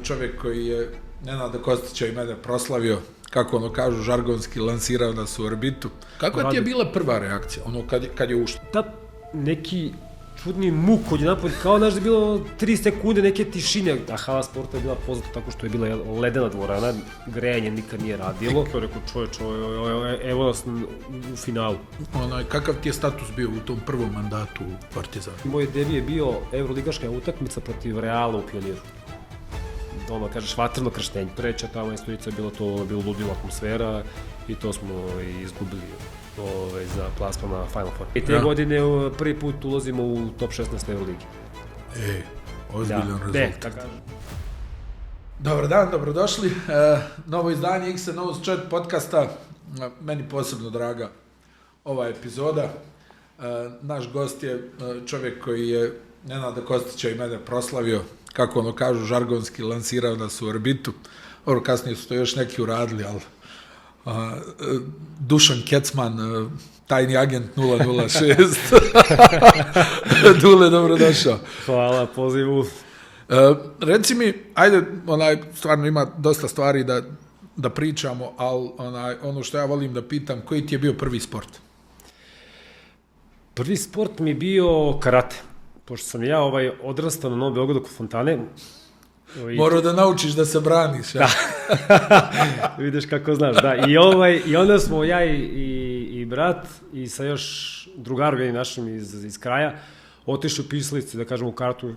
čovjek koji je Nenada Kostića i mene proslavio, kako ono kažu, žargonski lansirao nas u orbitu. Kakva ti je bila prva reakcija, ono kad je ušlo? Da, neki čudni muk koji je napolje, kao znaš da je bilo 3 sekunde neke tišine, a hala sporta je bila poznata tako što je bila ledena dvorana, grejanje nikad nije radilo. Rekao čovječ, evo nas u finalu. Kakav ti je status bio u tom prvom mandatu u Partizanu? Moj debi je bio evroligaška utakmica protiv Reala u Pioniru. Ono, kažeš, vatrno krštenje. Treća tamo istorica je bilo ludila atmosfera i to smo izgubili za plasman na Final Four. I te godine prvi put ulazimo u top 16 Euroligi. Ozbiljan rezultat. Dobar dan, dobrodošli. Novo izdanje XNO's Chat podcasta. Meni posebno draga ova epizoda. Naš gost je čovjek koji je Nenada Kostića i mene proslavio, kako ono kažu, žargonski lansirao nas u orbitu. Ovo kasnije su to još neki uradili, ali Dušan Kecman, tajni agent 006. Dule, dobrodošao. Hvala, pozivu. Reci mi, ajde, stvarno ima dosta stvari da pričamo, ali ono što ja volim da pitam, koji ti je bio prvi sport? Prvi sport mi je bio karate. Pošto sam ja odrastao na Novom Beogradu kod fontane. Morao da naučiš da se braniš. Da. Vidiš kako znaš, da. I onda smo ja i brat i sa još drugarom našim iz kraja otišli u Pislici, da kažem,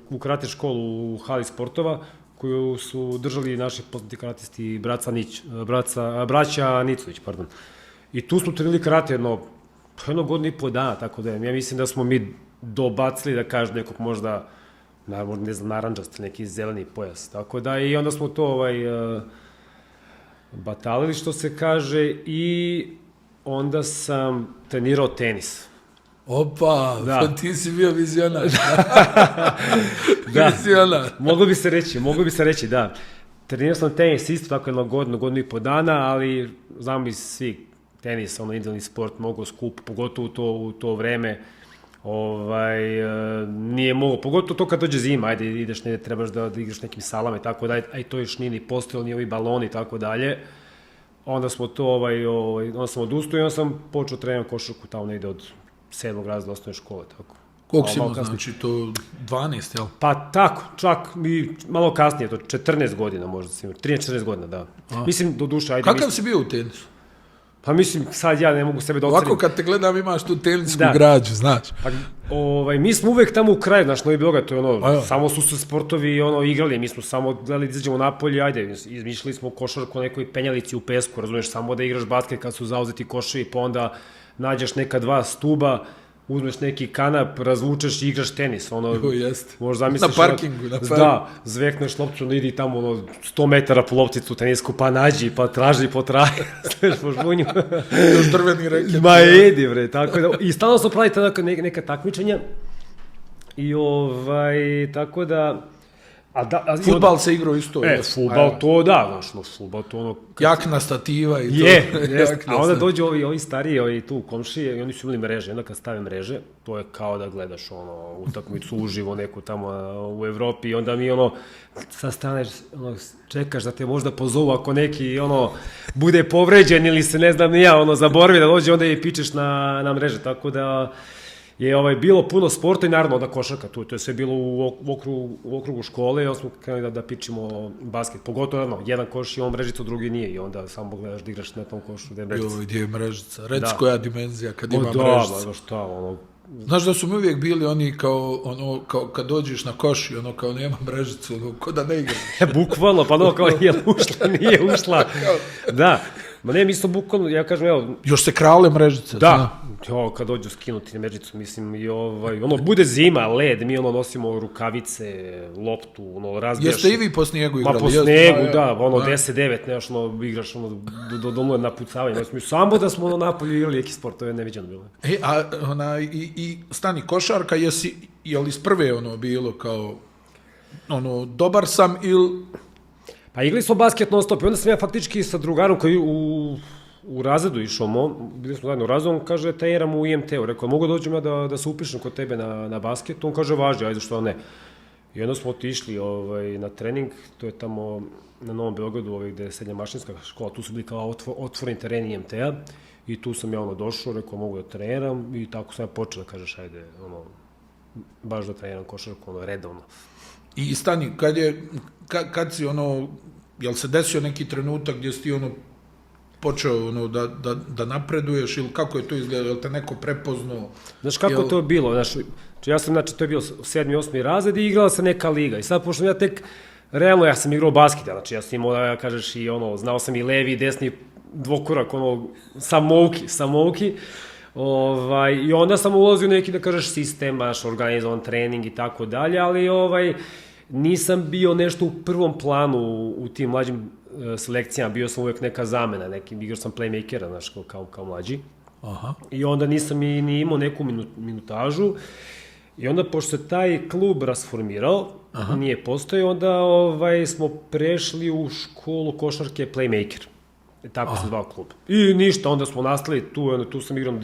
u karate školu u hali sportova, koju su držali naši poznati karatisti braća Nicović, pardon. I tu smo trenili karate jedno godinu i po dana, tako da ja mislim da smo mi dobacili, da kažem, nekog možda, ne znam, naranđasti, neki zeleni pojas, tako da i onda smo to batalili, što se kaže, i onda sam trenirao tenis. Opa, da. Ti si bio vizionar. Da, vizionar. Moglo bi se reći, da. Trenirao sam tenis isto tako jedno godinu i po dana, ali znamo i svi, tenis, individualni sport, mnogo skup, pogotovo u to vreme, nije mogo, pogotovo to kad dođe zima, ajde ideš, ne trebaš da igraš nekim salama i tako dalje, a i to još nije ni postojalo, ni ovi baloni i tako dalje. Onda smo to, onda sam odustao i onda sam počeo trenirati košarku tamo negde od 7. razreda osnovne škole, tako. Koliko si imao, znači to 12, jel? Pa tako, čak i malo kasnije, to 14 godina možda si imao, 13-14 godina, da. Mislim, do duše, ajde. Kakav si bio u tenisu? Pa mislim, sad ja ne mogu sebe da ocenim. Ovako kad te gledam imaš tu tenisku građu, znaš. Pa, mi smo uvek tamo u kraju, znaš, Novi Beograd, to je samo su se sportovi igrali, mi smo samo gledali da izađemo napolje, ajde, izmišljali smo košarku na nekoj penjalici u pesku, razumiješ, samo da igraš basket kad su zauzeti koševi, pa onda nađeš neka 2 stuba, uzmeš neki kanap, razvučeš i igraš tenis. Jeste. Na parkingu. Da, zvekneš loptu, idi tamo 100 metara po lopticu tenisku, pa nađi, pa traži, potraji. Sveš po žbunju. Još drveni reket. Ma edi, bre, tako da. I stalno smo pravili tada neka takmičenja. I tako da... Fudbal se igrao isto. Fudbal to da, znaš, fudbal to jakna stativa i to. A onda dođu ovi stariji, tu komšije, i oni su imali mreže, onda kad stave mreže, to je kao da gledaš utakmicu uživo neku tamo u Evropi, i onda mi sa strane čekaš da te možda pozovu ako neki bude povređen ili se ne znam ni ja, zaboravi da dođe, onda i pičeš na mreže, tako da je bilo puno sporta i naravno onda košarka tu, to je sve bilo u okrugu škole, i onda smo krenuli da pičimo basket, pogotovo jedan koš ima mrežicu, drugi nije, i onda samo gledaš da igraš na tom košu gde je mrežica. Gdje je mrežica, reci koja dimenzija kad ima mrežica. Da, šta, Znaš da su mi uvijek bili oni kao kad dođeš na koš i kao nema mrežicu, ko da ne igraš. Bukvalno, pa kao je ušla, nije ušla, da. Ma ne, mi smo bukvalno, ja kažem, evo... Još se krale mrežice. Da, kad dođu skinuti mrežicu, mislim, i bude zima, led, mi nosimo rukavice, loptu, razbijaš... Jeste i vi po snijegu igrali? Pa po snijegu, da, 10-9, neš, igraš, do napucavanja, samo da smo napolju igrali neki sport, to je neviđeno bilo. I stani, košarka, je li iz prve bilo kao, dobar sam ili... Pa igrali smo basket non stop i onda sam ja faktički sa drugarom koji u razredu išao, bili smo zajedno u razredu, on kaže, treniram u IMT-u, rekao, mogu dođem ja da se upišem kod tebe na basket, on kaže, važi, ajde što ne. I onda smo otišli na trening, to je tamo na Novom Beogradu, gde je srednja mašinska škola, tu su bili kao otvoreni tereni IMT-a i tu sam ja došao, rekao mogu da treniram i tako sam ja počeo da kažeš ajde, baš da treniram košarku, redovno. I stani, kad si jel se desio neki trenutak gdje si ti počeo da napreduješ ili kako je to izgledalo, jel te neko prepoznao? Znaš kako to je bilo, ja sam, to je bilo 7. 8. razred i igrala se neka liga i sad pošto ja tek, realno ja sam igrao basket, ja sam imao, da kažeš, i znao sam i levi i desni dvokorak, samouki, i onda sam ulazio u neki, da kažeš, sistem, organizovan trening i tako dalje, ali nisam bio nešto u prvom planu u tim mlađim selekcijama, bio sam uvek neka zamena, igrao sam playmakera, kao mlađi. I onda nisam ni imao neku minutažu i onda, pošto se taj klub rasformirao, nije postojao, onda smo prešli u školu košarke playmaker. Tako se zvao klub. I ništa, onda smo nastali, tu sam igrao,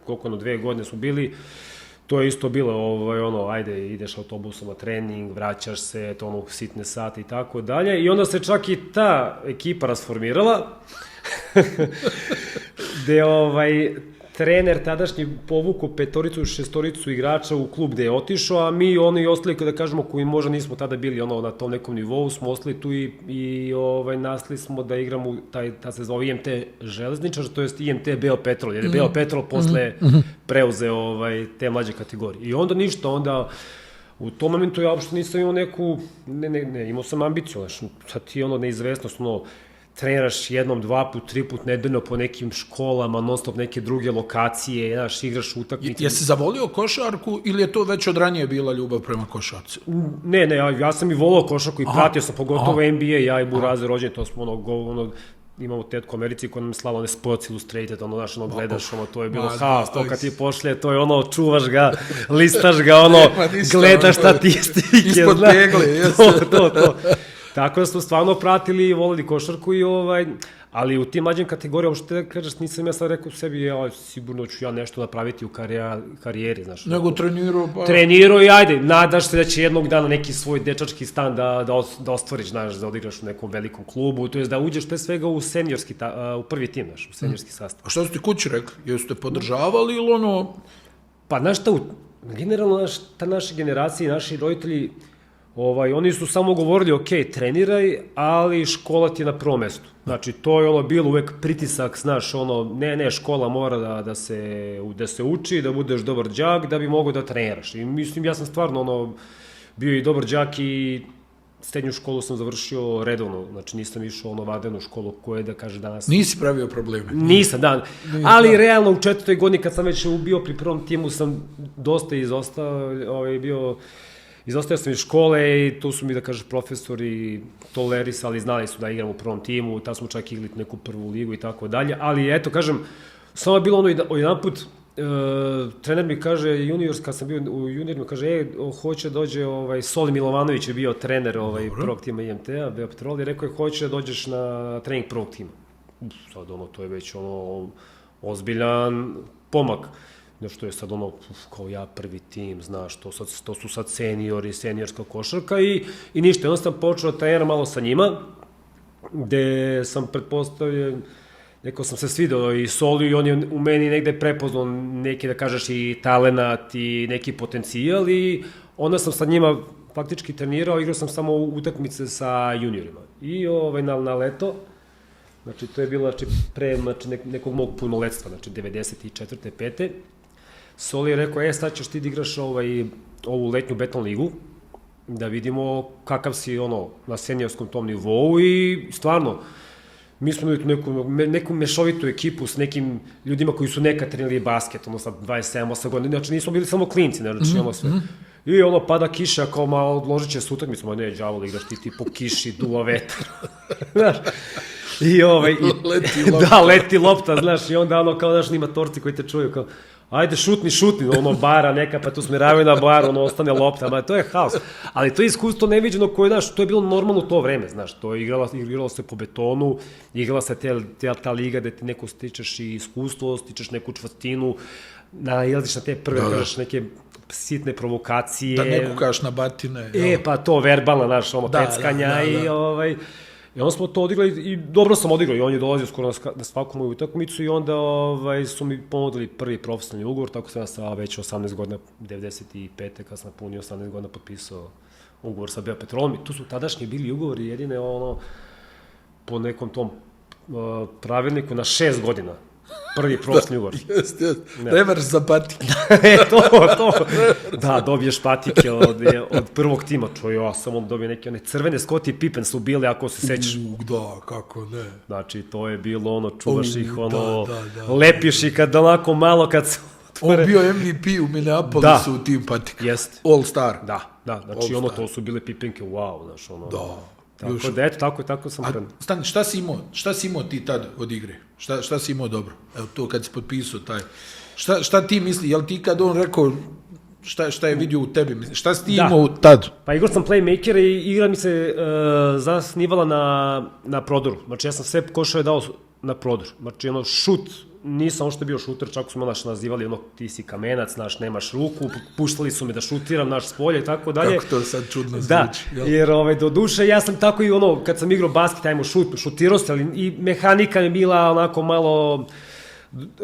koliko 2 godine smo bili, to je isto bilo, ajde, ideš autobusom na trening, vraćaš se, sitne sate i tako dalje. I onda se čak i ta ekipa rasformirala, gde trener tadašnji povukao 5-toricu, 6-toricu igrača u klub gde je otišao, a mi oni ostali, kada kažemo, koji možda nismo tada bili na tom nekom nivou, smo ostali tu i nastali smo da igramo, ta se zvao IMT Železničar, to je IMT Beopetrol, jer je Beopetrol posle preuzeo te mlađe kategorije. I onda ništa, onda u tom momentu ja uopšte nisam imao neku, imao sam ambiciju, sad ti neizvestnost, treniraš 1, 2 put, 3 put nedeljno po nekim školama, non stop neke druge lokacije, igraš utakmice. Jesi zavolio košarku ili je to već od ranije bila ljubav prema košarci? Ne, ja sam i volao košarku i pratio sam pogotovo NBA, ja i Burazer rođeni, to smo imamo tetku u Americi koja nam je slala one Sports Illustrated, gledaš, to je bilo haos, to kad ti pošle, to je čuvaš ga, listaš ga, gledaš statistike, ispod pegle, to. Tako da smo stvarno pratili i volili košarku ali u tim mlađim kategorijama, što te kažeš, nisam ja sad rekao sebi, sigurno ću ja nešto napraviti u karijeri, znaš. Nego trenirao, pa... Trenirao i ajde, nadaš se da će jednog dana neki svoj dečački stan da ostvariš, znaš, da odigraš u nekom velikom klubu, to je da uđeš pre svega u seniorski, u prvi tim, znaš, u seniorski sastav. A šta su ti kući rekli? Jesu te podržavali ili Pa, znaš šta, generalno, ta naša generacija i naši roditelji, oni su samo govorili, ok, treniraj, ali škola ti je na prvom mestu. Znači, to je bilo uvek pritisak, znaš, ne, škola mora da se uči, da budeš dobar đak, da bi mogao da treniraš. I mislim, ja sam stvarno, bio i dobar đak i srednju školu sam završio redovno, znači nisam išao vanrednu školu koje, da kaže, danas... Nisi pravio probleme? Nisam, da, ali realno u 4. godini kad sam već bio pri prvom timu sam dosta izostao sam iz škole i tu su mi, da kažeš, profesori tolerisali, znali su da igram u prvom timu, tad smo čak igrali neku prvu ligu i tako dalje, ali eto, kažem, samo je bilo jedan put, trener mi kaže, kad sam bio u junior, mi kaže, hoće dođe, Soli Milovanović je bio trener prvog tima IMT-a, Beopetrol, i rekao je, hoće da dođeš na trening prvog tima. Sad, to je već, ozbiljan pomak. Što je sad kao ja prvi tim, znaš, to su sad seniori, seniorska košarka i ništa. Onda sam počeo da treniram malo sa njima, gde sam pretpostavljen, neko sam se svidao i Soli i on je u meni negde prepoznao neki, da kažeš, i talenat i neki potencijal i onda sam sa njima faktički trenirao, igrao sam samo utakmice sa juniorima. I na leto, znači to je bilo pre nekog mog punoletstva, znači 94. 5. Soli je rekao, sad ćeš ti da igraš ovu letnju beton ligu, da vidimo kakav si na seniorskom tom nivou i stvarno, mi smo imali neku mešovitu ekipu s nekim ljudima koji su nekad trenirali basket, sa 27-8 godina, znači nismo bili samo klinci, znači sve. I pada kiša, kao malo odložit će se utakmicu, ne, đavo da igraš ti po kiši, duva vetar, znaš. Leti lopta, znaš, i onda kao, znaš, nima torci koji te čuju, kao, ajde, šutni, bara neka, pa tu smeravaju na bar, ostane lopta, to je haos. Ali to je iskustvo neviđeno koje, znaš, to je bilo normalno u to vreme, znaš, to je igralo se po betonu, igrala se ta liga gde ti neko stičeš i iskustvo, stičeš neku čvrstinu, nalaziš na te prve, kažeš, neke sitne provokacije. Da ne kukaš na batine. Pa to, verbalna, znaš, peckanja i onda smo to odigrali i dobro sam odigrao i on je dolazio skoro na svaku moju utakmicu i onda su mi ponudili prvi profesionalni ugovor, tako sam ja sa već 18 godina, 95. kad sam punio 18 godina potpisao ugovor sa Beopetrolom i tu su tadašnji bili ugovori jedine po nekom tom pravilniku na 6 godina. Prvi profesionalni ugovor. Jeste. Nemaš za patike. To. Da, dobiješ patike od prvog tima. Ja sam dobio neke one crvene Scottie Pippen su bile, ako se sećaš. Da, kako ne. Znači, to je bilo čuvaš ih, lepiš ih kad onako malo kad se otvore. On bio MVP u Minneapolisu u tim patikama. Jeste. All Star. Da, znači to su bile Pippenke, wow, znaš, Da. Tako da, eto, tako sam krenuo. Stani, šta si imao ti tad od igre? Šta si imao dobro? Evo to kad si potpisao taj. Šta ti misli? Jel ti kad on rekao šta je vidio u tebi? Šta si ti imao tad? Pa igrao sam playmaker i igra mi se zasnivala na prodoru. Znači ja sam sve košave dao na prodor. Znači šut, nisam što je bio šuter, čak su me nazivali ti si kamenac, nemaš ruku, puštali su me da šutiram, s polja i tako dalje. Kako to sad čudno zvuči. Da, jer do duše ja sam tako i kad sam igrao basket, ajmo šutirao se, ali i mehanika mi bila onako malo,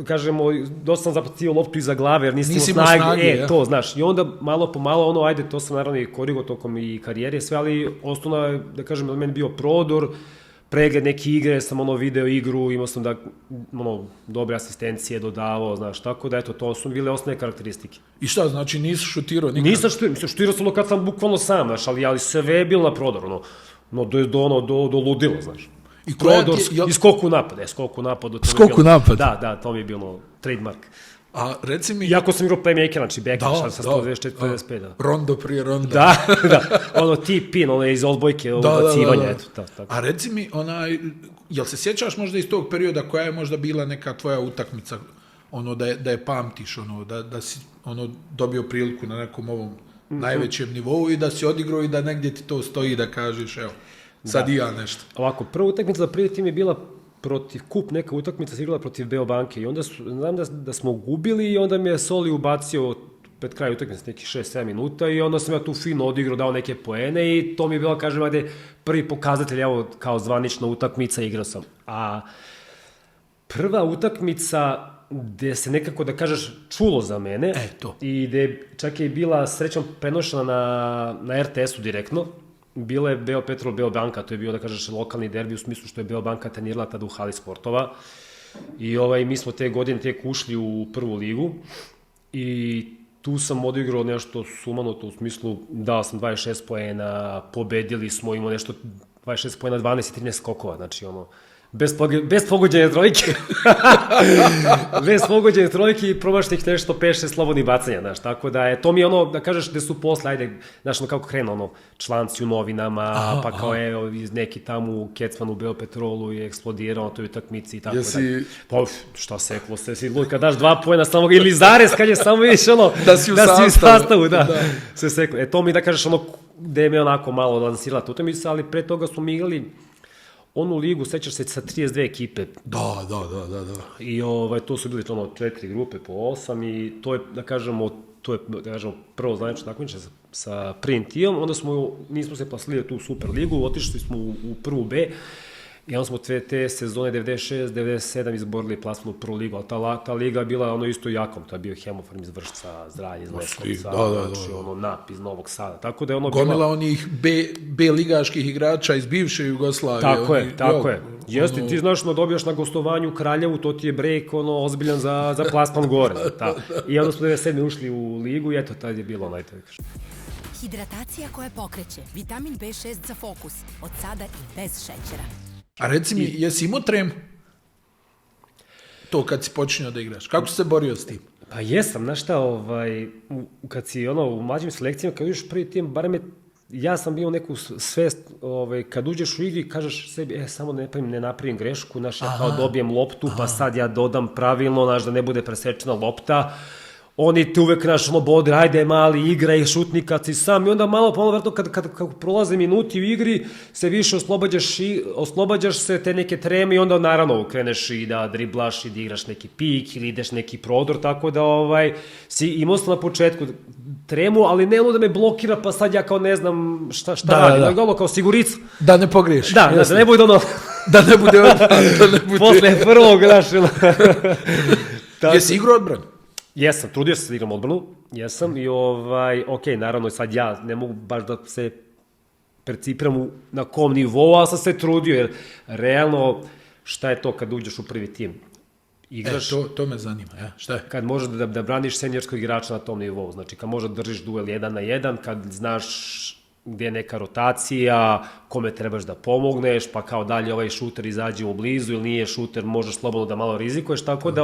kažemo, dosta sam zapatio loptu iza glave, jer nisam imao snage. To, znaš, i onda malo po malo, ajde, to sam naravno i korigao tokom i karijere, sve, ali osnovno, da kažem, od meni bio prodor, pregled neke igre, sam video igru, imao sam dobre asistencije dodavao, znaš, tako da, eto, to su bile osnovne karakteristike. I šta, znači nisi šutirao nikad? Nisam šutirao sam kad sam bukvalno sam, znaš, ali sve je bilo na prodor, do ludilo, znaš. Prodor i skok u napad, Skok u napad? Da, to mi je bilo trademark. A reci mi... Iako sam igrao playmaker, znači backer, sa 124-125, da. Rondo prije ronda. Da, tip-in, iz odbojke, ubacivanja, eto, tako. A reci mi, jel se sjećaš možda iz tog perioda koja je možda bila neka tvoja utakmica, da je pamtiš, da si dobio priliku na nekom ovom najvećem nivou i da si odigrao i da negdje ti to stoji da kažeš, evo, sad i ja nešto. Ovako, prva utakmica za prvi tim je bila neka utakmica se igrala protiv Beobanke i onda znam da smo gubili i onda mi je Soli ubacio pred kraj utakmice nekih 6-7 minuta i onda sam ja tu fino odigrao, dao neke poene i to mi je bilo, kažem, prvi pokazatelj, evo, kao zvanična utakmica, igrao sam. A prva utakmica gde se nekako, da kažeš, čulo za mene i gde čak je bila srećom prenošena na RTS-u direktno, bila je Beopetrol Beobanka, to je bio, da kažeš, lokalni derbi u smislu što je Beobanka trenirala tada u hali sportova i mi smo te godine tek ušli u prvu ligu i tu sam odigrao nešto sumanuto u smislu, dao sam 26 poena, pobedili smo, imao nešto 26 poena, 12 i 13 skokova, znači bez pogođene trojke. Bez pogođene trojke i promašnih nešto 5-6 slobodnih bacanja, znaš, tako da to mi je da kažeš gde su posle, ajde, znaš, kako krenu, članci u novinama, pa kao iz neki tamo u Kecmanu, u Beopetrolu je eksplodirao na toj utakmici i tako dalje. Pa, šta seklo se, si lud, kad daš 2 poena samo, ili zarez, kad je samo vidiš, da si u sastavu, da, sve seklo. To mi, da kažeš, gde me onako malo lansirala ta utakmica, ali pre toga smo mi igrali onu ligu, sećaš se, sa 32 ekipe. Da. I to su bili 4 grupe po 8 i to je, da kažemo, prvo zvanično takmičenje sa prvim timom, onda nismo se plasili tu Super ligu, otišli smo u prvu B i onda smo te sezone 96-97 izborili plasman u prvu ligu, ali ta liga je bila isto jakom, to je bio Hemofarm iz Vršca, Zralje iz Leskovca, NAP iz Novog Sada, tako da je gomila onih B ligaških igrača iz bivše Jugoslavije. Tako je. Jeste, ti znaš, dobijaš na gostovanju u Kraljevu, to ti je brejk, ozbiljan za plasman gore. I onda smo 97. ušli u ligu i eto, tad je bilo najteže. Hidratacija koja pokreće, vitamin B6 za fokus, od sada i bez šećera. A reci mi, jesi imao tremu? To kad si počinio da igraš. Kako si se borio s tim? Pa jesam, znaš šta, kad si u mlađim selekcijama, kad uđeš prvi tim, barem ja sam bio neku svest, kad uđeš u igri, kažeš sebi, samo ne napravim grešku, znaš, ja kao dobijem loptu, pa sad ja dodam pravilno, znaš, da ne bude presečena lopta, oni te uvek, znaš, bode, ajde mali, igraj, šutni kad si sam i onda malo ponovno, kad prolaze minuti u igri, se više oslobađaš se te neke treme i onda naravno kreneš i da driblaš i da igraš neki pik ili ideš neki prodor, tako da imao sam na početku tremu, ali ne ono da me blokira, pa sad ja kao ne znam šta radim, da. Kao siguricu. Da ne pogriješ. Da ne bude ono... da ne bude Posle prvog, znaš, Jesi igrao odbranu? Jesam, trudio sam se da igram odbranu, jesam i naravno sad ja ne mogu baš da se percipiram na kom nivou, ali sam se trudio, jer realno šta je to kad uđeš u prvi tim? Igraš, to me zanima, šta je? Kad možeš da braniš seniorskog igrača na tom nivou, znači kad možeš da držiš duel 1 na 1, kad znaš gde je neka rotacija, kome trebaš da pomogneš, pa kao dalje ovaj šuter izađe u blizu ili nije šuter, možeš slobodno da malo rizikuješ, tako da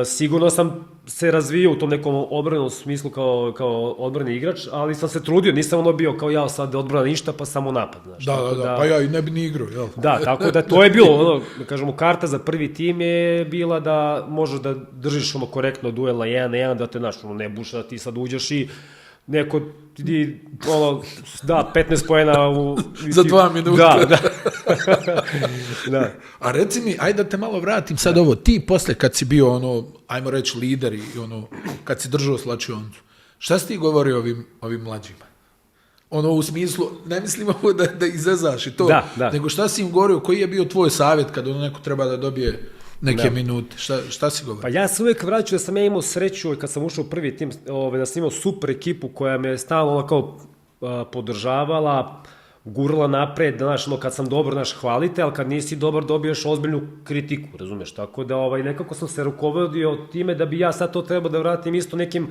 sigurno sam se razvio u tom nekom odbranom smislu kao odbrani igrač, ali sam se trudio, nisam ono bio kao ja sad odbrana ništa, pa samo napad. Znaš, da, pa ja i ne bi ni igrao, jel? Da, tako da to je bilo, da kažemo, karta za prvi tim je bila da možeš da držiš korektno duel na 1 na 1, da te, znaš, ne buša da ti sad uđeš i neko ti da 15 poena u... Za 2 minuta. Da. A reci mi, ajde da te malo vratim sad ovo, ti posle kad si bio ajmo reći lider i kad si držao slačioncu, šta si ti govorio ovim mlađima? U smislu, ne mislim ovo da izezaš i to, nego šta si im govorio, koji je bio tvoj savjet kad neko treba da dobije neke minute, šta si govorio? Pa ja se uvijek vraću da sam ja imao sreću kad sam ušao u prvi tim, da sam imao super ekipu koja me stalno kao podržavala, gurala napred, znaš, kad sam dobar, znaš, hvalite, ali kad nisi dobar dobiješ ozbiljnu kritiku, razumeš, tako da nekako sam se rukovodio time da bi ja sad to trebao da vratim isto nekim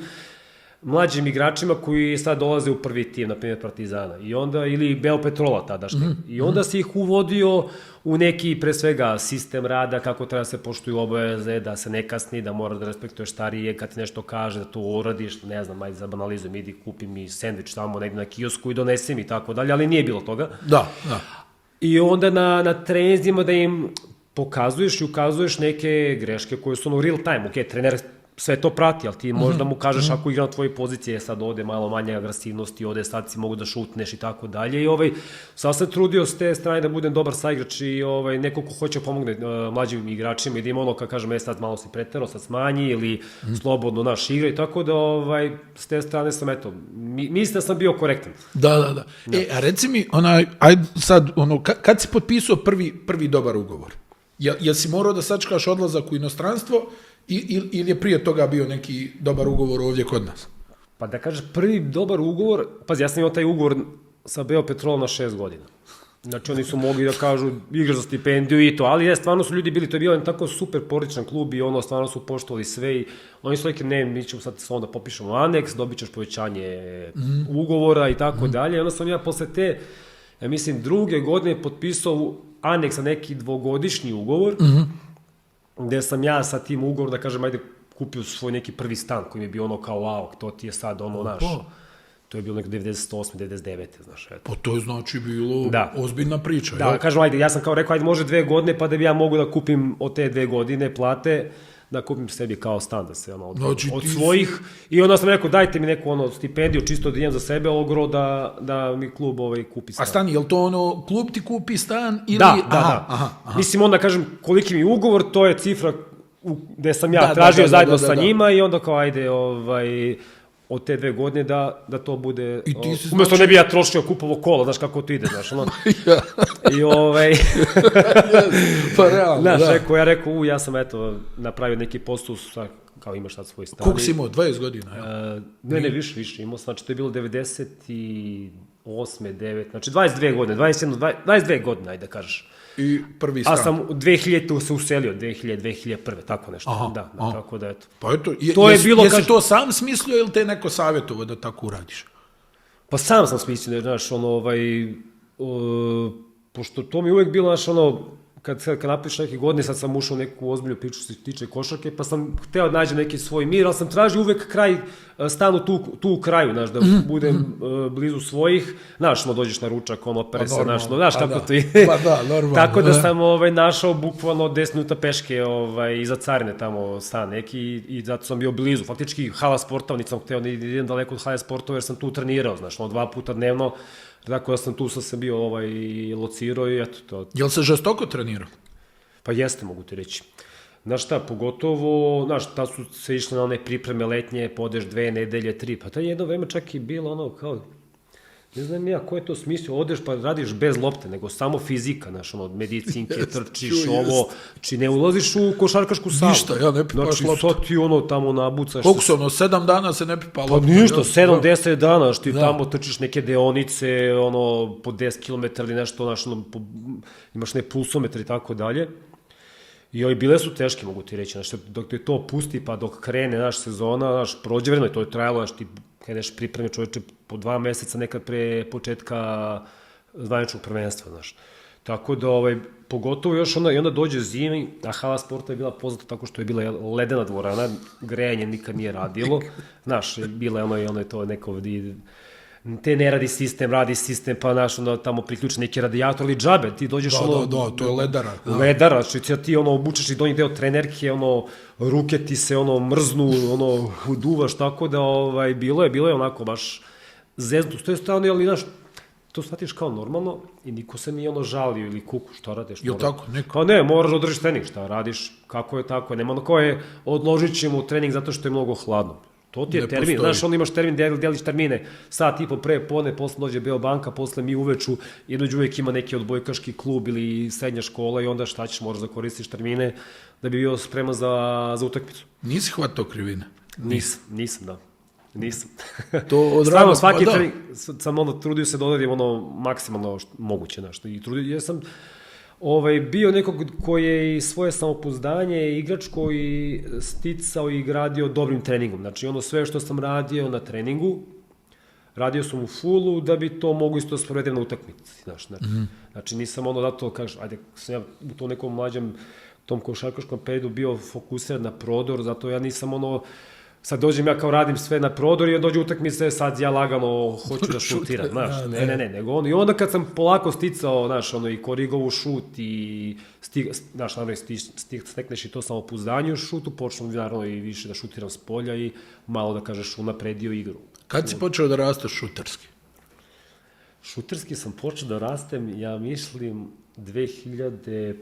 mlađim igračima koji sad dolaze u prvi tim, na primjer Partizana, i onda, ili Beopetrola tadašnje, i onda si ih uvodio u neki, pre svega, sistem rada, kako treba se poštuju obaveze, da se ne kasni, da mora da respektuješ starije, kad ti nešto kaže, da to uradiš, ne znam, ajde zabanalizujem, idi kupi mi sendvič tamo negdje na kiosku i donesi mi i tako dalje, ali nije bilo toga. Da. I onda na treninzima da im pokazuješ i ukazuješ neke greške koje su real time, ok, trener sve to prati, ali ti možda mu kažeš ako igra na tvoje pozicije, sad ovde malo manje agresivnosti, ovde sad si mogu da šutneš i tako dalje. I sad se trudio s te strane da budem dobar saigrač i neko ko hoće pomogne mlađim igračima i da im kad kažem, sad malo si preterao, sad smanji ili slobodno naš igra i tako da s te strane sam, mislim da sam bio korektan. Da. A reci mi, ajde sad, kad si potpisao prvi dobar ugovor? Jel si morao da sačekaš odlazak u inostranstvo ili je prije toga bio neki dobar ugovor ovdje kod nas? Pa da kažeš prvi dobar ugovor, pazi, ja sam imao taj ugovor sa Beopetrolom na 6 godina. Znači oni su mogli da kažu igraš za stipendiju i to, ali stvarno su ljudi bili, to je bio jedan tako super porodičan klub i stvarno su poštovali sve i oni su rekli, ne, mi ćemo sad onda popišemo aneks, dobit ćeš povećanje ugovora i tako dalje. I onda sam ja posle te, ja mislim, druge godine potpisao aneks na neki 2-godišnji ugovor, gde sam ja sa tim ugovorom, da kažem, ajde, kupio svoj neki prvi stan koji mi je bio kao, wow, to ti je sad naš, to je bilo neko 98, 99, znaš, eto. Pa to je znači bilo ozbiljna priča, jel? Da, kažem, ajde, ja sam kao rekao, ajde, može 2 godine, pa da bi ja mogu da kupim od te 2 godine plate, da kupim sebi kao stan, da se od svojih, i onda sam rekao, dajte mi neku stipendiju, čisto da imam za sebe ogro, da mi klub kupi stan. A stan, je li to klub ti kupi stan ili... Da. Mislim, onda kažem, koliki mi ugovor, to je cifra gde sam ja tražio zajedno sa njima i onda kao, ajde, od te 2 godine da to bude... Umjesto ne bi ja trošio kupovo kola, znaš kako to ide, znaš, Pa realno, znaš, ja rekao, ja sam, napravio neki postus, kao imaš sad svoj stan. Koliko si imao, 20 godina? Ne, više imao, znači to je bilo 98, 9, znači 22 godine, 22 godine, ajde da kažeš. I prvi stan. A sam 2000 se uselio, 2001, tako nešto. Da, tako da, eto. Pa eto, jesi to sam smislio ili te neko savjetovao da tako uradiš? Pa sam smislio, znaš, pošto to mi uvek bilo, znaš, kad napiš neke godine, sad sam ušao u neku ozbiljnu priču što se tiče košarke, pa sam hteo da nađem neki svoj mir, ali sam tražio uvek kraj, stanu tu u kraju, znaš, da budem blizu svojih, znaš, dođeš na ručak, opere se, znaš kako to ide. Pa da, normalno. Tako da sam našao bukvalno 10 minuta peške iza carine tamo stan neki i zato sam bio blizu, faktički hala sportova, nisam hteo da idem daleko od hala sportova jer sam tu trenirao, znaš, 2 puta dnevno. Tako da sam tu sad bio locirao i eto to. Jel se žestoko trenirao? Pa jeste, mogu ti reći. Znaš šta, pogotovo, znaš, ta su se išle na one pripreme letnje, podeš 2 nedelje, 3, pa ta jedno vreme čak i bilo ono kao, ne znam ja ko je to smislio, odeš pa radiš bez lopte, nego samo fizika, znaš, ono, medicinke, trčiš ovo, znači ne ulaziš u košarkašku salu. Ništa, ja ne pipaš loptu. Znači, sad ti ono tamo nabucaš. Koliko se ono, 7 dana se ne pipa lopta? Pa ništa, 7-10 dana, znaš, ti tamo trčiš neke deonice, ono, po 10 km ili nešto, znaš, ono, imaš ne pulsometre i tako dalje. I bile su teške, mogu ti reći, znaš, dok te to pusti, pa dok krene, znaš, sezona, znaš, prođe vreme, to je trajalo, znaš, ti kreneš pripreme čovječe po 2 meseca nekad pre početka zvaničnog prvenstva, znaš. Tako da, pogotovo još onda, i onda dođe zimi, a hala sporta je bila poznata tako što je bila ledena dvorana, grejanje nikad nije radilo, znaš, bila je ono je to neko te ne radi sistem, pa znaš, onda tamo priključi neki radijator ili džabe, ti dođeš Da, to je ledara. Ledara, znači ti ono obučeš i donji deo trenerke, ono, ruke ti se ono mrznu, ono, uduvaš, tako da, bilo je onako baš zeznuto, s toj strane, ali znaš, to shvatiš kao normalno i niko se nije ono žalio ili kuku, šta radiš? Jel tako, neko? Pa ne, moraš da održiš trening, šta radiš, kako je tako, nema ono kao je odložit ćemo trening zato što je mnogo hladno. To ti je termin, znaš, onda imaš termin, deliš termine, sat i po pre, podne, posle dođe Beobanka, posle mi uveču, jednođe uvek ima neki odbojkaški klub ili srednja škola i onda šta ćeš, moraš da koristiš termine da bi bio spreman za utakmicu. Nisi hvatao krivine? Nisam, da. Nisam. To odrago, svaki trening, sam ono, trudio se da odradim ono maksimalno moguće, znaš, i trudio sam, bio nekog koji je i svoje samopouzdanje igračko i sticao i gradio dobrim treningom. Znači, ono sve što sam radio na treningu, radio sam u fullu da bi to mogu isto sprovedem na utakmici. Znači, nisam ono da to, kažeš, ajde, sam ja u tom nekom mlađem, tom košarkaškom periodu bio fokusiran na prodor, zato ja nisam ono, sad dođem ja kao radim sve na prodor i dođe utakmice, sad ja lagano hoću da šutiram, znaš, ne, nego ono, i onda kad sam polako sticao, znaš, ono, i korigovu šut i, znaš, naravno, stekneš i to samopouzdanje u šutu, počnem, naravno, i više da šutiram s polja i malo, da kažeš, unapredio igru. Kad si počeo da rasteš šuterski? Šuterski sam počeo da rastem, ja mislim, 2001.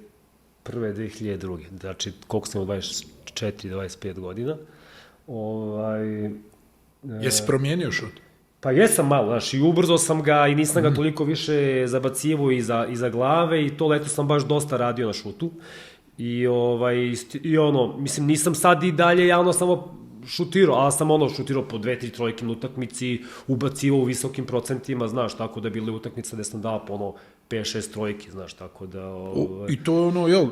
2002. Znači, koliko sam 24-25 godina. Jesi promijenio šut? Pa jesam malo, znaš, i ubrzao sam ga i nisam ga toliko više zabacivo iza glave i to leto sam baš dosta radio na šutu. I ono, mislim, nisam sad i dalje javno samo šutirao, ali sam ono šutirao po 2-3 trojke na utakmici, ubacivo u visokim procentima, znaš, tako da bile utakmice gde sam dao po ono 5-6 trojki, znaš, tako da... I to ono, jel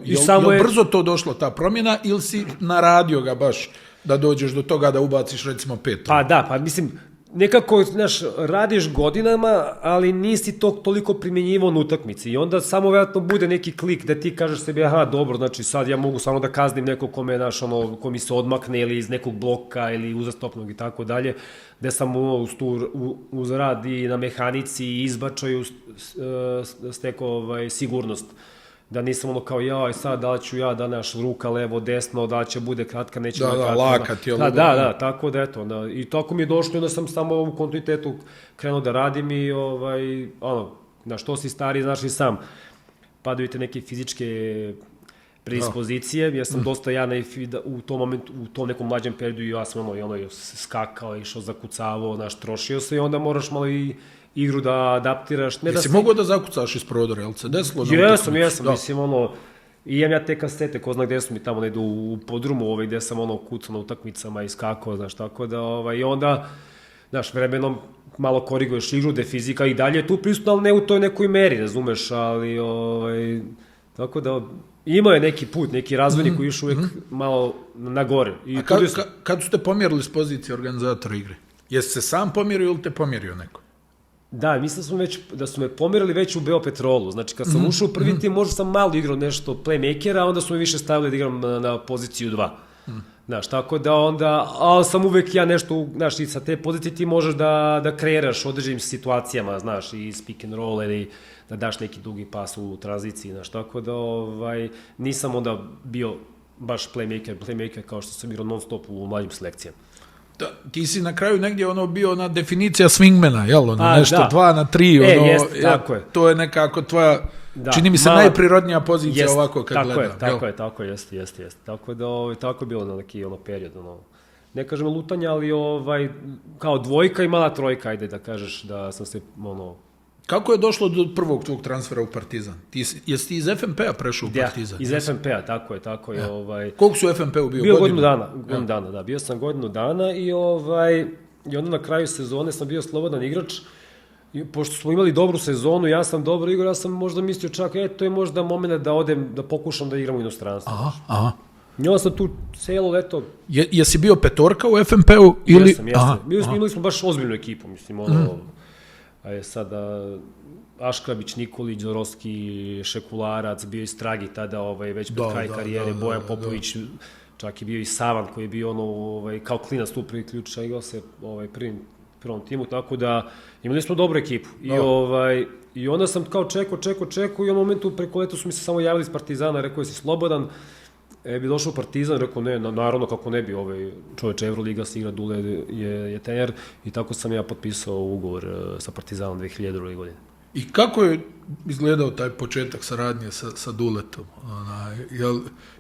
brzo to došlo, ta promjena, ili si naradio ga baš da dođeš do toga da ubaciš recimo 5 trojka? Pa da, pa mislim, nekako, znaš, radiš godinama, ali nisi to toliko primjenjivao na utakmici i onda samo vjerojatno bude neki klik da ti kažeš sebi, aha, dobro, znači sad ja mogu samo da kaznim nekog kome, znaš, ono, ko mi se odmakne ili iz nekog bloka ili uzastopnog i tako dalje, gde sam uz rad i na mehanici i izbačaju stekao sigurnost. Da nisam ono kao, jaj, sad da li ću ja, da naš ruka levo, desno, da će bude kratka, neće bude kratka. Lakat, jel? Da, tako da, eto, i tako mi je došlo, onda sam samo u kontinuitetu krenuo da radim i, na što si stari, znaš i sam, padaju te neke fizičke predispozicije, ja sam dosta u tom momentu, u tom nekom mlađem periodu, ja sam skakao, išao, zakucavao, trošio se i onda moraš malo i igru da adaptiraš. Jesi mogao da zakucaš iz prodora, jel se desilo? Jesam, mislim, i imam ja te kasete, ko zna gde su mi tamo nedu u podrumu, gde sam kucao na utakmicama i skakao, znaš, tako da, i onda, znaš, vremenom malo koriguješ igru, gde fizika i dalje je tu prisutna, ali ne u toj nekoj meri, razumeš, ali, tako da, imao je neki put, neki razvojnik koji još uvijek malo na gore. A kad su te pomjerili s pozicije organizatora igre? Jesi se sam pomjerio ili te pomjerio neko? Da, mislim da su me pomjerili već u Beopetrolu, znači kad sam ušao u prvi tim, možda sam malo igrao nešto playmakera, a onda su me više stavili da igram na poziciju 2. Znaš, tako da onda, ali sam uvek ja nešto, znaš, i sa te pozicije ti možeš da kreiraš određenim situacijama, znaš, i speak and roll ili da daš neki dugi pas u tranziciji, znaš, tako da nisam onda bio baš playmaker kao što sam igrao non stop u mlađim selekcijama. Ti si na kraju negdje bio na definicija swingmana, jel? Nešto 2 na 3, tako je. To je nekako tvoja čini mi se najprirodnija pozicija ovako kad gledam. Tako je, jeste. Tako da, tako je bilo na neki period, ne kažem lutanja, ali kao dvojka i mala trojka, ajde da kažeš da sam se, Kako je došlo do prvog tvog transfera u Partizan? Jesi ti iz FNP-a prešao u Partizan? Iz FNP-a, tako je. Koliko su u FNP-u bio? Bio godinu dana, da. Bio sam godinu dana i onda na kraju sezone sam bio slobodan igrač. I pošto smo imali dobru sezonu, ja sam dobro igrao, ja sam možda mislio čak, to je možda moment da odem, da pokušam da igram u inostranstvu. Aha. I onda sam tu celo leto... Jesi bio petorka u FNP-u? Jesam. Imali smo baš ozbiljnu ekipu, mislim, sada Aškrabić, Nikolić, Zorovski, Šekularac, bio i Stragi tada, već pred kraj karijere, Bojan Popović, čak i bio i Savan koji je bio kao klinac tu prvi ključ, igrao se prvom timu, tako da imali smo dobru ekipu. I onda sam kao čekao i u momentu preko leta su mi se samo javili iz Partizana, rekao je si slobodan, bi došao u Partizan, rekao ne, naravno kako ne bi, čoveče Evroliga se igra, Dule je trener i tako sam ja potpisao ugovor sa Partizanom 2002. godine. I kako je izgledao taj početak saradnje sa Duletom?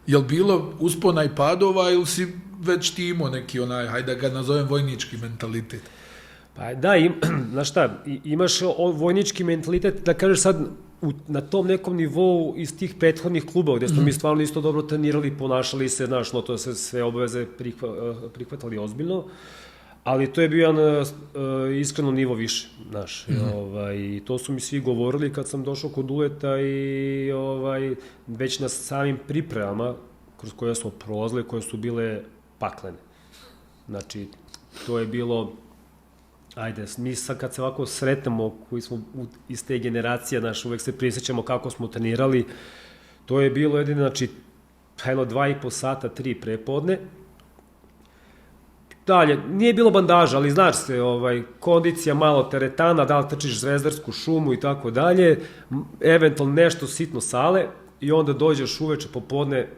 Je li bilo uspona i padova ili si već ti imao neki hajde da ga nazovem vojnički mentalitet? Pa da, znaš šta, imaš vojnički mentalitet, da kažeš sad, na tom nekom nivou iz tih prethodnih klubova, gde smo mi stvarno isto dobro trenirali, ponašali se, znaš, to se sve obaveze prihvatali ozbiljno, ali to je bio iskreno nivo više, znaš, i to su mi svi govorili kad sam došao kod Duleta i već na samim pripremama kroz koje smo prolazili, koje su bile paklene. Znači, to je bilo... Ajde, mi sad kad se ovako sretnemo, koji smo iz te generacije, uvek se prisjećamo kako smo trenirali, to je bilo jedino, znači, 2,5 sata, 3 prepodne. Dalje, nije bilo bandaža, ali znaš se, kondicija, malo teretana, da li trčiš Zvezdarsku šumu i tako dalje, eventualno nešto sitno sale i onda dođeš uveče popodne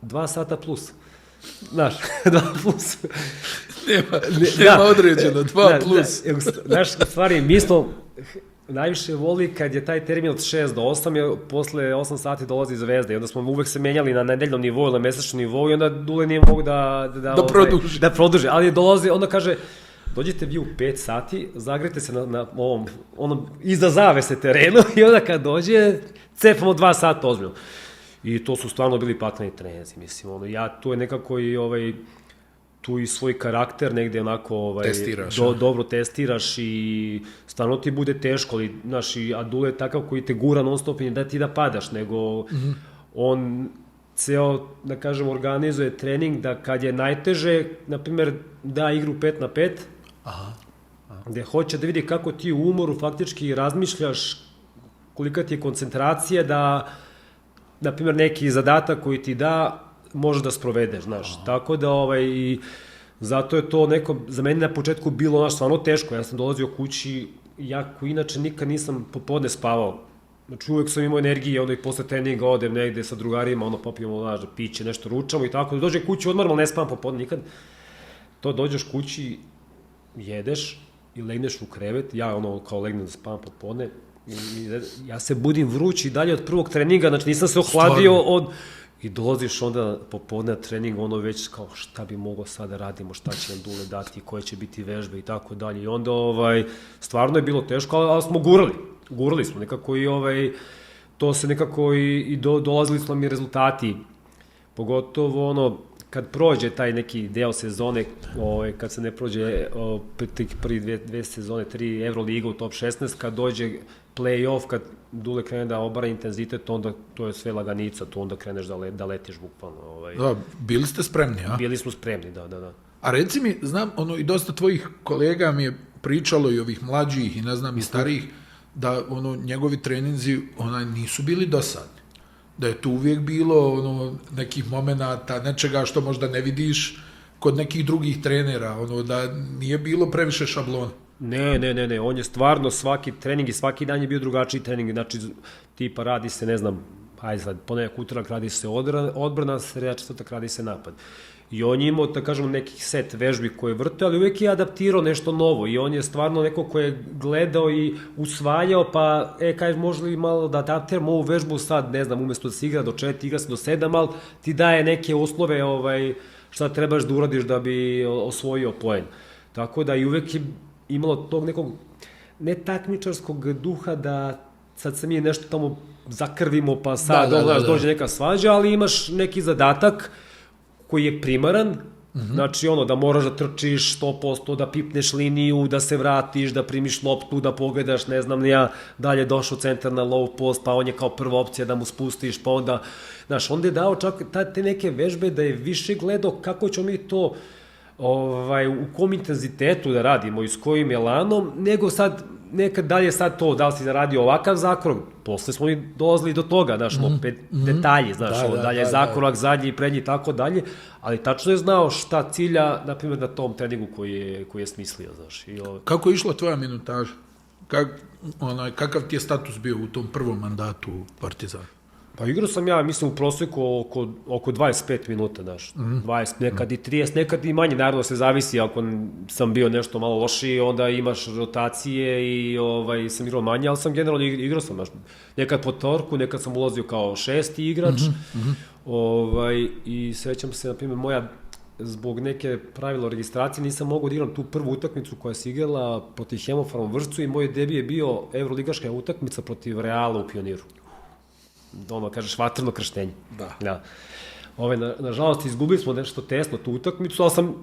2 sata plus. Znaš, 2 plus. Nema određeno, 2 plus. Znaš, stvari, mi smo najviše voli kad je taj termin od 6 do 8, jer posle 8 sati dolazi Zvezda i onda smo uvek se menjali na nedeljnom nivou ili na mesečnom nivou i onda Dule nije mogu da produži. Ali dolazi, onda kaže, dođete vi u 5 sati, zagrete se na ovom, iza zavese terenu i onda kad dođe, cepamo 2 sata ozbiljno. I to su stvarno bili pakleni treninzi, mislim, tu je nekako i tu i svoj karakter negde onako dobro testiraš i stvarno ti bude teško, ali znaš, a Dule je takav koji te gura non stop i da ti da padaš, nego on ceo, da kažem, organizuje trening da kad je najteže, na primjer, da igru 5 na 5, gde hoće da vidi kako ti u umoru faktički razmišljaš, kolika ti je koncentracija da, na primjer, neki zadatak koji ti da, možeš da sprovedeš, znaš, tako da, i zato je to neko, za mene na početku bilo, stvarno teško, ja sam dolazio kući, ja koji inače nikad nisam popodne spavao, znači uvek sam imao energije, onda i posle treninga odem negde sa drugarima, popijemo, znaš, piće, nešto ručamo i tako, da dođem kući odmah, ali ne spavam popodne nikad, to dođeš kući, jedeš i legneš u krevet, ja kao legnem da spavam popodne, ja se budim vruć i dalje od prvog treninga, znači nisam se ohladio i dolaziš onda popodne na trening, već kao šta bi mogao sad da radimo, šta će nam Dule dati, koje će biti vežbe i tako dalje. I onda stvarno je bilo teško, ali smo gurali smo nekako i to se nekako i dolazili smo mi rezultati, pogotovo kad prođe taj neki deo sezone, kad se ne prođe prvi 2 sezone, 3 Evroliga u top 16, kad dođe play-off, kad Dule krene da obara intenzitet, onda to je sve laganica, tu onda kreneš da letiš bukvalno. Da, bili ste spremni, a? Bili smo spremni, da. A reci mi, znam, i dosta tvojih kolega mi je pričalo i ovih mlađih i ne znam i starijih, da njegovi treninzi nisu bili dosadni. Da je tu uvijek bilo nekih momenata, nečega što možda ne vidiš kod nekih drugih trenera, da nije bilo previše šablona. Ne, on je stvarno svaki trening i svaki dan je bio drugačiji trening, znači tipa radi se, ne znam, hajde sad, ponedjeljak, utorak radi se odbrana, sreda, četvrtak radi se napad. I on je imao, da kažemo, nekih set vežbi koje vrte, ali uvek je adaptirao nešto novo i on je stvarno neko ko je gledao i usvajao, pa, kažeš, može li malo da adaptiramo ovu vežbu sad, ne znam, umesto da se igra do 4, igra se do 7, ali ti daje neke uslove šta trebaš da uradiš da bi osvojio poen. Tako da i uvek je imalo tog nekog netakmičarskog duha da sad se mi nešto tamo zakrvimo, pa sad dođe neka svađa, ali imaš neki zadatak koji je primaran, znači da moraš da trčiš 100%, da pipneš liniju, da se vratiš, da primiš loptu, da pogledaš, ne znam ni ja, dalje došao centar na low post, pa on je kao prva opcija da mu spustiš, pa onda, znaš, onda je dao čak te neke vežbe da je više gledao kako ćemo mi to u kom intenzitetu da radimo i s kojim elanom, nego sad nekad dalje sad to, da li si zaradio ovakav zakorak, posle smo i dolazili do toga, znaš, opet detalji, znaš, dalje zakorak, zadnji, prednji i tako dalje, ali tačno je znao šta cilja, na primjer, na tom treningu koji je smislio, znaš. Kako je išla tvoja minutaža? Kakav ti je status bio u tom prvom mandatu u Partizanu? Pa igrao sam ja, mislim, u proseku oko 25 minuta, znaš, 20, nekad i 30, nekad i manje, naravno se zavisi, ako sam bio nešto malo lošiji, onda imaš rotacije i sam igrao manje, ali sam generalno igrao sam, znaš, nekad po torku, nekad sam ulazio kao šesti igrač, i sećam se, na primjer, moja, zbog neke pravila registracije, nisam mogao da igram tu prvu utakmicu koja se igrala protiv Hemofarma Vršcu i moj debi je bio evroligaška utakmica protiv Reala u Pioniru. Kažeš, vatrno krštenje. Da. Nažalost, izgubili smo nešto tesno tu utakmicu, ali sam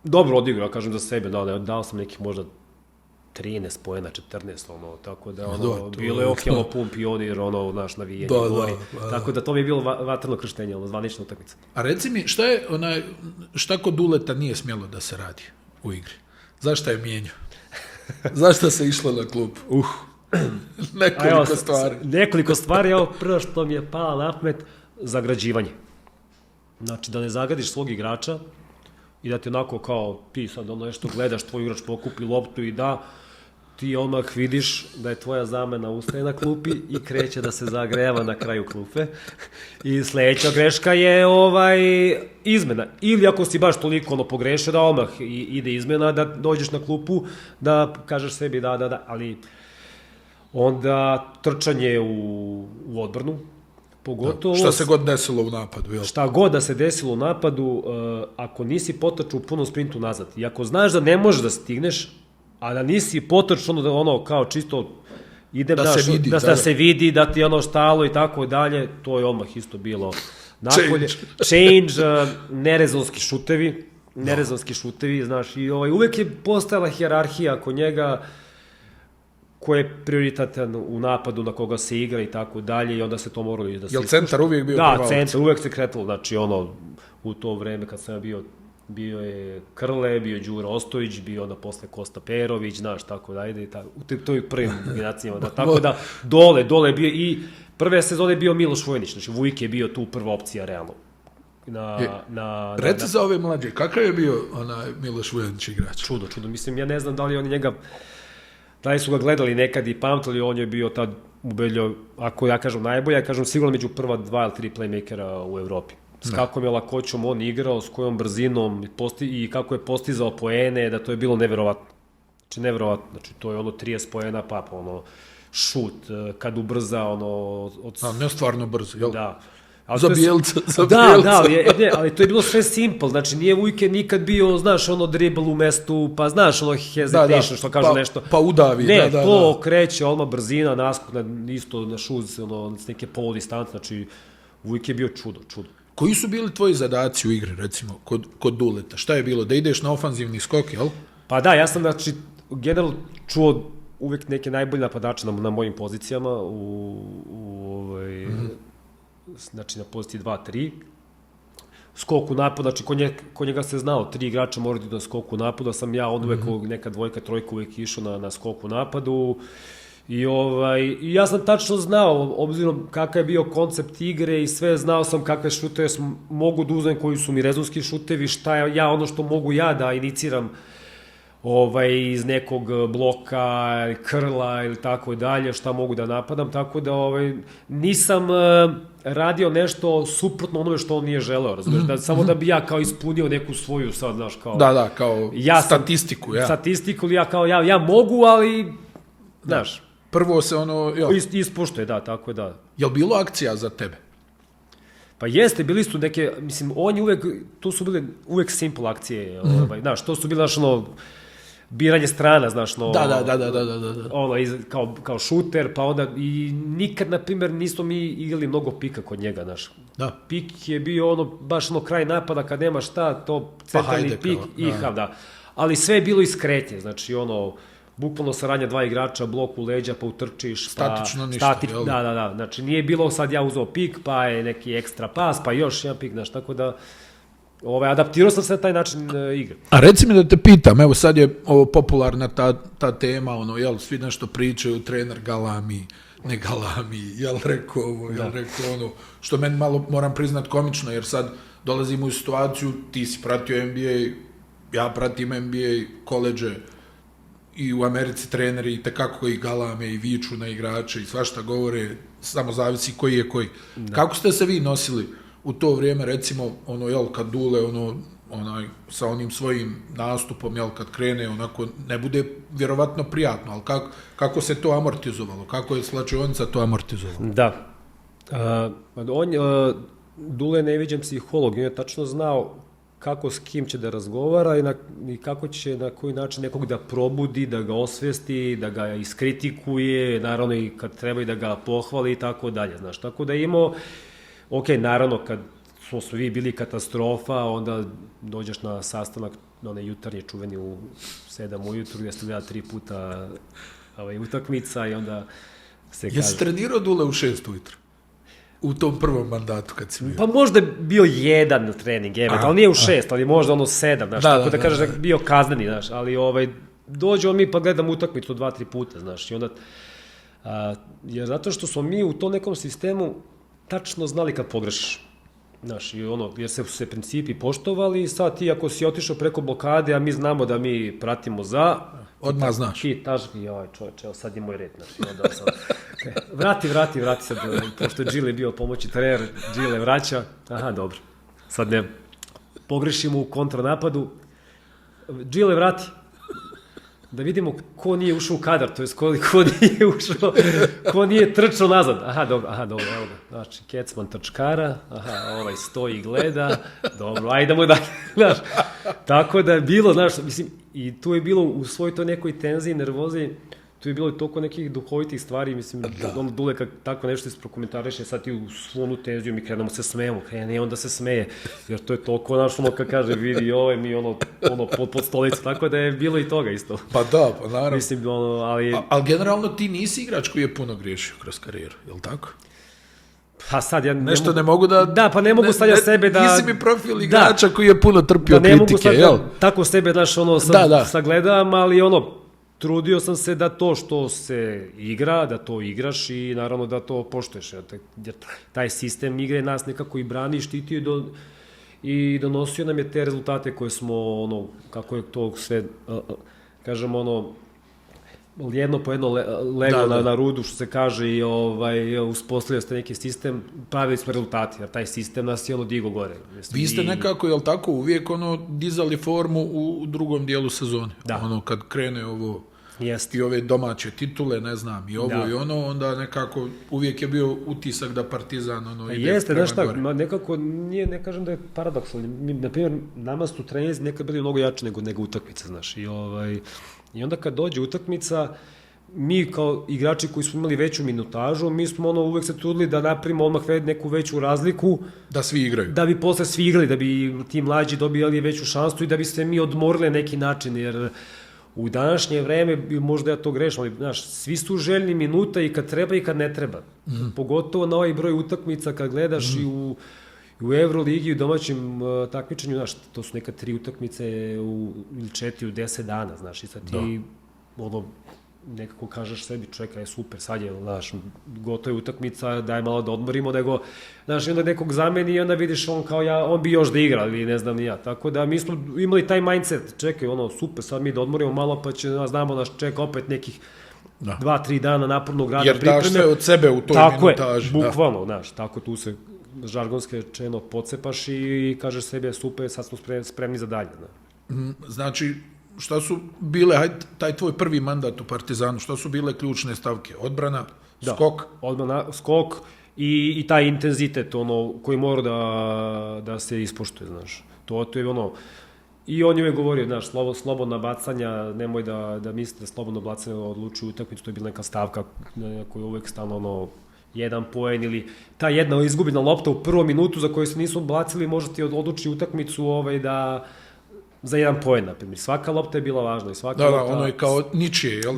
dobro odigrao, kažem za sebe, dao sam nekih možda 13 poena, 14, tako da, bilo je okjelo pun Pionir, naš navijenje gori, tako da to mi je bilo vatrno krštenje, zvanična utakmica. A reci mi, šta kod Duleta nije smjelo da se radi u igri? Zašto je mijenjao? Zašto se išlo na klub? Nekoliko stvari, prvo što mi je pala na pamet, zagrađivanje. Znači, da ne zagadiš svog igrača i da ti onako kao ti sad nešto gledaš, tvoj igrač pokupi loptu i da ti odmah vidiš da je tvoja zamena ustaje na klupi i kreće da se zagreva na kraju klupe. I sledeća greška je izmena. Ili ako si baš toliko pogrešio da odmah ide izmena, da dođeš na klupu, da kažeš sebi da, ali onda trčanje u odbranu, pogotovo... Šta se god desilo u napadu, jel? Šta god da se desilo u napadu, ako nisi potrčao u punom sprintu nazad, i ako znaš da ne možeš da stigneš, a da nisi potrčao kao čisto idem da se vidi, da ti štalo i tako dalje, to je odmah isto bilo napolje. Change, nerezonski šutevi, znaš, i uvek je postojala hijerarhija kod njega, ko je prioritetan u napadu, na koga se igra i tako dalje, i onda se to moralo da se... Jel centar uvijek bio prva opcija? Da, centar uvijek se kretalo, znači u to vreme kad sam bio je Krle, bio je Đura Ostojić, bio onda posle Kosta Perović, znaš, tako da ide, u toj prvim generacijama, tako da dole je bio i prve sezone je bio Miloš Vojnić, znači Vujk je bio tu prva opcija realno. Reci za ove mlađe, kakav je bio Miloš Vojnić igrač? Čudo, mislim, ja ne znam da li oni njega... Da li su ga gledali nekad i pamtili, on je bio tad ubedljivo, ako ja kažem najbolje, ja kažem sigurno među prva 2 ili 3 playmakera u Evropi. S kakvom je lakoćom on igrao, s kojom brzinom i kako je postizao poene, da to je bilo neverovatno. Znači, neverovatno. Znači, to je 30 poena, pa šut, kad ubrza, ne stvarno brzo, jel? Da. Za Bijelca. Da, ali to je bilo sve simple, znači nije Vujke nikad bio, znaš, dribl u mestu, pa znaš, hesitation, što kažu nešto. Pa udavi, ne, to kreće, odmah brzina, naskok, isto na šuz, s neke poludistance, znači Vujke je bio čudo. Koji su bili tvoji zadaci u igri, recimo, kod Duleta? Šta je bilo, da ideš na ofanzivni skok, jel? Pa da, ja sam, znači, generalno čuo uvek neke najbolje napadače na mojim pozicijama, znači na poziciji 2-3, skok u napad, znači kod njega se znao, 3 igrača moraju da skok u napadu, sam ja od uvek neka dvojka, trojka uvek išao na skok u napadu i ja sam tačno znao, obzirom kakav je bio koncept igre i sve, znao sam kakve šuteve mogu da uzmem, koji su mi rezonski šutevi, šta je što mogu ja da iniciram iz nekog bloka, krla ili tako dalje, šta mogu da napadam, tako da nisam radio nešto suprotno onome što on nije želeo, razumiješ, samo da bi ja kao ispunio neku svoju sad, znaš, kao... Da, kao statistiku, ja. Statistiku, ja mogu, ali, znaš... Prvo se Ispoštuje, da, tako da. Je li bilo akcija za tebe? Pa jeste, bili su neke, mislim, on je uvek, to su bile uvek simple akcije, znaš, to su bile, znaš, biranje strana, znaš, Da. Kao šuter, pa onda, i nikad, na primjer, nismo mi igrali mnogo pika kod njega, znaš. Da. Pik je bio baš kraj napada, kad nema šta, to centralni pik i da. Ali sve je bilo iz kretnje, znači, bukvalno saradnja dva igrača, blok u leđa, pa utrčiš, statično ništa, jel? Da, znači nije bilo sad ja uzeo pik, pa je neki ekstra pas, pa još jedan pik, znaš, tako da adaptirao sam se na taj način igre. A reci mi da te pitam, evo sad je ovo popularna ta tema, svi nešto pričaju, trener galami, ne galami, jel rekao ovo, rekao ono, što meni malo, moram priznat, komično, jer sad dolazimo u situaciju, ti si pratio NBA, ja pratim NBA, koleđe, i u Americi treneri i tekako i galame i viču na igrače i svašta govore, samo zavisi koji je koji. Da. Kako ste se vi nosili u to vrijeme, recimo, kad Dule, sa onim svojim nastupom, kad krene, onako, ne bude vjerovatno prijatno, ali kako se to amortizovalo? Kako je slačionica to amortizovalo? Da. Dule je neviđen psiholog, on je tačno znao kako s kim će da razgovara i kako će na koji način nekog da probudi, da ga osvesti, da ga iskritikuje, naravno i kad treba i da ga pohvali i tako dalje, znaš. Tako da je imao, naravno kad smo svi bili katastrofa, onda dođeš na sastanak, onaj jutarnji čuveni u 7 ujutru, gdje se gleda 3 puta utakmica i onda se kaže... Jesi trenirao Dule u 6 ujutru? U tom prvom mandatu kad si bio? Pa možda je bio jedan trening, ali nije u 6, ali možda 7, znaš, tako da kažeš da je bio kazneni, znaš, ali dođemo mi pa gledamo utakmicu 2-3 puta, znaš, i onda, jer zato što smo mi u tom nekom sistemu tačno znali kad pogrešiš, znaš, jer se principi poštovali i sad ti ako si otišao preko blokade, a mi znamo da mi pratimo odmah znaš. Ti taš mi, čovječe, evo sad je moj red, znači, onda sam... Vrati sad, pošto je Gile bio pomoći trener, Gile vraća, dobro, sad ne, pogrešimo u kontranapadu, Gile vrati, da vidimo ko nije ušao u kadar, to je ko nije trčao nazad, dobro, evo ga, znači, Kecman trčkara, ovaj stoji i gleda, dobro, ajdemo dalje, znaš, tako da je bilo, znaš, mislim, i tu je bilo u svoj toj nekoj tenziji, nervozi, tu je bilo i toliko nekih duhovitih stvari, mislim, Dule kad tako nešto isprokomentariše, sad ti u svonu tenziju mi krenemo se smejemo, krene on da se smeje, jer to je toliko naš, kad kaže, vidi, mi pod stolicu, tako da je bilo i toga isto. Pa da, pa naravno. Mislim, ali... Ali generalno ti nisi igrač koji je puno griješio kroz karijeru, je li tako? Pa sad ja nešto ne mogu da... Da, pa ne mogu stavlja sebe da... Nisi mi profil igrača koji je puno trpio kritike, jel? Da ne mogu sad tako sebe, znaš, sagledam, ali trudio sam se da to što se igra, da to igraš i naravno da to poštuješ. Jer taj sistem igre nas nekako i brani, štitio i donosio nam je te rezultate koje smo, kako je to sve, kažemo, jedno po jedno lego na rudu, što se kaže, i uspostavio ste neki sistem, pravili smo rezultati, jer taj sistem nas je digo gore. Vi ste nekako, jel tako, uvijek dizali formu u drugom dijelu sezone. Da. Kad krene ovo Jest. i ove domaće titule, ne znam, i ovo i ono, onda nekako uvijek je bio utisak da Partizan ide jeste, prema znaš gore. Nekako nije, ne kažem da je paradoksalno. Na primjer, nama su treninzi nekad bili mnogo jači nego utakmice, znaš. I onda kad dođe utakmica, mi kao igrači koji smo imali veću minutažu, mi smo uvek se trudili da napravimo odmah neku veću razliku. Da svi igraju. Da bi posle svi igrali, da bi ti mlađi dobijali veću šansu i da bi se mi odmorili na neki način, jer u današnje vreme, možda ja to grešim, ali znaš, svi su željni minuta i kad treba i kad ne treba. Pogotovo na ovaj broj utakmica kad gledaš i u Euroligi i u domaćem takmičenju, znaš, to su neka 3 utakmice ili 4 u 10 dana, znaš, i sad ti nekako kažeš sebi, čekaj, super, sad je, znaš, gotova je utakmica, daj malo da odmorimo, nego, znaš, onda nekog zameni i onda vidiš on kao on bi još da igra, ili ne znam ni ja, tako da mi smo imali taj mindset, čekaj, super, sad mi da odmorimo malo, pa će, znamo, nas čeka opet nekih 2-3 dana napornog rada, jer daš sve od sebe u toj minutaži. Tako je, bukvalno, znaš, tako tu se žargonski rečeno pocepaš i kažeš sebi, super, sad smo spremni za dalje. Znači, šta su bile, taj tvoj prvi mandat u Partizanu, šta su bile ključne stavke? Odbrana, skok? Odbrana, skok i taj intenzitet koji mora da se ispoštuje, znaš. To je i on je uvijek govorio, znaš, slobodna bacanja, nemoj da mislite da slobodno bacanje odlučuju utakmicu, to je bila neka stavka koja je uvijek stalno jedan poen ili ta jedna izgubljena lopta u prvom minutu za koju se nisu bacili, možda ti odluči utakmicu da za jedan poen, na primjer. Svaka lopta je bila važna i svaka lopta... ono je kao ničije, jel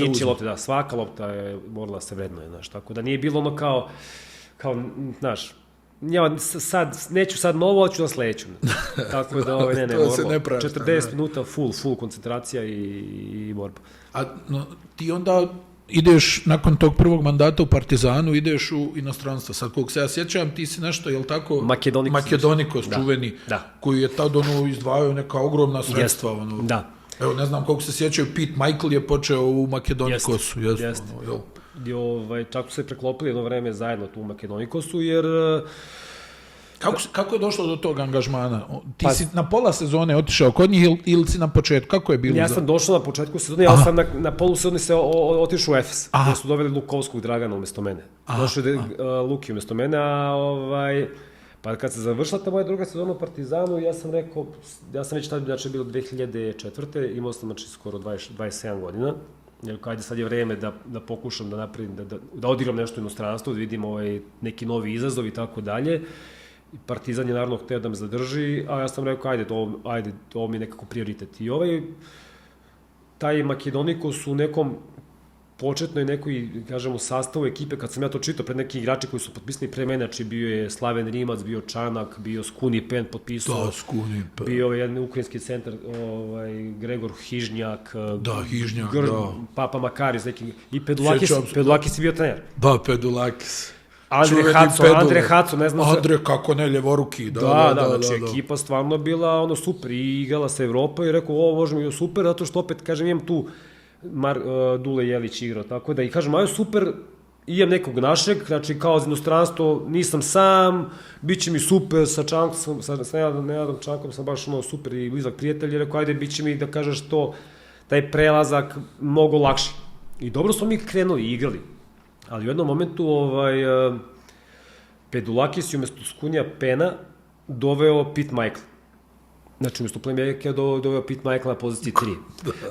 ničije lopta, svaka lopta je morala da se vrednuje, znaš, tako da nije bilo ono kao, znaš, neću sad novo, ali ću na sledeću. Tako da, moramo, 40 minuta full koncentracija i borba. A ti onda ideš, nakon tog prvog mandata u Partizanu, ideš u inostranstvo. Sad, koliko se ja sjećam, ti si nešto, jel tako? Makedonikos čuveni, koji je tad izdvajao neka ogromna sredstva. Da. Evo, ne znam koliko se sjećaju, Pete Michael je počeo u Makedonikosu. Jeste. Čak su se preklopili jedno vreme zajedno tu u Makedonikosu, jer... Kako je došlo do tog angažmana? Ti si na pola sezone otišao kod njih ili si na početku? Kako je bilo? Ja sam došao na početku sezone, ali sam na polusezoni se otišao u Efes, gde su doveli Lukovskog Dragana umjesto mene. Došao je Luki umjesto mene, pa kad se završila ta moja druga sezona u Partizanu, ja sam rekao, ja sam već tada bilo 2004. Imao sam skoro 27 godina. Ajde, sad je vreme da pokušam da napravim, da odigram nešto u inostranstvu, da vidim neki novi izazov i tako dalje. Partizan je naravno hteo da me zadrži, a ja sam rekao, ajde, ovo mi je nekako prioritet. I taj Makedonikos u nekom početnoj nekoj, kažemo, sastavu ekipe, kad sam ja to čitao pred neki igrači koji su potpisani pre mene, znači bio je Slaven Rimac, bio Čanak, bio Skuni Pen potpisao. Da, Skuni Pen. Bio je jedan ukrajinski centar, Gregor Hižnjak. Da, Hižnjak, Papa Makaris, i Pedulakis je bio trener. Da, Pedulakis. Andre Haco, ne znam... Andre, kako ne, ljevoruki. Znači, ekipa stvarno bila super i igrala sa Evropa i rekao, ovo možemo i super, zato što opet, kažem, imam tu Dule Jelić igrao, tako da i kažem, aj super, imam nekog našeg, znači kao za inostranstvo, nisam sam, bit će mi super, sa Čankom, sa Nenadom Čankom sam baš super i blizak prijatelj, i rekao, ajde, bit će mi, da kažeš to, taj prelazak mnogo lakši. I dobro smo mi krenuli i igrali. Ali u jednom momentu Pedulakis je umjesto Skunija Pena doveo Pete Michael. Znači, umjesto playmakera doveo Pete Michael na poziciji 3.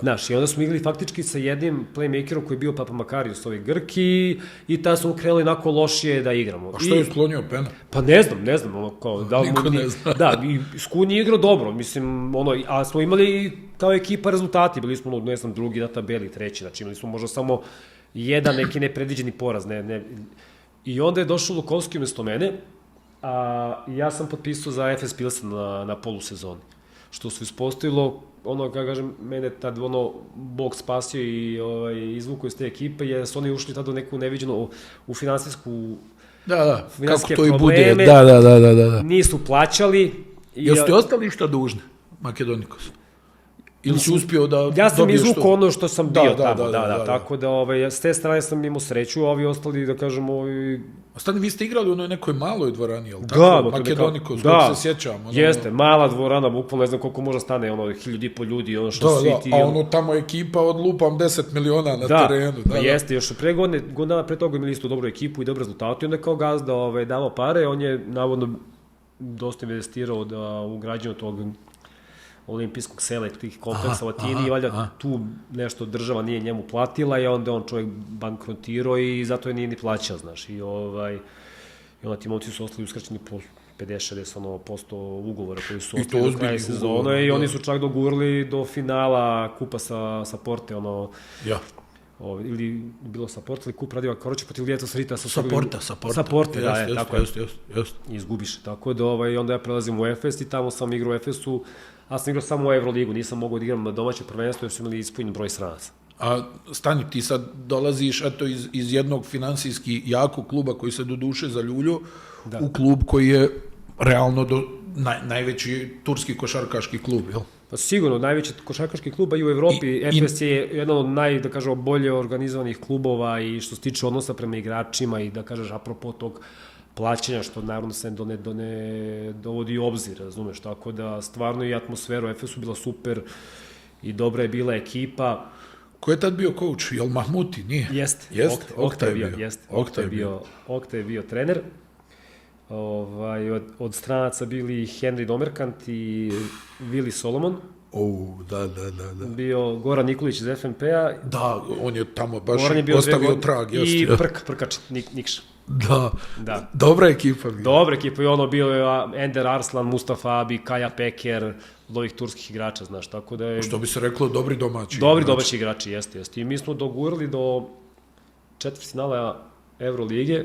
Znaš, i onda smo igrali faktički sa jednim playmakerom koji je bio Papa Makarius, Grk, i tada smo krenuli onako lošije da igramo. A što je sklonio Pena? Pa ne znam, niko ne zna. Da, i Skun je igrao dobro, mislim, a smo imali kao ekipa rezultati, bili smo, ne znam, drugi na tabeli, treći, znači imali smo možda samo jedan neki nepredviđeni poraz, I onda je došao Lukovski umjesto mene, a ja sam potpisao za FS Pilsen na polusezoni. Što se ispostavilo, kako kažem, mene tad Bog spasio i izvukao iz te ekipe, jer su oni ušli tada u neku neviđenu, u finansijsku kako to i bude, nisu plaćali. Jesu ti ostali šta dužni, Makedonikos? Ili si uspio da dobiješ to? Ja sam izvukao ono što sam bio tamo, tako da s te strane sam imao sreću, a ovi ostali, da kažemo... Ostani, vi ste igrali u nekoj maloj dvorani, jel tako? Makedonikos, kako se sjećam. Jeste, mala dvorana, bukvalno ne znam koliko može stane, 1000 ljudi, ono što svi ti... A tamo ekipa od lupam 10 miliona na terenu. Da, jeste, još godina pre toga imali isto dobru ekipu i dobre rezultate, onda kao gazda davo pare, on je navodno dosta investirao u građenju tog olimpijskog sela i tih kompleksa u Atini i valjda tu nešto država nije njemu platila i onda on čovjek bankrotirao i zato je nije ni plaćao, znaš. I onda ti momci su ostali uskraćeni po 50-60% ugovora koji su ostali do kraja sezone i oni su čak dogurali do finala kupa sa Porte, ili bilo sa Porte ili kup radio Karoće protiv Lijetos Rita. Sa Porte, da, tako je. Izgubiš, tako da onda ja prelazim u Efes i tamo sam igrao u Efesu. Ja sam igrao samo u Euroligu, nisam mogao da igram na domaće prvenstvo jer su imali ispunjen broj stranaca. A Stani, ti sad dolaziš eto, iz jednog finansijski jakog kluba koji se doduše zaljulju u klub koji je realno najveći turski košarkaški klub, jel? Pa sigurno, najveći košarkaški klub i u Evropi. Efes je jedan od da kažemo, bolje organizovanih klubova i što se tiče odnosa prema igračima i da kažeš apropo tog plaćanja, što naravno se ne dovodi u obzir, razumeš, tako da stvarno i atmosfera u Efesu bila super i dobra je bila ekipa. Ko je tad bio coach? Jel Mahmuti? Nije? Jeste. Okta je bio trener. Od stranaca bili Henry Domerkant i Vili Solomon. Da. Bio Goran Nikolić iz FNP-a. Da, on je tamo baš ostavio trag. I Prkač Nikša. Da. Dobra ekipa. Dobra ekipa i ono bio je Ender Arslan, Mustafa Abi, Kaja Peker, od ovih turskih igrača, znaš, tako da je... Što bi se reklo, dobri domaći. Dobri domaći igrači, jeste. I mi smo dogurali do četvrtfinala Evrolige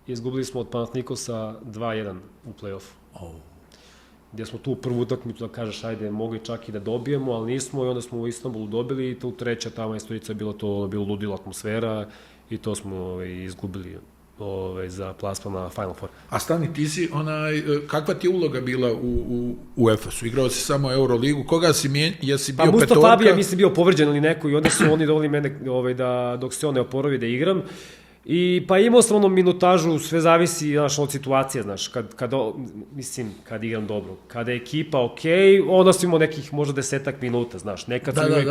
i izgubili smo od Panathinaikosa 2-1 u play-offu. Gdje smo tu prvu utakmicu, da kažeš, ajde, mogli čak i da dobijemo, ali nismo i onda smo u Istanbulu dobili i tu treća tamo istorica je bilo ludila atmosfera i to smo izgubili za plasman na Final Four. A Stani, ti si, kakva ti je uloga bila u Efesu? Igrao si samo Euroligu, koga si jesi bio petorka? Pa Mustafa Abi je, mislim, bio povređen ili neko i onda su oni doveli mene dok se on ne oporavi da igram. I pa imao sam ono minutažu, sve zavisi, znaš, od situacije, znaš, kad igram dobro. Kada je ekipa okej, onda sam imao nekih možda 10 minuta, znaš, nekad sam uvek,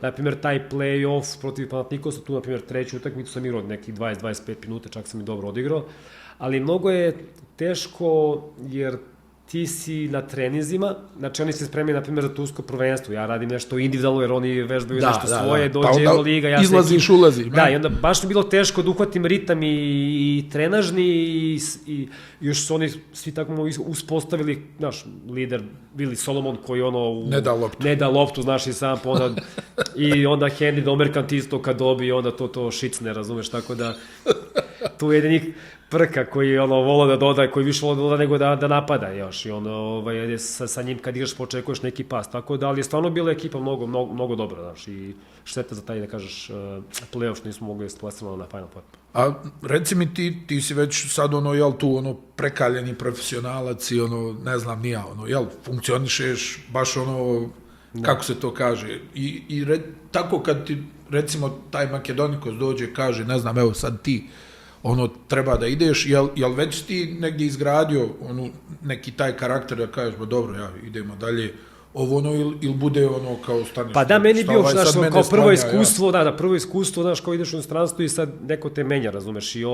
naprimjer, taj play-off protiv Panathinaikosa, tu, naprimjer, treću utakmicu sam igrao nekih 20-25 minuta, čak sam i dobro odigrao, ali mnogo je teško, jer ti si na treninzima, znači oni se spremaju, na primjer, za tursko prvenstvo, ja radim nešto individualno, jer oni vežbaju nešto svoje, dođe Euroliga, ja izlaziš, ulazi. Da, i onda baš mi bilo teško da uhvatim ritam i trenažni i još su oni svi tako uspostavili, znaš, lider Vili Solomon koji ne da loptu, znaš, i sam ponad, i onda Henry Domerkant isto kad dobi, onda to šicne, razumeš, tako da tu je jedini Prka koji volao da dodaje, koji više volao da dodaje nego da napada još i sa njim kad igraš počekuješ neki pas, tako da, ali je stvarno bila ekipa mnogo dobra, znaš, i šteta za taj, da kažeš, play-off što nismo mogli splasiti na Final Four. A reci mi, ti si već sad tu prekaljeni profesionalac i ne znam ni ja, funkcionišeš baš kako se to kaže, i tako kad ti, recimo, taj Makedonikos dođe, kaže, ne znam, evo sad ti, treba da ideš, jel već ti negdje izgradio neki taj karakter da kažeš, ba dobro, idemo dalje, ili bude kao staniš? Pa da, meni bio, znaš, kao prvo iskustvo, znaš, kao ideš u inostranstvo i sad neko te menja, razumeš, i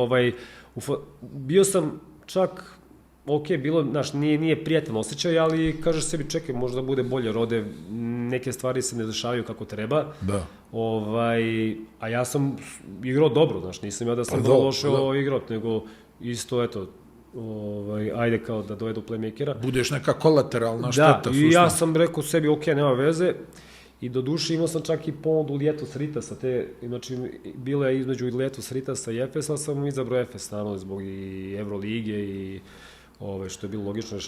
bio sam čak, bilo, znaš, nije prijatan osjećaj, ali kažeš sebi, čekaj, možda bude bolje, rode, neke stvari se ne dešavaju kako treba. Da. A ja sam igrao dobro, znaš, nisam ja da sam došao igrao, nego isto, eto, ajde kao da dovedu playmakera. Budeš neka kolateralna šteta. Da, i ja sam rekao sebi, ok, nema veze, i do duše imao sam čak i ponudu Lietus Ritasa, znači, bilo je između Lietus Ritasa i Efesa, sam izabrao Efes, naravno, zbog i Evrolige i što je bilo logično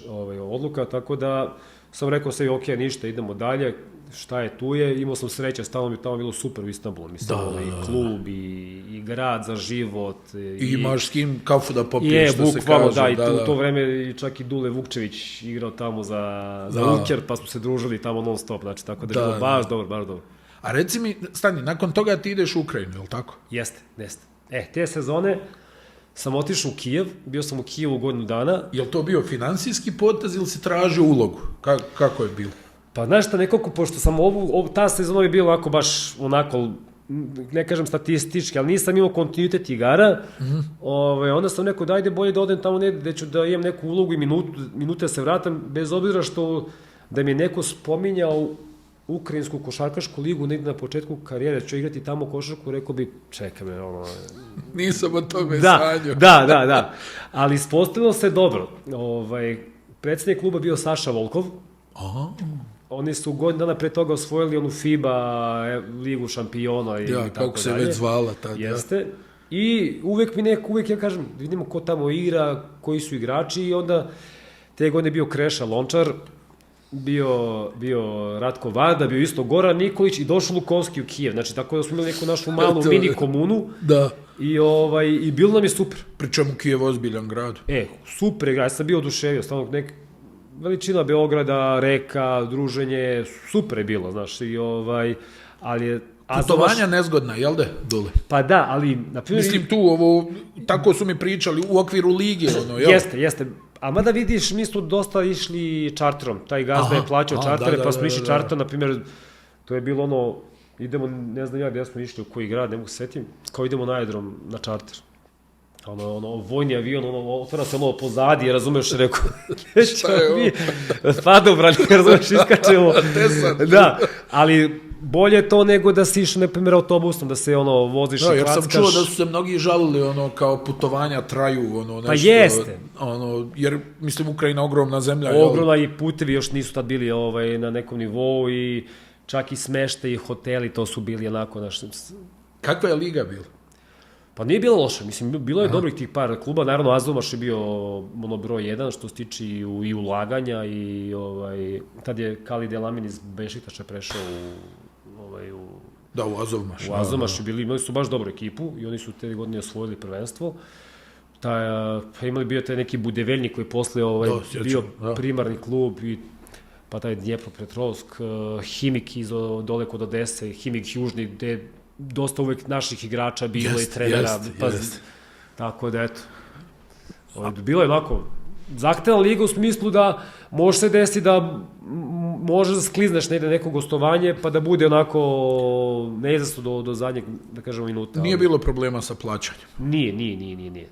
odluka, tako da sam rekao sebi, ok, ništa, idemo dalje, šta je tu je, imao sam sreće, stalno mi tamo bilo super u Istanbulu, mislim, i klub, i grad za život. I imaš s kim kafu da popiješ, što se kaže. Da, i u to vreme čak i Dule Vukčević igrao tamo za Uker, pa smo se družili tamo non stop, znači, tako da je bilo baš dobro. A reci mi, Stani, nakon toga ti ideš u Ukrajinu, je li tako? Jeste. Te sezone sam otišao u Kijev, bio sam u Kijevu godinu dana. Je li to bio finansijski potez ili si tražio ulogu? Kako je bilo? Pa znaš šta, nekako, pošto sam ta sezona je bila baš onako, ne kažem statistički, ali nisam imao kontinuitet igara, onda sam rekao da ajde bolje da odem tamo gde ću da imam neku ulogu i minute da se vratam, bez obzira što da mi je neko spominjao Ukrajinsku košarkašku ligu negdje na početku karijere, ću igrati tamo košarku, rekao bi, čekaj me, nisam o tome sanjao. Da, ali ispostavilo se dobro. Predsjednik kluba bio Saša Volkov. Oni su godinu dana pre toga osvojili onu FIBA ligu šampiona i tako dalje. Kako se već zvala tada. Jeste. I uvek ja kažem, vidimo ko tamo igra, koji su igrači, i onda te godine bio Kreša Lončar, bio Ratko Varda, bio isto Goran Nikolić i došao Lukovski u Kijev. Znači, tako da smo imali neku našu malu mini komunu. Da. I bilo nam je super. Pričemu Kijev ozbiljan grad. Super je grad, ja sam bio oduševio, stvarno veličina Beograda, reka, druženje, super je bilo, znaš, ali je... Putovanja nezgodna, jel da, Dule? Pa da, ali... Mislim tu, tako su mi pričali, u okviru lige, jel? Jeste. A mada vidiš, mi smo dosta išli čarterom, taj gazda je plaćao čartere, pa smo išli čarterom, na primjer, to je bilo idemo, ne znam ja gdje smo išli, u koji grad, ne mogu se setim, kao idemo na aerodrom na čarter. Vojni avion, otvara se pozadi, razumeš, rekao, šta je ovo? Padobrani, razumeš, iskačemo. Da, ali bolje je to nego da si išao, na primjer, autobusom, da se voziš i krackaš. Jer sam čuo da su se mnogi žalili, kao putovanja traju, nešto. Pa jeste. Jer, mislim, Ukrajina ogromna zemlja. Ogromna i putevi još nisu tad bili na nekom nivou i čak i smeštaj i hoteli, to su bili onako naš... Kakva je liga bila? Pa nije bilo loše, mislim, bilo je dobrih tih par kluba, naravno Azomaš je bio broj 1 što se tiče i ulaganja i tad je Khalid El-Amin iz Bešiktaša prešao u Azomaš. U Azomaš imali su baš dobru ekipu i oni su te godine osvojili prvenstvo. Imali bio taj neki Budeveljnik koji posle bio primarni klub pa taj Dnjepropetrovsk, Himik iz dole kod Odese, Himik Južni, gde dosta uvek naših igrača bilo i trenera. Tako da, eto. Bilo je onako zahtevna liga u smislu da može se desiti da možeš da sklizneš negde neko gostovanje pa da bude onako neizvesno do zadnjeg, da kažemo, minuta. Nije bilo problema sa plaćanjem? Nije.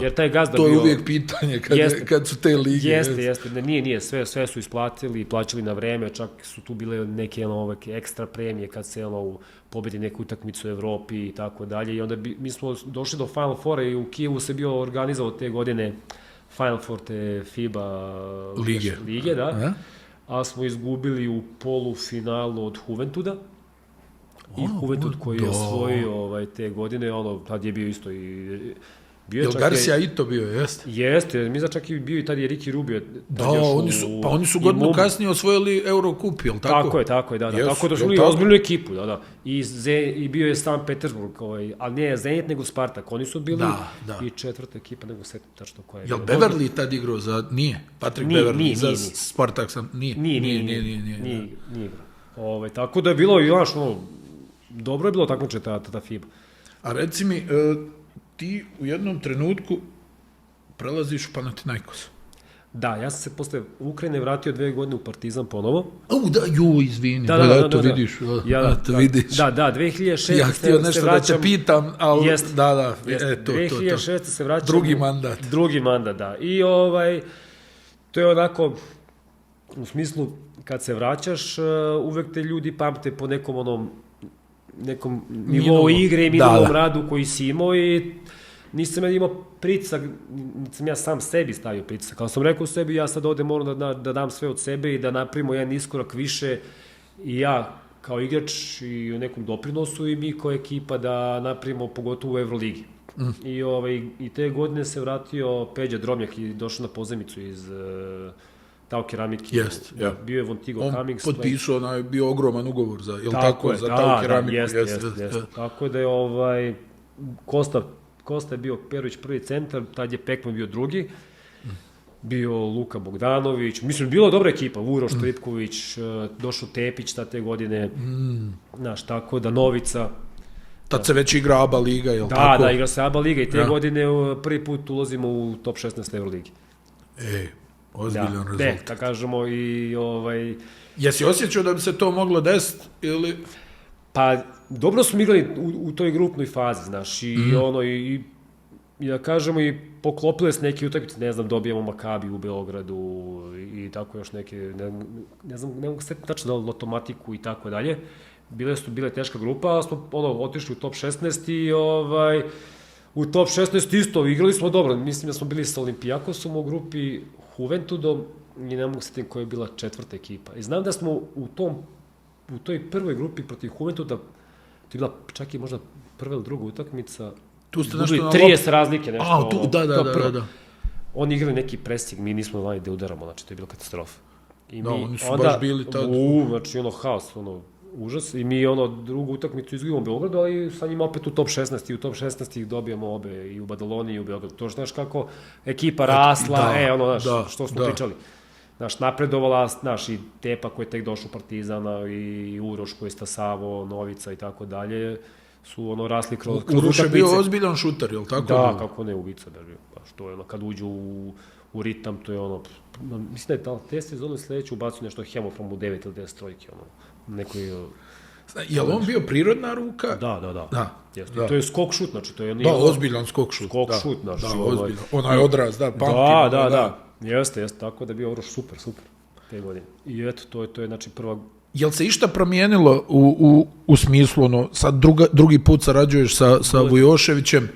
Jer taj gazda to bio... je uvijek pitanje kad su te lige. Jeste. Nije. Sve su isplatili i plaćali na vreme, čak su tu bile neke ekstra premije kad se pobedi neku utakmicu u Evropi i tako dalje. I onda mi smo došli do Final Fora i u Kijevu se bio organizovao te godine Final Four te FIBA lige, da. A smo izgubili u polufinalu od Juventuda. I Juventud koji je osvojio te godine, tad je bio isto i... Jel Garcia i to bio, jeste? Jeste, mi čak i bio i tad je Ricky Rubio. Oni su godinu kasnije osvojili Eurocup, jel tako? Tako je, da. Tako da su imali ozbiljnu ekipu, da. I bio je San Petersburg, ali ne Zenit nego Spartak, oni su bili i četvrta ekipa, nego setim tačno koja je. Jel Beverly tad igrao za, nije? Patrick Beverly za Spartak sam, nije. Nije igrao. Tako da je bilo, dobro je bilo takmiče ta FIBA. A reci mi, ti u jednom trenutku prelaziš u Panathinaikos. Da, ja sam se posle Ukrajine vratio 2 godine u Partizan ponovo. Izvini. Da, to vidiš. Da, 2006. Ja htio nešto da te pitam, ali da, to. 2006. se vraćam. Drugi mandat. Da. I to je onako, u smislu, kad se vraćaš, uvek te ljudi pamte po nekom nivou igre i minimum radu koji si imao i nisam ja imao pritisak, nisam ja sam sebi stavio pritisak, ali sam rekao sebi, ja sad ovde moram da dam sve od sebe i da napravimo jedan iskorak više i ja kao igrač i u nekom doprinosu i mi kao ekipa da napravimo pogotovo u Euroligi. I te godine se vratio Peđa Drobnjak i došao na pozemicu iz Tau Keramike. Bio je Vontigo Cummings. On potpisao, bio ogroman ugovor za Tau Keramiku. Jeste. Tako da je Kosta je bio Perović prvi centar, tad je Pekman bio drugi, bio Luka Bogdanović, mislim, bila dobra ekipa, Uroš Tripković, došao Tepić te godine, tako da Novica. Tad se već igra ABA liga, je li tako? Da, igra se ABA liga i te godine prvi put ulazimo u top 16 Euroligi. Ozbiljan rezultat. Da kažemo i... Jesi osjećao da bi se to moglo desiti ili... Pa, dobro smo igrali u toj grupnoj fazi, znaš, i da kažemo i poklopile se neke utakmice, ne znam, dobijemo Makabi u Beogradu i tako još neke, ne znam, ne mogu se tačno da Lotomatiku i tako dalje. Bile teška grupa, ali smo otišli u top 16 i u top 16 isto igrali smo dobro. Mislim da smo bili sa Olimpijakosom u grupi Juventudom i ne mogu se tim koja je bila 4. ekipa. I znam da smo u toj prvoj grupi protiv Juventuda, to je bila čak i možda prva ili druga utakmica, tu ste nešto 30 razlike nešto. Da. Oni igrali neki presig, mi nismo znali da udaramo, znači to je bila katastrofa. I da, oni su baš bili tad. Znači, haos, užas. I mi, drugu utakmicu izgubimo u Beogradu, ali sa njima opet u top 16 i u top 16 ih dobijamo obe i u Badaloni i u Beogradu. To znaš kako ekipa rasla, što smo pričali. Znaš, napredovala, i Tepa koji je tek došao u Partizana i Uroš koji je Stasavo, Novica i tako dalje, su rasli kroz utakmice. Uroš je bio ozbiljan šuter, je li tako? Da, kako ne, ubica da je. Što je kad uđu u ritam, to je mislim da je te sezone sledeće ubacuju nešto Hemofrom u 9 ili 10 trojke, Je li on bio prirodna ruka? Da. To je skok šut, znači to je... Da, ozbiljan skok šut. Skok šut, znači. Da, ozbiljan. Onaj odraz, da, pamtim. Da. Jeste, tako da je bio Uroš super, te godine. I eto, to je znači prva... Jel se išta promijenilo u smislu, sad drugi put sarađuješ sa Vujoševićem,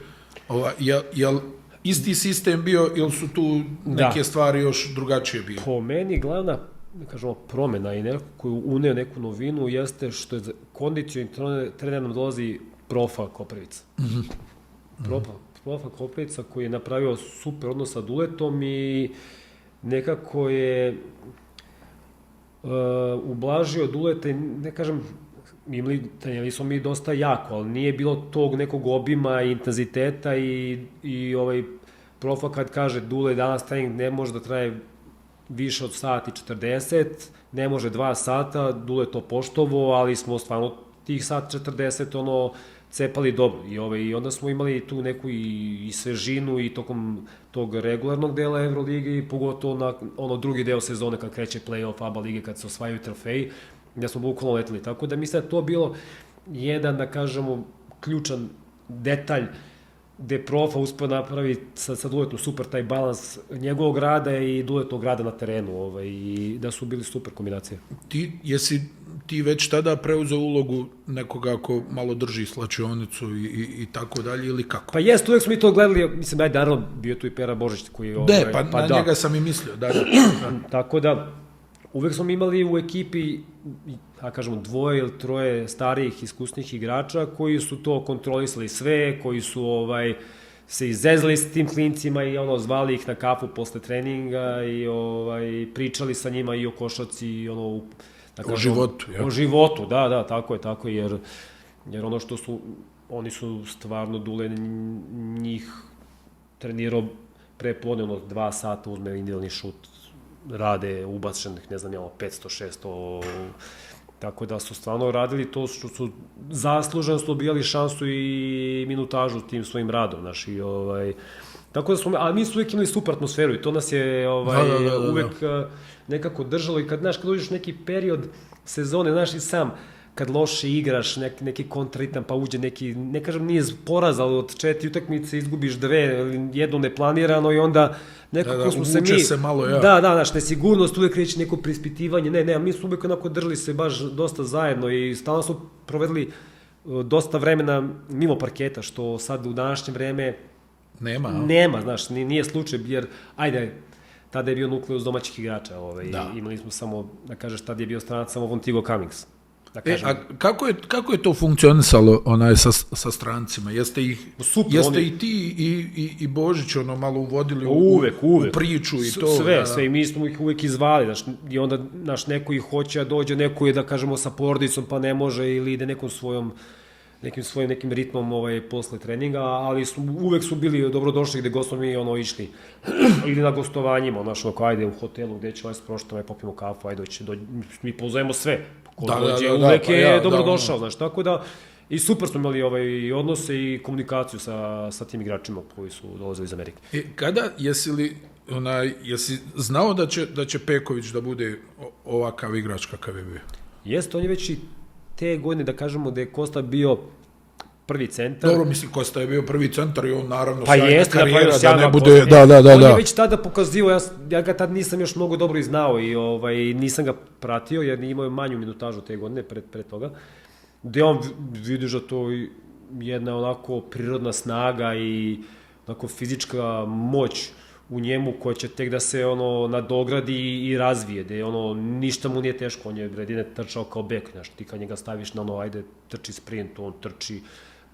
jel isti sistem bio ili su tu neke stvari još drugačije bile? Po meni glavna, da kažemo, promjena i koju uneo neku novinu jeste što je kondicijom trener nam dolazi Profa Koprivica. Profa Koprivica koji je napravio super odnos sa Duletom i nekako je ublažio Duleta, ne kažem, trenirali smo mi dosta jako, ali nije bilo tog nekog obima i intenziteta i Profa kad kaže Dule danas trening ne može da traje više od sat i 40, ne može 2 sata, Dule to poštovo, ali smo stvarno tih sat 40 cepali dobro i onda smo imali tu neku i svežinu i tokom tog regularnog dela Evrolige i pogotovo na drugi deo sezone kad kreće play-off ABA lige, kad se osvajaju trofeji, gde smo bukvalno letili. Tako da mislim da to bilo jedan, da kažemo, ključan detalj gde Profa uspeo napravi sa Duletom super taj balans njegovog rada i Duletog rada na terenu i da su bili super kombinacije. Jesi ti već tada preuzeo ulogu nekoga ko malo drži slačionicu i tako dalje ili kako? Pa jest, uvek smo mi to gledali, mislim, naravno, bio tu i Pera Božić koji je... Na njega sam i mislio, da. Tako da, uvek smo imali u ekipi, da kažemo, 2 ili 3 starijih, iskusnih igrača koji su to kontrolisali sve, koji su se izezli s tim klincima i zvali ih na kafu posle treninga i pričali sa njima i o košarci i o životu, ja. O životu, da, tako je, jer ono što su, oni su stvarno Dule njih trenirao prepodne, 2 sata uzme individualni šut, rade ubačenih, ne znam, 500-600, tako da su stvarno radili to što su zasluženo dobijali šansu i minutažu tim svojim radom, tako da smo, ali mi su uvijek imali super atmosferu i to nas je uvek nekako držalo i kad uđeš neki period sezone, znaš i sam, kad loše igraš, neki kontraritam, pa uđe neki, ne kažem nije poraz, ali od 4 utakmice izgubiš 2, jedno neplanirano i onda nekako smo se mi... Uvuče se malo, ja. Da, znaš, nesigurnost, uvek reći neko prispitivanje, ne, mi smo uvek onako držali se baš dosta zajedno i stalno smo provedili dosta vremena mimo parketa, što sad u današnje vreme nema, znaš, nije slučaj, jer, ajde, tada je bio nukleus domaćih igrača, imali smo samo, da kažeš, tada je bio stranac samo Vontigo Cummings. A kako je to funkcionisalo sa strancima? Jeste i ti i Božić malo uvodili u priču i to? Sve i mi smo ih uvek izvali, i onda neko ih hoće, a dođe neko je, da kažemo, sa porodicom pa ne može ili ide nekim svojim ritmom posle treninga, ali uvek su bili dobrodošli gde god smo mi išli ili na gostovanjima, ajde u hotelu gde će vas proštamo, popijemo kafu, ajde mi pozovemo sve. Ko dođe, uvek je dobrodošao, tako da i super smo imali odnose i komunikaciju sa tim igračima koji su dolazili iz Amerike. Jesi znao da će Peković da bude ovakav igrač kakav je bio? Jeste, on je već i te godine, da kažemo, da je Kosta bio prvi centar. Dobro, mislim, Kosta je bio prvi centar i on naravno sjajna karijera, da ne bude... On je već tada pokazio, ja ga tad nisam još mnogo dobro i znao i nisam ga pratio, jer imao je manju minutažu te godine pred toga, gde on vidiš da to jedna onako prirodna snaga i onako fizička moć u njemu koja će tek da se nadogradi i razvije, gde ništa mu nije teško, on je jedine trčao kao bek, ti kad njega staviš na ajde trči sprint, on trči,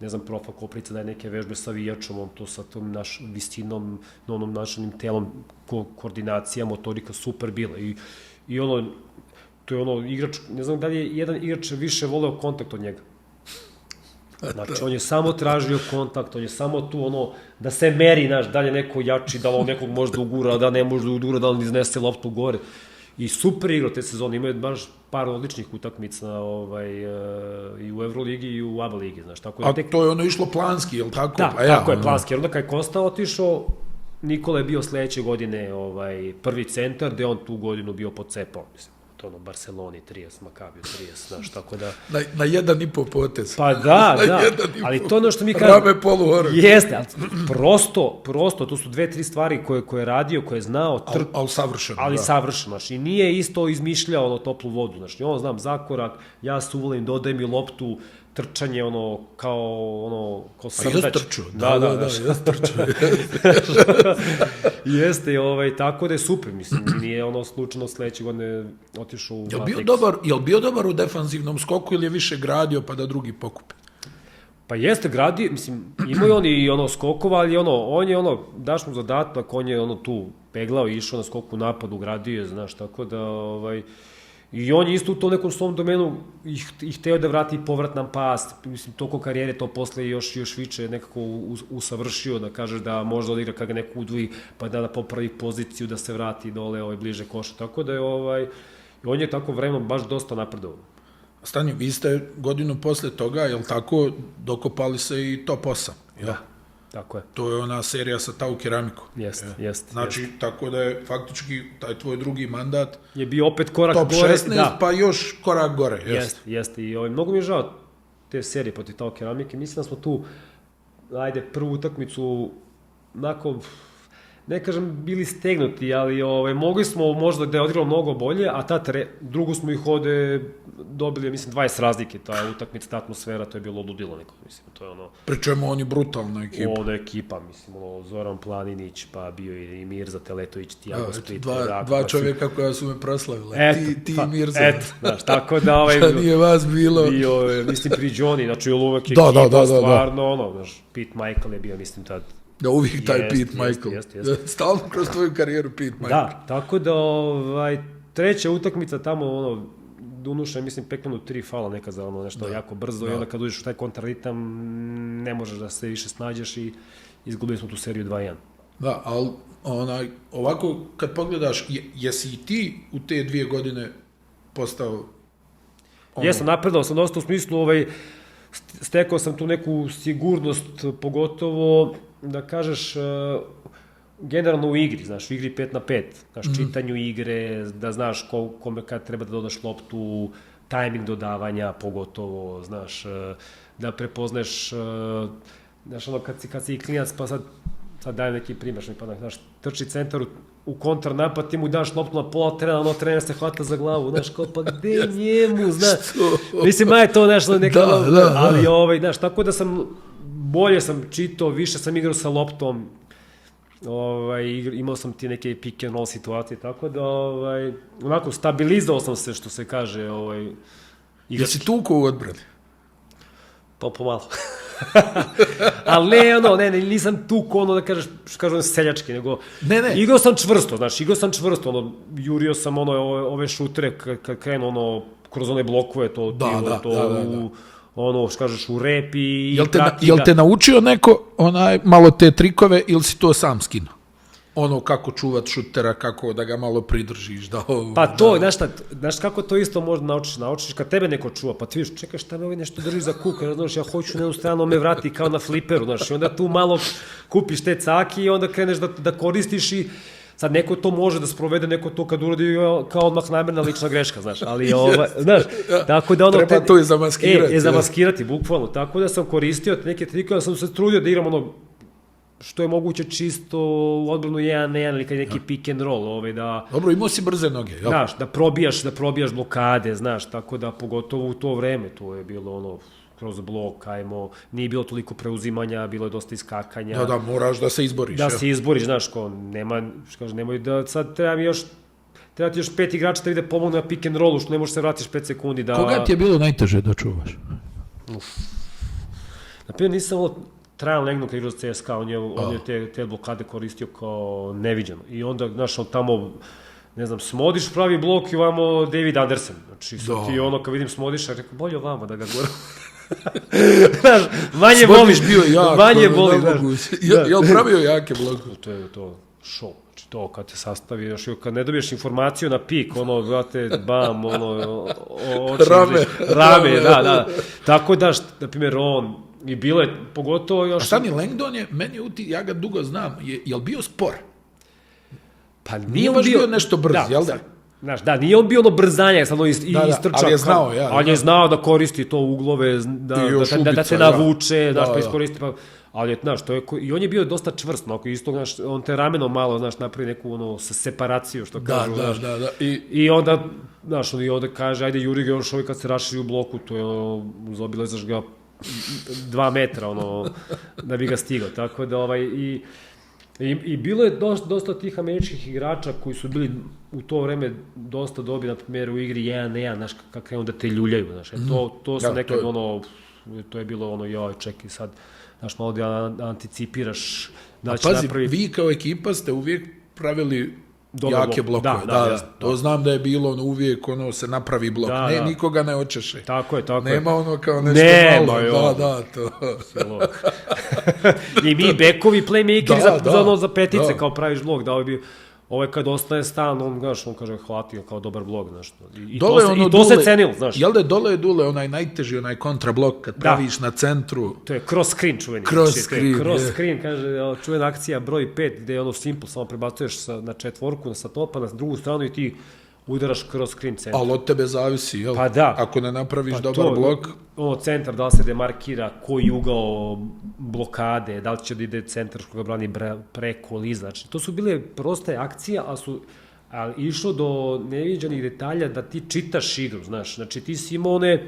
ne znam, Profa Koprica daje neke vežbe sa vijačom, on to sa tom visinom, našim telom, koordinacija, motorika super bila I ono, to je ono igrač, ne znam da li je jedan igrač više voleo kontakt od njega. Znači, on je samo tražio kontakt, on je samo tu ono, da se meri, znaš, da li je neko jači, da li on nekog možda ugura, da ne može da ugura, da li iznese loptu gore. I super igrao te sezone, imaju baš par odličnih utakmica i u Euroligi i u ABA ligi, znaš. Tako A to je ono išlo planski, je li tako? Da, tako je planski, jer onda kad je Kosta otišao, Nikola je bio sledeće godine prvi centar, gde on tu godinu bio pocepao, mislim. To ono, Barceloni 30, Makabiju 30, znaš, tako da... Na 1,5 potez. Pa da, ali to je ono što mi kažemo... Rame poluhore. Jeste, ali prosto, to su 2-3 stvari koje je radio, koje je znao... Ali savršeno, ali savršeno, znaš, i nije isto izmišljao ono toplu vodu, znaš, i ono, znam, zakorak, ja se uvolim, dodaj mi loptu, trčanje, kao srdač. A jes trčao, da, jes trčao. Jeste, tako da je super, mislim, nije ono slučajno sledeće godine otišao u Matrix. Je li bio dobar u defanzivnom skoku ili je više gradio pa da drugi pokupe? Pa jeste gradio, mislim, imao je on i ono skokova, ali on je daš mu zadatak, on je tu peglao i išao na skoku napadu, gradio je, znaš, tako da, i on je isto u tom nekom svom domenu i hteo da vrati povratnan pas, mislim, toliko karijere to posle još više nekako usavršio, da kažeš da možda odigra kada ga neko udvoji, pa da popravi poziciju, da se vrati dole bliže koša, tako da je on je tako vremenom baš dosta napredovao. Stani, vi ste godinu posle toga, je li tako, dokopali se i top 8? Da, tako je. To je ona serija sa Tau keramikom. Jeste. Znači, tako da je faktički taj tvoj drugi mandat je bio opet korak top gore. Top 16, pa još korak gore. Jeste. I mnogo mi je žao te serije protiv Tau keramike. Mislim da smo tu, prvu utakmicu, onako, ne kažem bili stegnuti, ali mogli smo možda da je odigrao mnogo bolje, a drugu smo ih ovde dobili, mislim, 20 razlike, ta utakmica, ta atmosfera, to je bilo ludilo neko, mislim, to je ono... Pričemu on je brutalna ekipa. Ovde ekipa, mislim, Zoran Planinić, pa bio i Mirza Teletović, Tiago Split. Dva čovjeka koja su me proslavila, ti i Mirza. Znaš, tako da... Šta nije vas bilo? Bio, mislim, Priđoni, znači, uvek ekipa, stvarno, znaš, Pete Michael je bio, mislim, tad... Da, uvijek taj Pete Michael. Jeste. Stalno kroz tvoju karijeru Pete Michael. Da, tako da treća utakmica tamo, Dunuša je, mislim, pekmenu 3 fala neka za nešto jako brzo i onda kad uđeš u taj kontraritam ne možeš da se više snađeš i izgubili smo tu seriju 2-1. Da, ali ovako kad pogledaš, jesi i ti u te 2 godine postao... Jesam, napredao sam dosta u smislu, stekao sam tu neku sigurnost, pogotovo da kažeš generalno u igri, znaš, u igri 5-5, znaš, čitanju igre, da znaš kome kad treba da dodaš loptu, tajming dodavanja, pogotovo, znaš, da prepozneš, znaš, kad si klinac, pa sad dajem neki primjer, znaš, trči centar u kontranapad, ti mu daš loptu na pola terena, trener se hvata za glavu, znaš, kao, pa gde njemu, znaš, mislim, je to nešto neka, ali, znaš, tako da bolje sam čitao, više sam igrao sa loptom, imao sam ti neke pick and roll situacije, tako da, onako, stabilizao sam se, što se kaže, Jesi tuko u odbrani? Pa pomalo. Ali ne, nisam tuko, da kažem seljački, nego igrao sam čvrsto, znaš, jurio sam ove šutere kad krenu, kroz one blokove, to što kažeš, u rep i... Jel te naučio neko malo te trikove ili si to sam skinuo? Kako čuvat šutera, kako da ga malo pridržiš, da ovo... Pa to, znaš kako to isto možda naučiš kad tebe neko čuva, pa ti vidiš, čekaj šta me ovaj nešto drži za kuk, znaš, ja hoću na jednu stranu, me vrati kao na fliperu, znaš, i onda tu malo kupiš te caki i onda kreneš da koristiš i sad neko to može da sprovede, neko to kad uradi kao odmah namerna lična greška, znaš, ali znaš, tako da treba to i zamaskirati. Zamaskirati, bukvalno, tako da sam koristio neke trikove, sam se trudio da igram što je moguće čisto u odbranu 1-1 ili kad je neki pick and roll, da... Dobro, imao si brze noge, jel? Znaš, da probijaš blokade, znaš, tako da pogotovo u to vreme, to je bilo kroz blok, nije bilo toliko preuzimanja, bilo je dosta iskakanja. Da, moraš da se izboriš. Da se izboriš, znaš, nemoj da sad treba ti još 5 igrača da ide pomogu na pick and rollu, što ne možeš se vratiš 5 sekundi da... Koga ti je bilo najteže da čuvaš? Naprimjer, nisam Trajan Legno kad igrao za CSKA, on je te blokade koristio kao neviđeno. I onda, znaš, tamo ne znam, Smodiš pravi blok i ovamo David Anderson. Znači, sad ti ono, kad vidim Smodiša, rekao, bolje ovamo da ga gore. Znaš, manje boli. Smodiš bio jak. Manje boli, znaš. Jel pravio jake blokove? To je to show. Znači, to kad te sastavi, još kad ne dobiješ informaciju na pik, ono, znate, bam, ono, rame, da. Tako da, na primjer, on, i bilo je, pogotovo još... A Sonny Langdon je, meni ja ga dugo znam, je li bio spor? Pa nije baš bio nešto brz, jel da? Znaš, da, nije on bio ono brzanje, samo istrčak. Ali je znao, ali je znao da koristi to uglove, da te navuče, znaš, pa iskoristi, pa... Ali, znaš, to je, i on je bio dosta čvrst, no, isto, znaš, on te ramenom malo, znaš, napravi neku, ono, separaciju, što kažu, znaš. Da. I onda, znaš, on i onda kaže, ajde, juri ga još ovaj kad se raširi u bloku, to je, ono, zobilezaš ga 2 metra, ono, da bi ga stigao, tako da, I bilo je dosta tih američkih igrača koji su bili u to vreme dosta dobri, na primjer, u igri 1-1, znaš, kako je onda te ljuljaju, znaš, to se nekad, to je bilo ono, joj, čekaj sad, znaš, malo da anticipiraš da će napravi... Pazi, vi kao ekipa ste uvijek pravili jake blokove, da. To znam da je bilo ono uvijek, ono, se napravi blok, nikoga ne očeše. Tako je. Nema ono kao nešto malo, to. I mi bekovi, playmakeri za petice, kao praviš blok, da bi... Ovo je kad ostaje stan, on kaže, hvatio kao dobar blok, znaš. I to se cenilo, znaš. Jel da je dole onaj najteži, onaj kontrablok, kad praviš na centru? To je cross screen čuveni. Cross screen, kaže, čuvena akcija broj 5, gde je ono simple, samo prebacuješ na četvorku, sa topa, na drugu stranu i ti udaraš cross screen centar. Ali od tebe zavisi, jel? Pa da. Ako ne napraviš dobar blok... Ono, centar, da li se demarkira, koji ugao blokade, da li će da ide centar što ga brani preko ili iza. Znači, to su bile proste akcije, ali išlo do neviđenih detalja da ti čitaš igru, znaš. Znači, ti si imao one...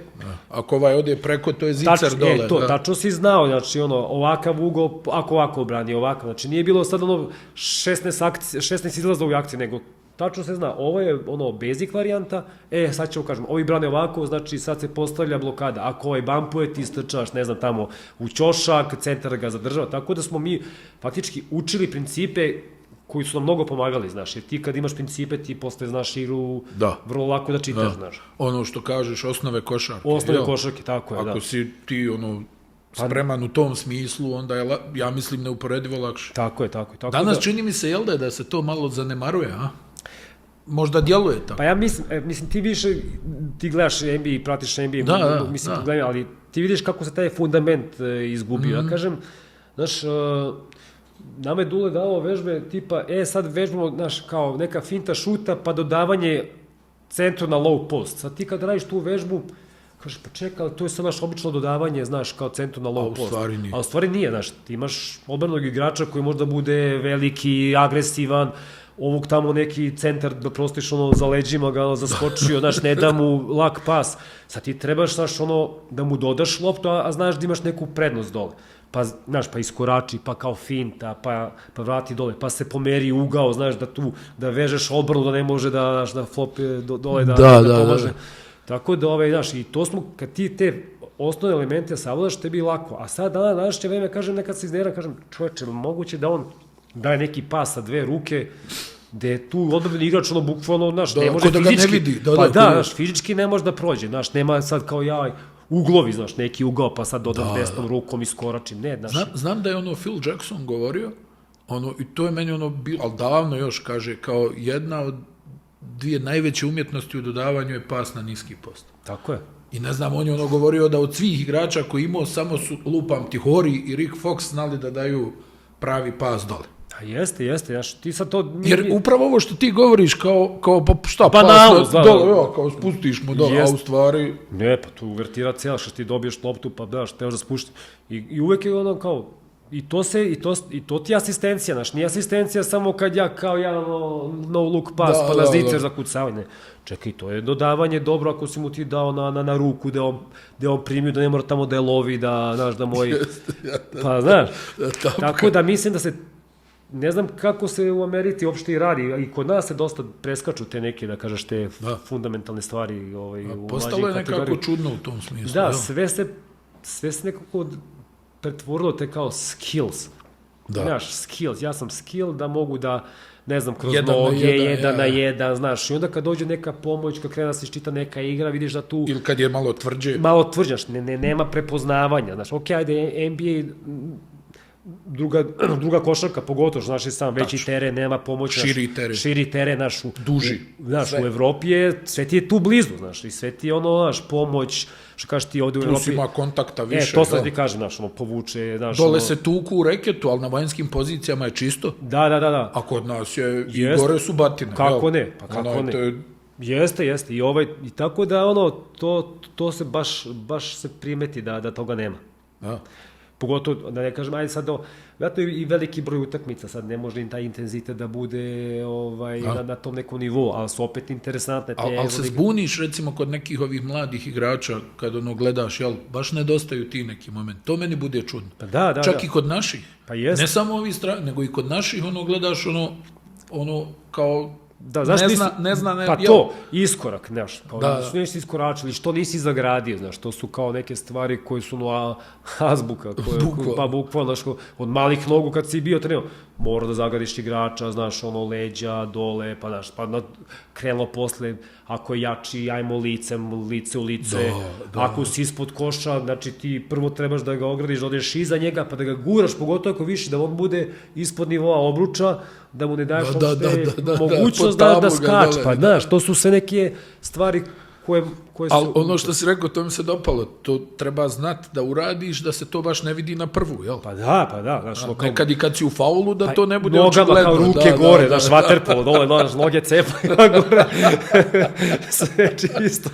Ako ovaj ode preko, to je zicar dole. Tačno si znao, znači, ovakav ugao, ako ovako brani, ovakav. Znači, nije bilo sad 16 izlaza u akciji, nego tačno se zna, ovo je basic varijanta, sad ćemo kažemo, ovi brane ovako, znači sad se postavlja blokada, ako ovaj bumpuje, ti strčaš, ne znam, tamo u ćošak, centar ga zadržava, tako da smo mi faktički učili principe koji su nam mnogo pomagali, znaš, jer ti kad imaš principe, ti posle znaš igru vrlo lako da čitaš, znaš. Ono što kažeš, osnove košarke. Osnove košarke, tako je, da. Ako si ti, spreman u tom smislu, onda je, ja mislim, neuporedivo lakše. Tako je. Danas čini mi se, jel da se to malo zanemaruje, a? Možda djeluje tako. Pa ja mislim, ti više, ti gledaš NBA i pratiš NBA, mislim, ali ti vidiš kako se taj fundament izgubio. Ja kažem, znaš, nama je Dule dao vežbe tipa, sad vežbamo, znaš, kao neka finta šuta, pa dodavanje centru na low post. Sad ti kad radiš tu vežbu, kažeš, pa čekaj, to je sad naš obično dodavanje, znaš, kao centru na low post. A u stvari nije, znaš, ti imaš odbranog igrača koji možda bude veliki, agresivan, ovog tamo neki centar da prostiš za leđima ga zaskočio, znaš, ne da mu lak pas. Sad ti trebaš, znaš, da mu dodaš loptu, a znaš da imaš neku prednost dole. Pa, znaš, pa iskorači, pa kao finta, pa vrati dole, pa se pomeri ugao, znaš, da vežeš odbranu, da ne može da flop dole, da pomaže. Tako da, znaš, i to smo, kad ti te osnovne elemente savladaš, tebi lako. A sad, današnje vreme, kažem, nekad se iznera, kažem, čoveče, moguće da on daje neki pas sa 2 ruke, gde je tu odbrani igrač, bukvalno, znaš, ne može fizički, pa da, znaš, fizički ne može da prođe, znaš, nema sad kao uglovi, znaš, neki ugao, pa sad dodam desnom rukom i skoračim, ne, znaš. Znam da je Phil Jackson govorio, i to je meni bilo, ali davno još, kaže, kao jedna od 2 najveće umjetnosti u dodavanju je pas na niski post. Tako je. I ne znam, on je govorio da od svih igrača koji imao, samo su, lupam ti, Horry i Rick Fox znali da daju pravi pas dole. A jeste, znaš, ti sad to... Jer upravo ovo što ti govoriš kao šta, banalno, pas dole, kao spustiš mu dole, a u stvari... Ne, pa tu uvertira cijela, što ti dobiješ loptu, pa daš, teoš da spušti. I uvek je kao... I to ti je asistencija, znaš, nije asistencija samo kad ja no look pass, pa na zicer za kucavanje. Čekaj, to je dodavanje dobro ako si mu ti dao na ruku, da on primio, da ne mora tamo da je lovi, da moj... Pa, znaš, tako da mislim da se... Ne znam kako se u Americi uopšte i radi, i kod nas se dosta preskaču te neke, da kažeš, te fundamentalne stvari. Postalo je nekako čudno u tom smislu. Da, sve se nekako pretvorilo te kao skills. Znaš, skills, ja sam skill da mogu da ne znam, kroz Jedan na noge, jedan, jedan na jedan, znaš, i onda kad dođe neka pomoć, kad krene da se iščita neka igra, vidiš da tu... Ili kad je malo tvrđe. Malo tvrđaš, nema prepoznavanja, znaš, ok, ajde, NBA, druga košarka, pogotovo, znaš i sam, veći teren, nema pomoći, širi teren, znaš, duži, znaš, u Evropi je, sve ti je tu blizu, znaš, i sve ti je ono, znaš, pomoć, što kažeš ti ovde u Evropi. Plus ima kontakta više. To sad ti kažem, znaš, ono, povuče, znaš, dole se tuku u reketu, ali na vanjskim pozicijama je čisto. Da. A kod nas je, i gore su batine. Kako ne, pa kako ne. Jeste, i tako da, ono, to se baš se primeti da toga nema. Da. Pogotovo, da ne kažem, ajde sad, vjerojatno i veliki broj utakmica, sad ne može im taj intenzitet da bude na tom nekom nivou, ali su opet interesantne. Ali se zbuniš, recimo, kod nekih ovih mladih igrača, kad ono gledaš, jel, baš nedostaju ti neki moment. To meni bude čudno. Da. Čak i kod naših. Pa jest. Ne samo ovi strani, nego i kod naših, ono, gledaš, ono, kao... Da, znaš, ne zna, pa to, iskorak, znaš, kao da nisi iskoračili, što nisi zagradio, znaš, to su kao neke stvari koje su azbuka, pa bukvalno, znaš, od malih nogu kad si bio trener, mora da zagradiš igrača, znaš, ono, leđa, dole, pa, znaš, pa krenulo posle, ako je jači, ajmo lice u lice, ako si ispod koša, znači ti prvo trebaš da ga ogradiš, da odeš iza njega, pa da ga guraš, pogotovo ako više, da on bude ispod nivoa obruča, da mu ne daješ mogućnost da skače, pa znaš, to su sve neke stvari koje su... Ali ono što si rekao, to mi se dopalo, to treba znati da uradiš, da se to baš ne vidi na prvu, jel? Pa da, znaš... Nekad i kad si u faulu, da to ne bude očigledno. Nogama kao ruke gore, znaš, vaterpolo, dole, znaš, noge cepaju gore, sve čisto.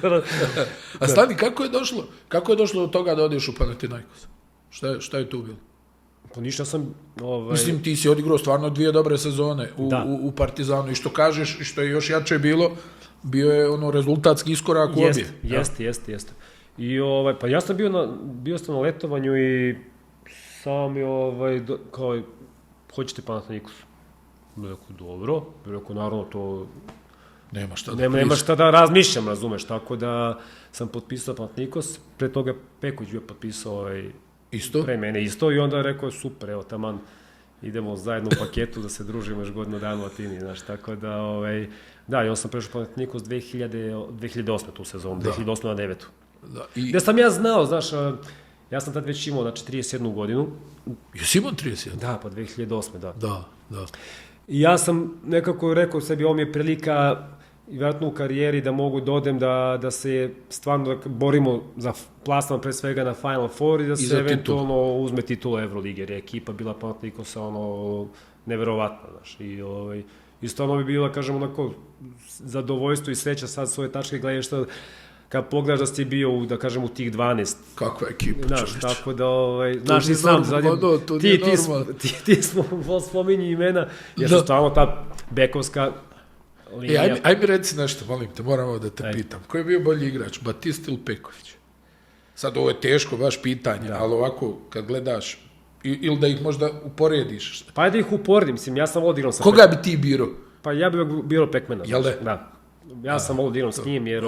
A stani, kako je došlo do toga da odeš u Panathinaikos? Šta je tu bilo? Pa ništa sam... Mislim, ti si odigrao stvarno 2 dobre sezone u Partizanu i što kažeš, i što je još jače bilo, bio je ono rezultatski iskorak u obje. Jeste. I pa ja sam bio sam na letovanju i sam je kao, hoćete Panathinaikos? Rekao, dobro, rekao, naravno to... Nema šta da razmišljam, razumeš, tako da sam potpisao Panathinaikos, pre toga Peković bio potpisao isto? Pre mene isto i onda rekao, super, evo, taman, idemo zajedno u paketu da se družimo još godinu dana u Atini, znaš, tako da, da, i on sam prešao Panathinaikos 2008. tu sezonu, 2008. na 9. Gde sam ja znao, znaš, ja sam tad već imao, znači, 31 godinu. Jesi imao 31? Da, pa 2008. Da. I ja sam nekako rekao sebi, ovo mi je prilika, vjerojatno u karijeri, da mogu da odem, da se stvarno borimo za plasman pre svega na Final Four i da se eventualno uzme titula Evrolige, jer je ekipa bila Panathinaikosa neverovatna, znaš, i stvarno bi bila, kažem, onako, zadovoljstvo i sreća sad svoje tačke gledanja što kad pogledaš da si bio, da kažem, u tih 12. Kakva ekipa, čovječ. Znaš, tako da, znaš i sam, ti smo spominji imena, jer su stvarno ta bekovska linija. Aj mi reci nešto, molim te, moram ovo da te pitam. Ko je bio bolji igrač, Batista ili Peković? Sad ovo je teško, baš pitanje, ali ovako, kad gledaš, ili da ih možda uporediš. Pa ajde ih uporedim, mislim, ja sam odigrao sa Koga bi ti birao? Pa ja bih birao Pekmana. Jel da? Da. Ja sam odigrao s njim, jer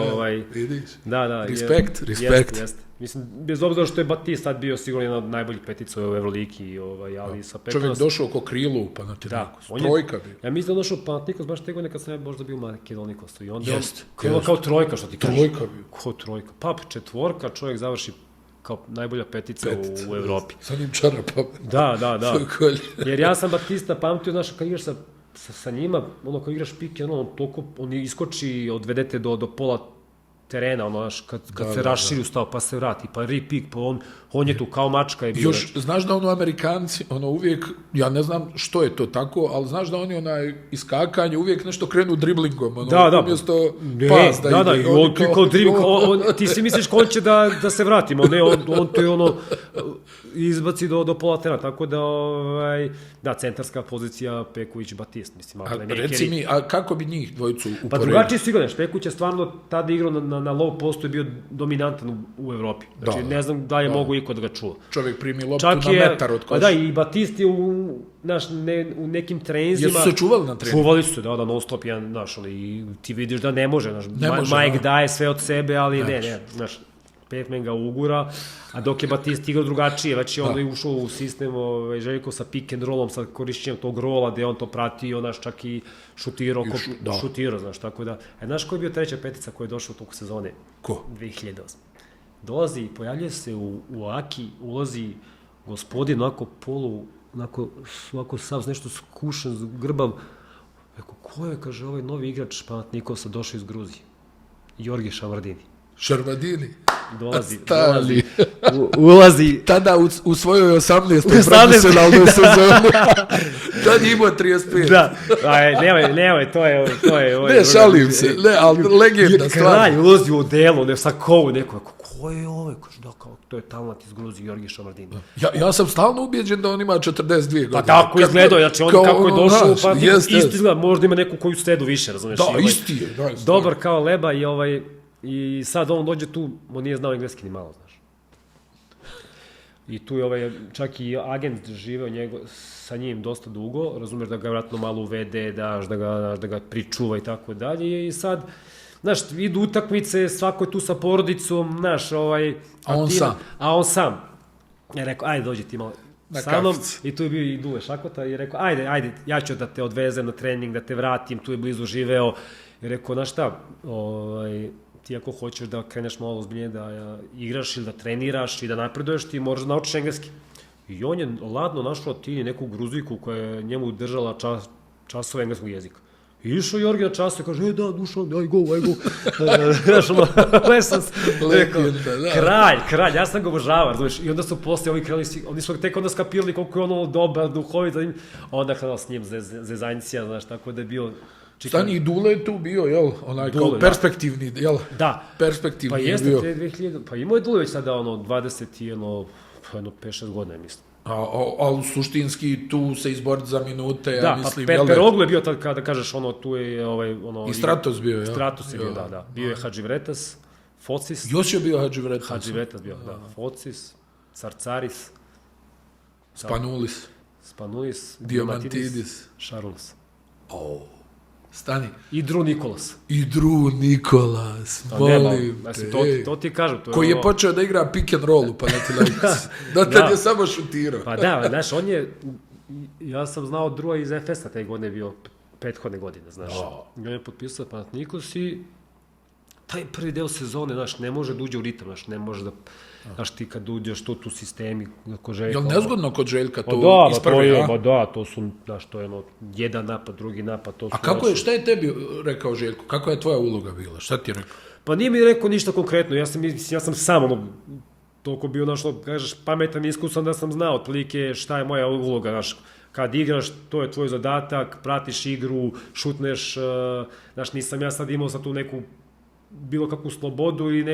Vidiš? Da. Respekt. Jeste. Mislim, bez obzira što je Batista sad bio sigurno jedna od najboljih petica u Euroligi, ali sa Pekmanom... Čovjek došao oko krilu u Panathinaikos, trojka bio. Ja mislim da došao u Panathinaikos baš te godine kad sam ja možda bio u Makedonikosu. I onda je on kao trojka, što ti kažeš. Trojka bio. Kao trojka. Pa, četvorka, čovjek završi kao najbolja petica u Evropi. Sa njim čarapama. Da. Jer ja sam Batista pamtio, znaš, kad igraš sa njima, ono, kad igraš pike, toliko, on iskoči, odvedete do pola terena, ono, kad se raširi u stav, pa se vrati, pa re-pick, pa on je tu kao mačka je bio. Još, znaš da Amerikanci, uvijek, ja ne znam što je to tako, ali znaš da oni iskakanje uvijek nešto krenu driblingom, umjesto pas da ide. Da, on kao dribling, ti si misliš ko će da se vratimo, ne, on to je izbaci do pola terena, tako da, centarska pozicija Peković Batist, mislim. Reci mi, a kako bi njih dvojicu uporedio? Pa drugačije sigurno, Peković je stvarno tada igrao na low postu i bio dominantan u Evropi. Znači, ne znam da je mogu iko da ga čuva. Čovjek primi loptu na metar od koša. Da, i Batist je u nekim treninzima... Jesu se čuvali na treningu? Čuvali su, da, non stop jedan, znaš, i ti vidiš da ne može, znaš, Mike daje sve od sebe, ali ne, znaš. Petman ga ugura, a dok je Batista igrao drugačije, već je onda ušao u sistem Željko sa pick and rollom, sa korišćenjem tog rola, gde on to pratio, znaš, čak i šutirao, znaš, tako da. Znaš ko je bio treća petica koja je došla u toku sezone? Ko? 2008. Dolazi, pojavljuje se u Aki, ulazi gospodin, onako sav nešto skušan, grbav. Eko, ko je, kaže, ovaj novi igrač Panathinaikosa došao iz Gruzije? Jorge Šavardini. Šarvadini. Ulazi. Tada u svojoj 18. profesionalnoj sezoni. Tad imao 35. Da, nemoj, to je... Ne, šalim se, ne, ali legenda stvar. Kralj ulazi u odelu, ne, sa kovu, neko, ko je ovaj? Kaže, da, kao, to je talent iz Gruzije, Jorge Šavardini. Ja sam stalno ubijeđen da on ima 42 godine. Pa tako izgledao, znači on kako je došao, pa isto izgleda, možda ima neku koju stedu više, razumiješ? Da, isti je. Dobar kao leba i sad on dođe tu, on nije znao engleski ni malo, znaš. I tu je čak i agent živeo sa njim dosta dugo, razumiješ da ga vratno malo uvede, da ga pričuva i tako dalje. I sad, znaš, idu utakmice, svako je tu sa porodicom, znaš, a on sam. Ja rekao, ajde dođi ti malo sa mnom. I tu je bio i Dule Šakota i rekao, ajde, ja ću da te odvezem na trening, da te vratim, tu je blizu živeo. I rekao, znaš šta, ti ako hoćeš da kreneš malo ozbiljnije da igraš ili da treniraš i da napreduješ, ti moraš da naučiš engleski. I on je ladno našao ti neku Gruzijku koja je njemu držala časove engleskog jezika. I išao Jorge na času i kaže, da, Dušan, aj go. Znaš, kralj, ja sam ga obožavao, znaš, i onda su posle ovi krenuli, oni su tek onda skapirali koliko je ono dobar, duhovit, onda krenuo s njim zezanjcija, znaš, tako da je bio... Stani i Dule je tu bio, jel? Onaj kao perspektivni, jel? Da. Perspektivni je bio. Pa jeste, te 2000, pa imao je Dule već sada 20 i 5-6 godina, mislim. Ali suštinski tu se izboriti za minute, ja mislim, jel? Da, pa Peroglu je bio tad kada kažeš, tu je i Stratos bio, jel? Stratos je bio, da. Bio je Hadživretas, Focis. Još je bio Hadživretas. Hadživretas bio, da. Focis, Carcaris. Spanulis. Diamantidis. Šarulas. Stani. I Drew Nikolas, molim te. To ti kažem. Koji je počeo da igra pick and roll u Panathinaikosu. Dotad je samo šutirao. Pa da, znaš, ja sam znao Drewa iz FS-a te godine bio prethodne godine, znaš. I on je potpisao Panathinaikos i taj prvi deo sezone, znaš, ne može da uđe u ritam, znaš, ne može da... Znaš, ti kad uđeš tu sistemi, ko Željka... Je li nezgodno kod Željka to ispravi, a? Da, to su, znaš, to je jedan napad, drugi napad, to su... A šta je tebi rekao Željko? Kako je tvoja uloga bila? Šta ti je rekao? Pa nije mi rekao ništa konkretno, ja sam sam, toliko bio, znaš, kažeš, pametan i iskusan da sam znao otprilike šta je moja uloga, znaš, kad igraš, to je tvoj zadatak, pratiš igru, šutneš, znaš, nisam ja sad imao sad tu neku, bilo kakvu slobodu i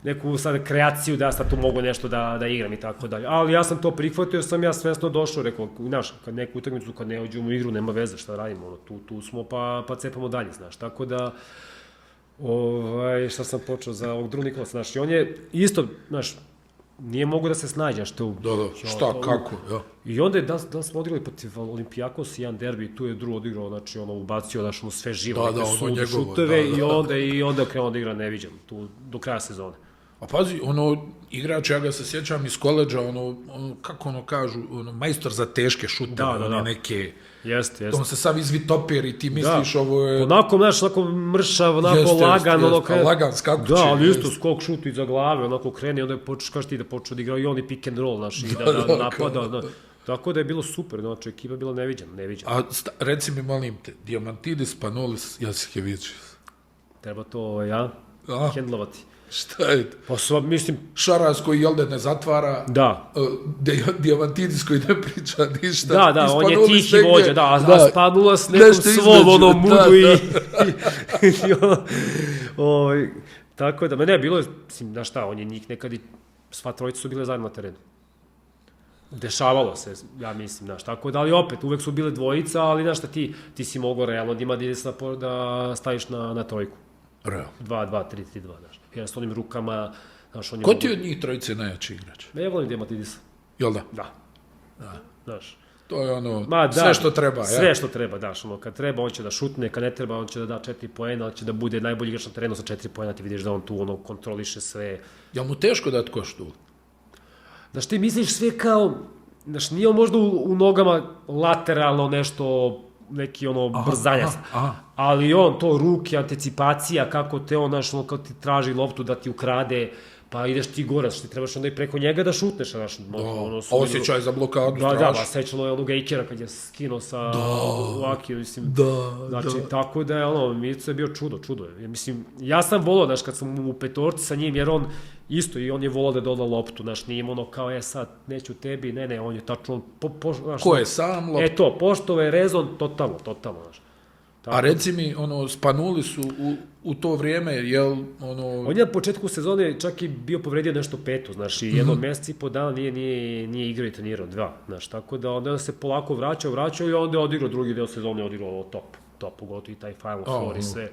neku sad kreaciju da ja sad tu mogu nešto da igram i tako dalje. Ali ja sam to prihvatio, sam ja svesno došao, rekao, znaš, kad neku utakmicu, kad ne uđemo u igru, nema veze, šta radimo, tu smo pa cepamo dalje, znaš, tako da, šta sam počeo za ovog Drew Nikolas, znaš, i on je isto, znaš, nije mogu da se snađe, što... Da, šta, kako, ja. I onda je, da smo odigrali protiv Olimpijakos i jedan derbi, tu je Drew odigrao, znači, ubacio, znaš, sve živo, neke sude, šuteve, i onda krenuo da igra neviđen, tu, do kraja sezone. A pazi, igrač, ja ga se sjećam iz koleđa, kako kažu, majstor za teške šuteve, neke... Jeste. On se sav izvitoper i ti misliš ovo je... Onako, znaš, onako mršav, onako lagan, lagan skakući. Da, ali isto skok šut iza glave, onako krene, onda kažeš ti da počeo da igra i on i pick and roll, znaš, i da napada, tako da je bilo super, znači, ekipa je bila neviđena. A reci mi, molim te, Diamantidis, Spanulis, Jasikevičius. Treba to, hendlovati. Šta je to? Pa mislim... Šaras koji Jelde ne zatvara. Da. Diamantidis koji ne priča ništa. Da, on je tihi vođa, da, a Spanulas nekom svom mudu i... Tako da, ne, bilo je, mislim, znaš šta, on je njih nekad i sva trojica su bile zajedno na terenu. Dešavalo se, ja mislim, znaš, tako da, ali opet, uvek su bile dvojica, ali znaš šta, ti si mogao realno da staviš na trojku. Realno. 2-2, 3-3-2, znaš. Jer s onim rukama, znaš, on je... Ko ti od njih trojice najjači igrač? Ja volim Diamantidisa. Jel da? Da. Znaš. To je ono, sve što treba. Sve što treba, daš. Kad treba, on će da šutne, kad ne treba, on će da da 4 poena, on će da bude najbolji igrač na terenu sa 4 poena, ti vidiš da on tu kontroliše sve. Jel mu teško dati koštu? Znaš, ti misliš sve kao, znaš, nije on možda u nogama lateralno nešto, neki brzanja, ali on to ruke, anticipacija, kako te on, znaš, kao ti traži loptu da ti ukrade, pa ideš ti gore, ti trebaš onda i preko njega da šutneš, znaš. Osjećaj za blokadu, strašno. Da, sećalo je onoga Ikera kad je skinuo sa Luaki, mislim. Znači, tako da je Mico je bio čudo je. Mislim, ja sam volao, znaš, kad sam u petorci sa njim, jer on isto i on je volao da doda loptu, znaš, nije ono kao, sad, neću tebi, ne, on je tačno, ko je sam loptu? Pošto je rezon, totalno, znaš. A reci mi, Spanuli su u to vrijeme, jel, On je na početku sezone čak i bio povredio nešto petu, znaš, i jedno mjesec i po dana nije igrao i trenirao, 2, znaš, tako da onda se polako vraćao i onda je odigrao drugi deo sezone, odigrao top, pogotovo i taj Final Four i sve.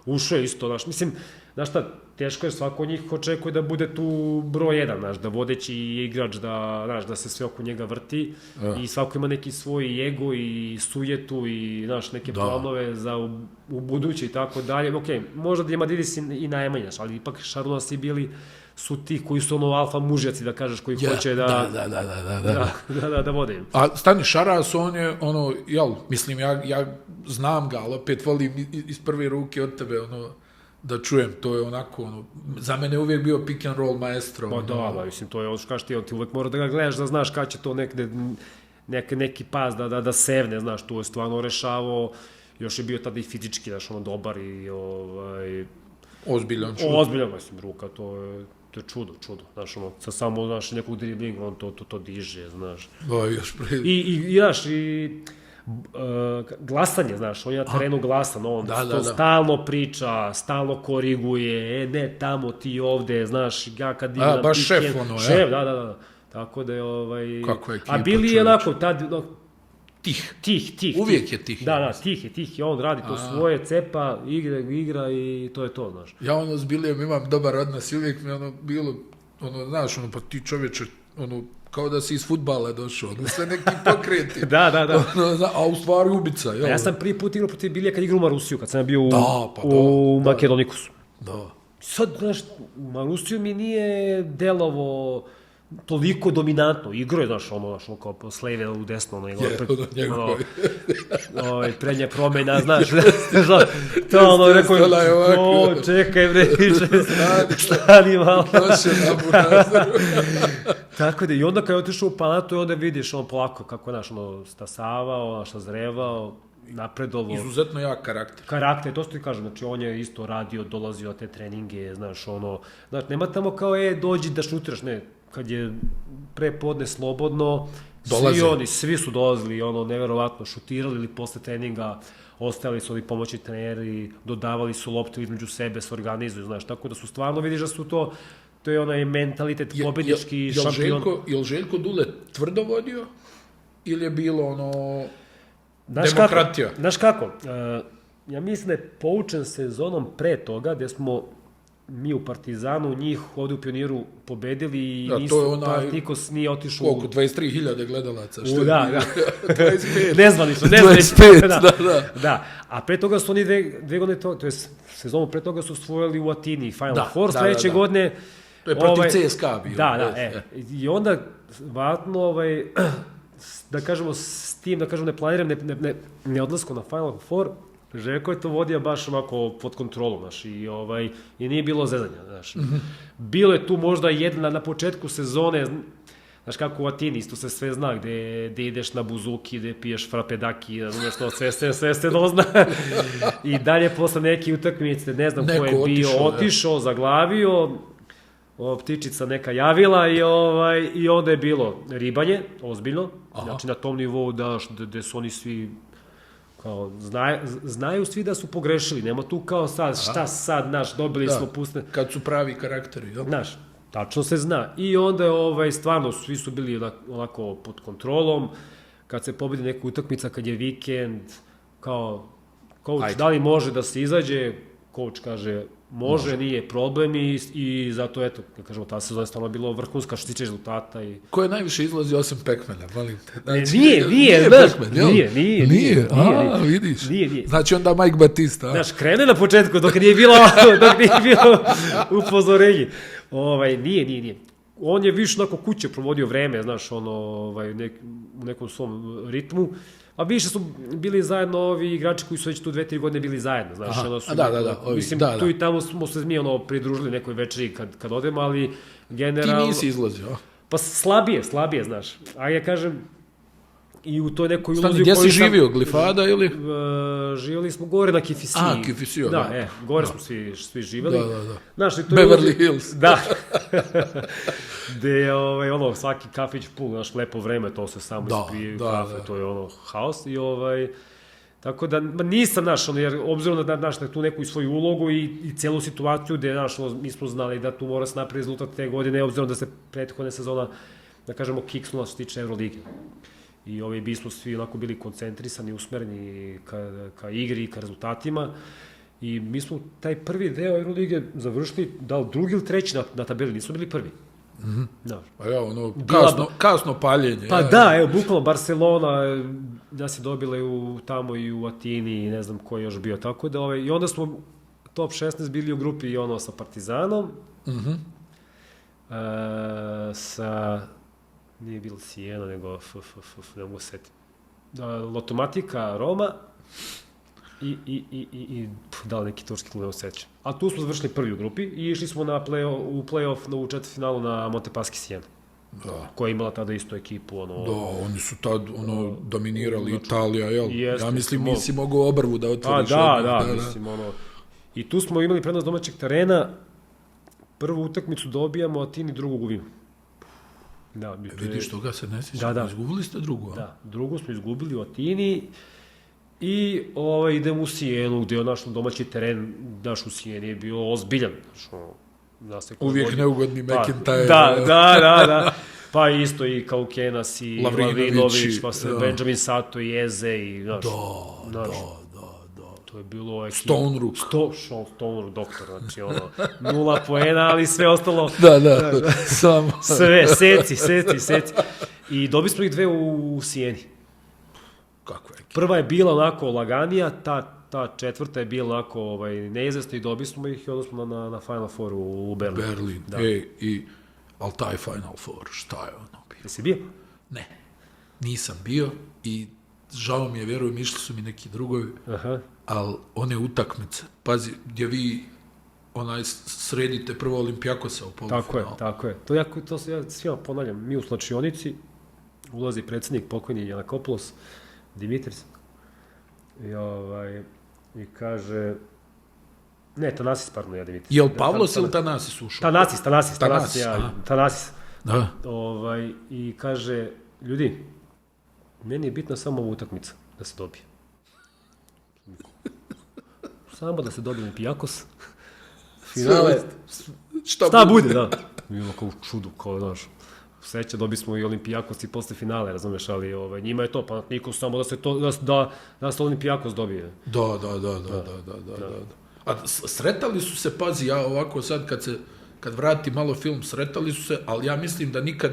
Ušao je isto, znaš, mislim, znaš šta, teško je, svako od njih očekuje da bude tu broj 1, znaš, da vodeći igrač, da se sve oko njega vrti i svako ima neki svoj ego i sujetu i, znaš, neke planove za u buduće i tako dalje. Okej, možda Diamandidis i najmanje, znaš, ali ipak Šarunasi bili su ti koji su alfa mužjaci, da kažeš, koji hoće da vode im. A stani, Šaras, on je, mislim, ja znam ga, ali opet volim iz prve ruke od tebe, da čujem, to je onako, za mene je uvijek bio pick and roll maestro. Pa da, mislim, to je ono što kažeš ti uvijek mora da ga gledaš, da znaš kada će to neki pas da sevne, znaš, tu je stvarno rešavao, još je bio tada i fizički, znaš, dobar i ozbiljan, mislim, ruka, to je čudo, znaš, sa samo, znaš, nekog driblinga, on to diže, znaš. I, znaš, glasanje, znaš, on je na terenu glasan, on to stalno priča, stalno koriguje, ne tamo, ti ovde, znaš, ja kad imam... baš šef, šef, da. Tako da je, Kako je ekipa, a bili je onako, tad, tih. Uvijek je tih. Da, tih, on radi to svoje, cepa, igra i to je to, znaš. Ja s Bilijem imam dobar odnos i uvijek mi bilo, znaš, pa ti čovječe, kao da si iz fudbala došao, sve neki pokreti. Da. A u stvari ubica, jel? Ja sam prvi put igrao protiv Bilija kad igrao u Marusiju, kad sam bio u Makedonikusu. Da. Sad, znaš, u Marusiju mi nije delovo toliko dominantno. Igro je, znaš, kao s leve u desno, prednja promena, znaš, to rekao, čekaj bre, stani malo. Tako da, i onda kad je otišao u Panatu, onda vidiš, polako kako je, stasavao, sazrevao, napredovao. Izuzetno jak karakter. Karakter, to što ti kažem, znači, on je isto radio, dolazio na te treninge, znaš, nema tamo kao, dođi da šutiraš, ne, kad je prepodne slobodno, svi su dolazili, neverovatno, šutirali ili posle treninga, ostali su pomoćni treneri, dodavali su loptu između sebe, se organizuju, znaš, tako da su stvarno, vidiš da su to je onaj mentalitet pobednički šampion. Je li Željko Dule tvrdo vodio ili je bilo demokratija? Znaš kako, ja mislim da je poučen sezonom pre toga, gde smo mi u Partizanu, njih ovde u Pioniru pobedili i niko nije otišao... Koliko? 23.000 gledalaca? Da. 25. Nezvanično. 25, da. A pre toga su oni dve godine, to je sezonu pre toga su osvojili u Atini Final Four, sledeće godine... To je protiv CSKA bio. Da. I onda, vratno, da kažemo, s tim, da kažemo, ne planiram, ne odlaskom na Final Four, Željko je to vodio baš onako pod kontrolom, znaš, i nije bilo zezanja, znaš. Bilo je tu možda jedna na početku sezone, znaš kako u Atini, isto se sve zna, gde ideš na buzuki, gde piješ frapedaki, nešto, sve se dozna. I dalje posle neke utakmice, ne znam ko je bio, otišao, zaglavio, ptičica neka javila i onda je bilo ribanje, ozbiljno, znači na tom nivou da su oni svi... Kao, znaju svi da su pogrešili, nema tu kao sad, šta sad, naš, dobili smo pustne... Kad su pravi karakteri, jel? Znaš, tačno se zna. I onda, stvarno, svi su bili onako pod kontrolom, kad se pobedi neka utakmica, kad je vikend, kao, coach, da li može da se izađe, coach kaže, može, nije problem i zato, eto, da kažemo, ta sezona je stvarno bilo vrhunska što se tiče rezultata. Ko je najviše izlazio osim Pekmana, molim te? Znači, Nije, Pekman, jel? Nije, Vidiš. Nije. Znači onda Mike Batista. Znaš, krene na početku dok nije bilo upozorenje. Nije. On je više onako kuće provodio vreme, znaš, u nekom svom ritmu, a više su bili zajedno ovi igrači koji su već tu 2-3 godine bili zajedno, znaš. Mislim, tu i tamo smo se mi pridružili nekoj večeri kad odemo, ali generalno... Ti nisi izlazio? Pa slabije, znaš. A ja kažem, i u toj nekoj iluziji... Gdje si živio, Glifada ili? Živjeli smo gore na Kifisiji. Kifisiju, da. Gore smo svi živjeli. Da. Znaš, to Beverly Hills. Da. Gde je svaki kafić pun, znaš, lepo vreme, to se samo ispije kafe, to je haos i tako da, nisam, znaš, jer obzirom na tu neku svoju ulogu i celu situaciju gde, znaš, mi smo znali da tu mora se napravi rezultat te godine, obzirom da se prethodne sezona, da kažemo, kiksnula što se tiče Eurolige. I mi smo svi onako bili koncentrisani, usmereni ka igri i ka rezultatima. I mi smo taj prvi deo Eurolige završili, da li drugi ili treći na tabeli, nismo bili prvi. Da. Pa kasno paljenje. Pa da, bukvalno Barcelona nas je dobila tamo i u Atini i ne znam ko je još bio, tako da i onda smo top 16 bili u grupi sa Partizanom, sa, nije bilo Siena, nego ne mogu setiti, Lotomatika, Roma i da li neki turski klub ne osjećam. A tu smo završili prvi u grupi i išli smo u play-off u četvrtfinalu na Montepaschi Siena, koja je imala tada isto ekipu. Da, oni su tad dominirali Italija, jel? Ja mislim, nisi mogao obrvu da otvoriš. Da, mislim, i tu smo imali prednost domaćeg terena, prvu utakmicu dobijamo, a Atini drugu gubimo. Vidiš, toga se ne sjećam, izgubili ste drugu, a? Da, drugu smo izgubili u Atini i idemo u Sijenu, gde je naš domaći teren, naš u Sijeni je bio ozbiljan. Uvijek neugodni McIntyre. Da. Pa isto i Kaukenas i Lavrinović, pa se Benjamin Sato i Eze i, znaš. Da. To je bilo... Stone Rook, doktor, znači 0 poena, ali sve ostalo... Da, samo... Sve, seci. I dobili smo ih 2 u Sijeni. Kako je? Prva je bila onako laganija, ta četvrta je bila onako neizvesna i dobili smo ih i onda smo na Final Four u Berlinu. Ali taj Final Four, šta je ono bio? Jesi bio? Ne, nisam bio i žao mi je, vjerujem, išli su mi neki drugovi, ali one utakmice, pazi, gdje vi sredite prvo Olimpijakosa u polufinalu. Tako je. To se ja svima ponavljam, mi u slačionici, ulazi predsjednik pokojni Janakopoulos, Dimitris, i kaže, ne, Tanasis, pardon, ja Dimitris. Je li Pavlos ili Tanasis ušao? Tanasis. Da. I kaže, ljudi, meni je bitna samo ova utakmica, da se dobije. Samo da se dobije Olimpijakos. Finale, šta bude, da. Mi imamo kao čudu, kao, znaš, sreće, dobili smo i Olimpijakos i posle finale, razumeš, ali njima je to, pa niko samo da se Olimpijakos dobije. Da. A sretali su se, pazi, ja ovako sad kad vrati malo film, sretali su se, ali ja mislim da nikad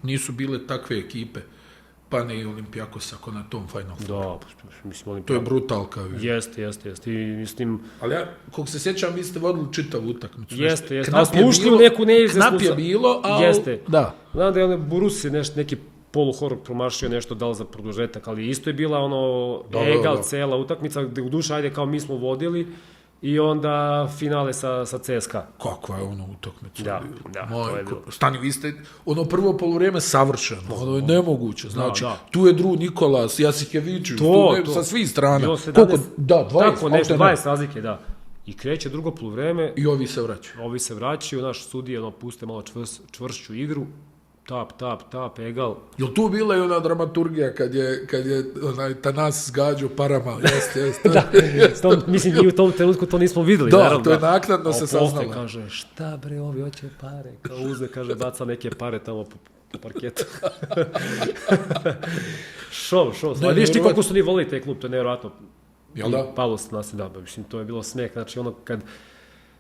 nisu bile takve ekipe, pa ne i Olimpijakos ako na tom Final Fouru. Da, mislim Olimpijakos. To je brutalka. Jeste. I mislim... Ali ja, kako se sjećam, vi ste vodili čitavu utakmicu. Jeste. Ali smo ušli u neku neizvesnu... Knap je bilo, ali... Jeste. Da. Znam da je Burus neki poluhorog promašio nešto dal za produžetak, ali isto je bila egal cela utakmica, gde u duša, ajde, kao mi smo vodili, i onda finale sa CSKA. Kakva je utakmica? Da, to je bilo. Stani, vi ste prvo poluvrijeme savršeno, ono je nemoguće, znači, tu je Dru Nikolas, Jasikevičić, sa svih strana. 20 razlike, da. I kreće drugo poluvrijeme. I ovi se vraćaju. Naš sudija puste malo čvršću igru. Tap, egal. Jel tu bila i ona dramaturgija kad je Tanas gađao parama? Jeste. Da, mislim, mi u tom trenutku to nismo videli. Da, to je naknadno se saznalo. Posle kaže, šta bre, ovi hoće pare? Kao uzme, kaže, baca neke pare tamo po parketu. Šov. Ali viš ti koliko su ni volili taj klub, to je nevjerojatno. Jel da? Palo se nas, da, mislim, to je bilo smeh, znači ono kad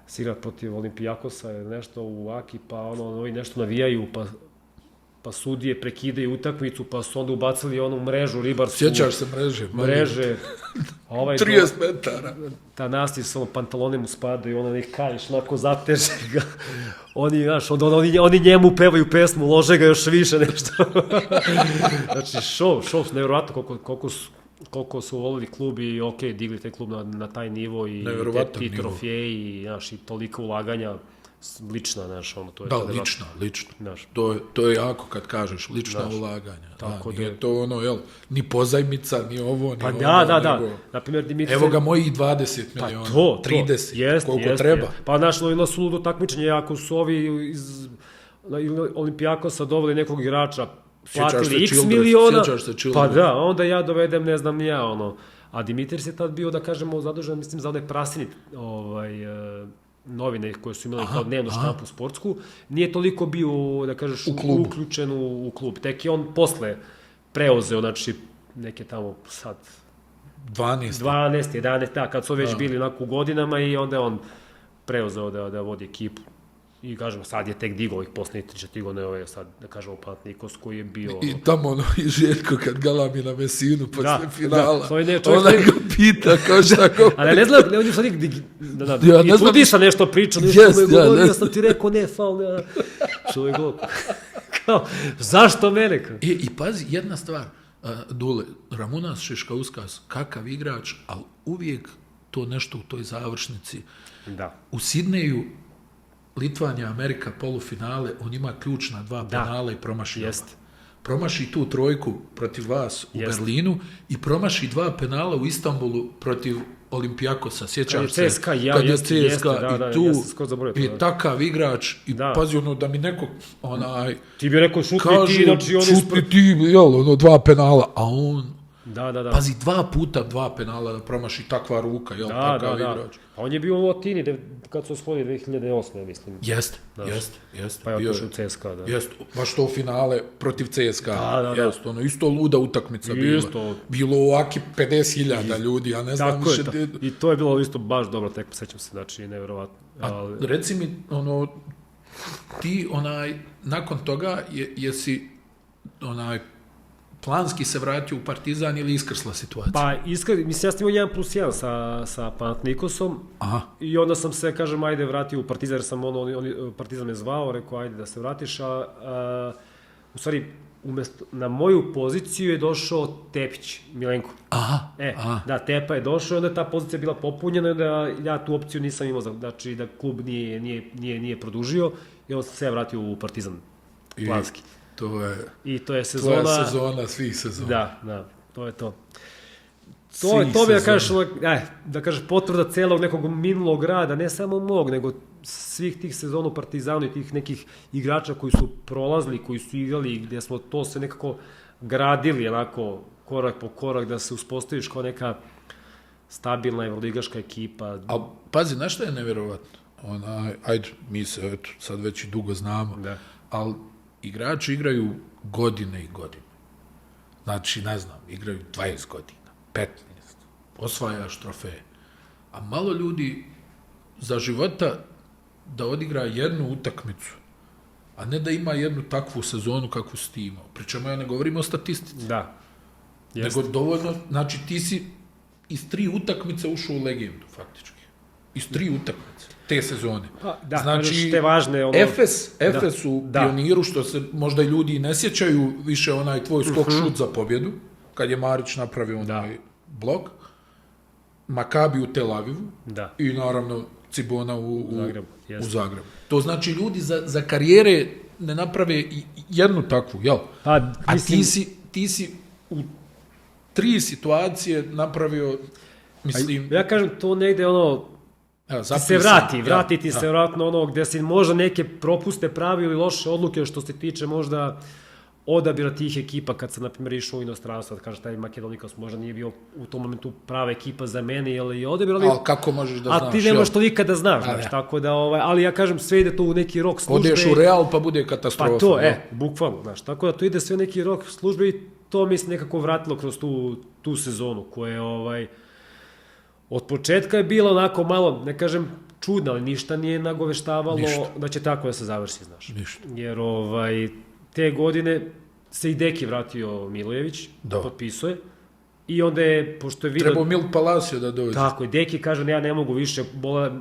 se igra protiv Olimpijakosa ili nešto u Aki, pa ovi nešto navijaju, pa sudije prekidaju utakmicu, pa su onda ubacili onu mrežu ribarsku. Sjećaš se mreže? 30 metara. Ta nasti s pantalonem mu spadaju, ona nek kaljiš, onako zateže ga. Oni njemu pevaju pesmu, lože ga još više nešto. Znači, šov, nevjerojatno koliko su volili klub i digli taj klub na taj nivo i ti trofeji i tolika ulaganja. Lična, znaš, to je... Da, lično. To je jako kad kažeš, lična ulaganja. Tako da... Nije to ni pozajmica, ni ovo, ni pa ono. Da. Naprimjer, Dimitri... Evo ga moji 20 miliona, 30, koliko treba. Pa, znaš, na suludo takmičenje, ako su ovi iz Olimpijakosa doveli nekog igrača, platili x miliona, pa da, onda ja dovedem, ne znam, A Dimitris je tad bio, da kažemo, zadužen, mislim, za onaj prasinit, novine koje su imali kao dnevnu štampu sportsku, nije toliko bio, da kažeš, uključen u klub. Tek je on posle preuzeo, znači, neke tamo sad... 12, 11, da, kad su već bili onako u godinama i onda on preuzeo da vodi ekipu. I kažemo, sad je tek digao ovih posljednjih 3-4 godine, sad, da kažemo, Panathinaikos koji je bio... I tamo i Željko kad galami na Mesinu posle finala, da, ona ga pita kao šta ko... Ali ne znam, on je sad i tudi sa nešto pričao, ja sam ti rekao, ne, faul, čovjek gloko. Zašto mene? I pazi, jedna stvar, Dule, Ramunas Šiškauskas, kakav igrač, ali uvijek to nešto u toj završnici. Da. U Sidneju Litvanija, Amerika, polufinale, on ima ključna 2 penala i promaši oba. Promaši tu trojku protiv vas u Berlinu i promaši 2 penala u Istanbulu protiv Olimpijakosa, sjećaš se? Kad je CSKA i tu je takav igrač i pazi da mi neko ti bi rekao šutni ti, znači on šutni ti, 2 penala, a on Da. Pazi, 2 puta 2 penala da promaši takva ruka, takav igrač. A on je bio u Atini kad su osvojili 2008. mislim. Jeste. Pa je otišao u CSKA, da. Jeste, baš to finale protiv CSKA. Jeste, isto luda utakmica bila. Bilo u Aki 50.000 ljudi, ja ne znam više... I to je bilo isto baš dobro tekma, sećam se, znači, nevjerovatno. Reci mi, ti, nakon toga, jesi, planski se vratio u Partizan ili iskrsla situacija? Pa, mislim, ja sam imao 1+1 sa Panathinaikosom i onda sam se, kažem, ajde, vratio u Partizan, jer sam Partizan me zvao, rekao, ajde da se vratiš, u stvari, na moju poziciju je došao Tepić, Milenko. Da, Tepa je došao i onda ta pozicija bila popunjena, da ja tu opciju nisam imao, znači da klub nije produžio i onda sam se vratio u Partizan, planski. To je sezona... To je sezona svih sezona. Da, to je to. To bi da kažeš potvrda celog nekog minulog rada, ne samo mog, nego svih tih sezona u Partizanu i tih nekih igrača koji su prolazili, koji su igrali, gdje smo to sve nekako gradili, onako, korak po korak, da se uspostaviš kao neka stabilna evroligaška ekipa. Ali, pazi, znaš što je nevjerovatno? Ajde, mi se sad već i dugo znamo, ali igrači igraju godine i godine. Znači, ne znam, igraju 20 godina, 15, osvajaš trofeje. A malo ljudi za života da odigra jednu utakmicu, a ne da ima jednu takvu sezonu kakvu si ti imao. Pričemu ja ne govorim o statistici. Da. Nego dovoljno, znači ti si iz 3 utakmice ušao u legendu, faktički. Iz 3 utakmice. Te sezone. Da, znači, te važne... Efes u Pioniru, što se možda ljudi ne sjećaju, više onaj tvoj skok šut za pobjedu, kad je Marić napravio onaj blok, Makabi u Tel Avivu i naravno Cibona u Zagrebu. To znači ljudi za karijere ne naprave jednu takvu, jel? A ti si u 3 situacije napravio, mislim... Ja kažem, to negde ti se vrati ti se vratno gdje si možda neke propuste pravi ili loše odluke što se tiče možda odabira tih ekipa kad sam, na primjer, išao u inostranstvo, da kažeš, taj Makedonikos možda nije bio u tom momentu prava ekipa za mene, ali kako možeš da znaš? A ti ne možeš to nikada znaš, tako da, ali ja kažem, sve ide to u neki rok službe. Odeš u Real pa bude katastrofa. Pa to, bukvalno, znaš, tako da to ide sve neki rok službe i to mi se nekako vratilo kroz tu sezonu koja je, Od početka je bilo onako malo, ne kažem čudno, ali ništa nije nagoveštavalo da će tako da se završi, znaš. Ništa. Jer te godine se i Deki vratio Milojević, potpisuje, i onda je, pošto je vidio... Trebao Milt Palacio da dođe. Tako, i Deki kaže, ja ne mogu više,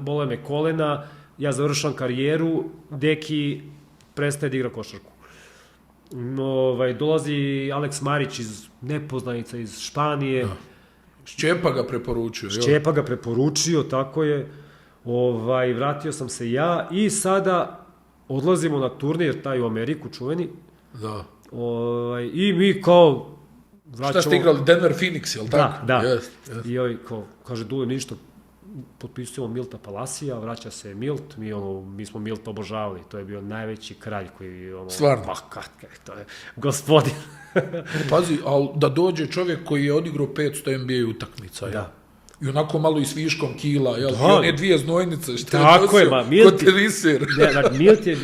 bole me kolena, ja završam karijeru, Deki prestaje da igra košarku. Dolazi Alex Marić iz nepoznanica iz Španije. Da. Šćepa ga preporučio. Tako je. Vratio sam se ja i sada odlazimo na turnir, taj u Ameriku, čuveni. Da. I mi kao vraćamo... Šta ste igrali? Denver Phoenix, jel tako? Da. I kaže, Dule, ništa, potpisujemo Milta Palacija, vraća se Milt, mi smo Milta obožavali, to je bio najveći kralj koji... Stvarno? To je gospodin. Pazi, ali da dođe čovjek koji je odigrao 500 NBA utakmica, da. I onako malo i s viškom kila, jel? Da. I one 2 znojnice, što tako je nosio, Milt, tenisir.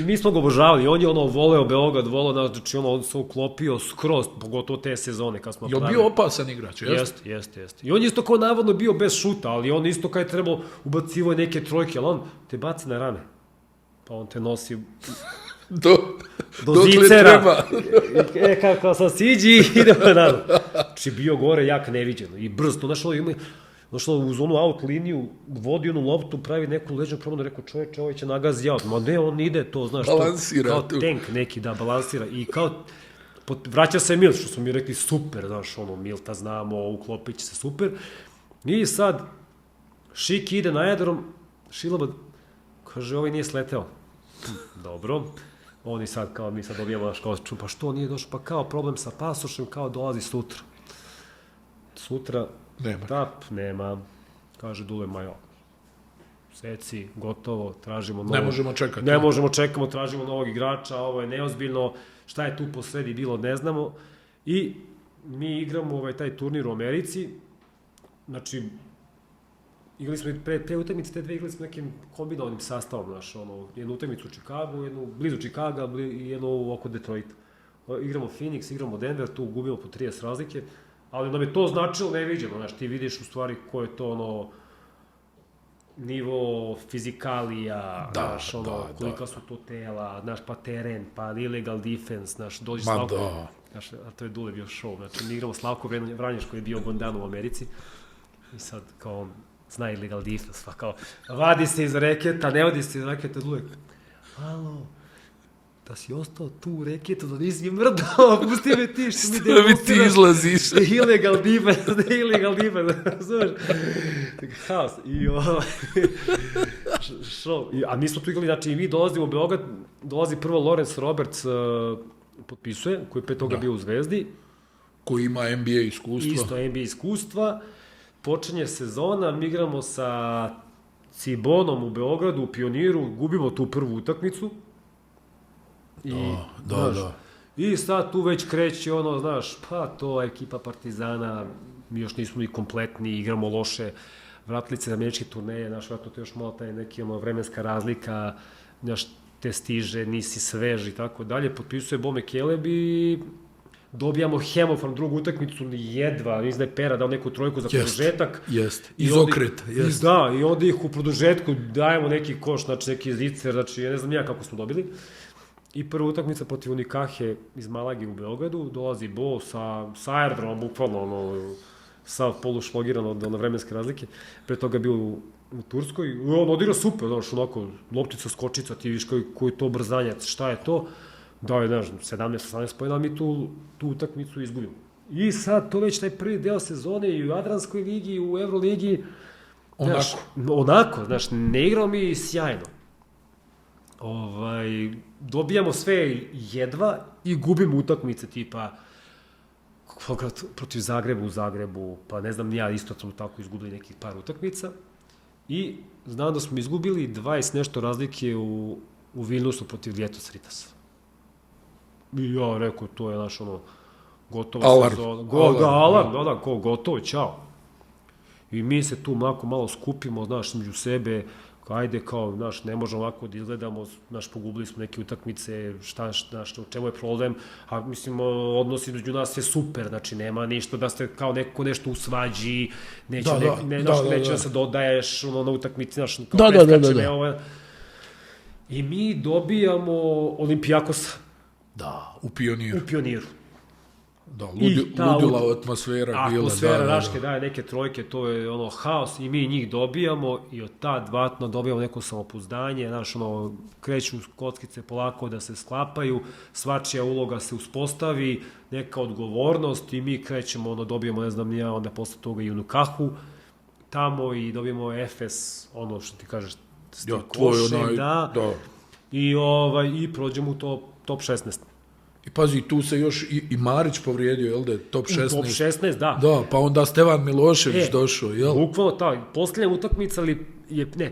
Mi smo ga obožavali, on je voleo Beograd, znači on se uklopio skroz, pogotovo te sezone kad smo pravili. Je bio opasan igrač, jeste? Jeste. I on isto kao navodno bio bez šuta, ali on isto kad je trebao ubacivo neke trojke, ali on te baci na rame, pa on te nosi... do zicera. Kako sam siđi i idemo nadal. Znači bio gore jak neviđeno i brz, to našlo uz onu out liniju, vodi onu loptu, pravi neku leđenu promenu, rekao čoveče, ovaj će nagazi out. Ma ne, on ide to, znaš, balansira, kao tank neki, da, balansira. I kao, vraća se Milt, što smo mi rekli, super, znaš, Milta znamo, uklopit će se super. I sad, Šiki ide na aerodrom, Šilaba kaže, ovaj nije sleteo. Dobro. Oni sad, kao mi sad dobijamo naš kao, pa što nije došao, pa kao problem sa pasošem, kao dolazi sutra. Sutra, nema. Kaže Dule, seci, gotovo, tražimo novog. Ne možemo čekati. Tražimo novog igrača, ovo je neozbiljno, šta je tu posredi bilo, ne znamo. I mi igramo taj turnir u Americi, znači, igrali smo pre utakmice, te dve igrali smo nekim kombinovanim sastavom, znaš, jednu utakmicu u Čikagu, jednu blizu Čikaga i jednu oko Detroita. Igramo Phoenix, igramo Denver, tu gubimo po 30 razlike, ali nam je to značilo neviđeno, znaš, ti vidiš u stvari ko je to nivo fizikalija, znaš, kolika su to tela, znaš, pa teren, pa illegal defense, znaš, dođi Slavko, znaš, a to je Dule bio show, znači, mi igramo Slavko Vranješ koji je bio Gondanu u Americi i sad kao on zna illegal defense, pa kao, vadi se iz reketa, ne vadi se iz reketa, Dule, alo, da si ostao tu u reketu, da nisi mrdao, pusti me ti, što mi demonstriraš. Ti izlaziš. Illegal defense, znaš, haos, i show. A mi smo tu igrali, znači i mi dolazimo u Beograd, dolazi prvo Lawrence Roberts, potpisuje, koji je pre toga bio u Zvezdi. Koji ima NBA iskustva. Isto NBA iskustva. Počinje sezona, mi igramo sa Cibonom u Beogradu, u Pioniru, gubimo tu prvu utakmicu. Da. I sad tu već kreće znaš, pa to ekipa Partizana, mi još nismo ni kompletni, igramo loše, vratili se za američke turneje, znaš, vratno to još malo taj neki vremenska razlika, znaš, te stiže, nisi svež i tako dalje, potpisuje Bome Keleb i dobijamo Hemofarm drugu utakmicu, jedva, mislim da je Pera dao neku trojku za produžetak. Iz okreta. Da, i onda ih u produžetku dajemo neki koš, znači neki zicer, znači ja ne znam ja kako smo dobili. I prva utakmica protiv Unikahe iz Malagi u Beogradu, dolazi Bo sa aerodromom, bukvalno, sav polušlogiran od vremenske razlike. Pre toga bio u Turskoj, on odigra super, znaš, onako, loptica, skočica, ti viš koji je to brzanjac, šta je to? Da je, znaš, 17-18 pojena, mi tu utakmicu izgubimo. I sad, to već taj prvi deo sezone i u Adranskoj ligi, i u Euroligi, onako, znaš, ne igramo mi sjajno. Dobijamo sve jedva i gubimo utakmice tipa protiv Zagreba u Zagrebu, pa ne znam, ja isto sam tako izgubili nekih par utakmica i znam da smo izgubili 20 nešto razlike u Vilnusu protiv Vjetos Ritasa. I ja rekao, to je naš gotova sezona. Alarm, gotovo, čao. I mi se tu malo skupimo, znaš, među sebe, ajde, kao, znaš, ne možemo ovako da izgledamo, znaš, pogubili smo neke utakmice, znaš, u čemu je problem, a mislim, odnos između nas je super, znači, nema ništa da ste kao neko nešto u svađi, neće da se dodaješ na utakmici, znaš, kao preskače me, I mi dobijamo Olimpijakosa. Da, u Pioniru. Da, ludila atmosfera bila. Atmosfera Raške daje neke trojke, to je ono haos i mi njih dobijamo i od tad vatno dobijamo neko samopouzdanje, znaš, ono, kreću kockice polako da se sklapaju, svačija uloga se uspostavi, neka odgovornost i mi krećemo, ono, dobijemo, ne znam ja, onda posle toga i Unukahu tamo i dobijemo Efes, ono što ti kažeš, s tim košem, da. I prođemo u top 16. I pazi, tu se još i Marić povrijedio, jel da, top 16? Top 16, da. Da, pa onda Stevan Milošević došao, jel? Bukvalno ta, posljednja utakmica,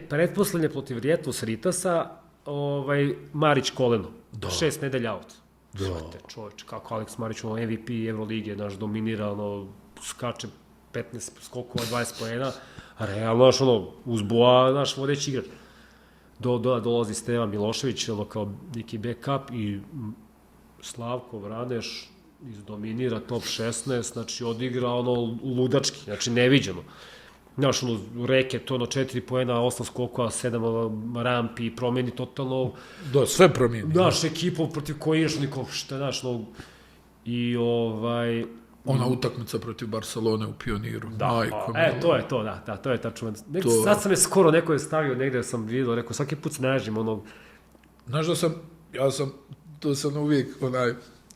pretposlednja protiv Rijetus Ritasa, Marić koleno. 6 nedelja out. Svate, čoveč, kako Alex Marić, MVP Evrolige, naš dominira, skače 15 skokova, 20 poena, a realno, naš, uz boa, naš vodeći igrač. Dolazi Stevan Milošević, kao neki backup i Slavko Vraneš izdominira top 16, znači odigra ludački, znači neviđeno. Znaš, reket, 4 poena, 8 skokova, 7 rampi, promeni totalno. Da, sve promeni. Znaš, ekipu protiv koje ideš, šta, znaš, i ona utakmica protiv Barcelone u Pioniru. Da, to je to, da, to je ta čuvan. Sad sam je skoro, neko je stavio negde, sam vidio, rekao, svaki put se naježim, Znaš da to sam uvijek,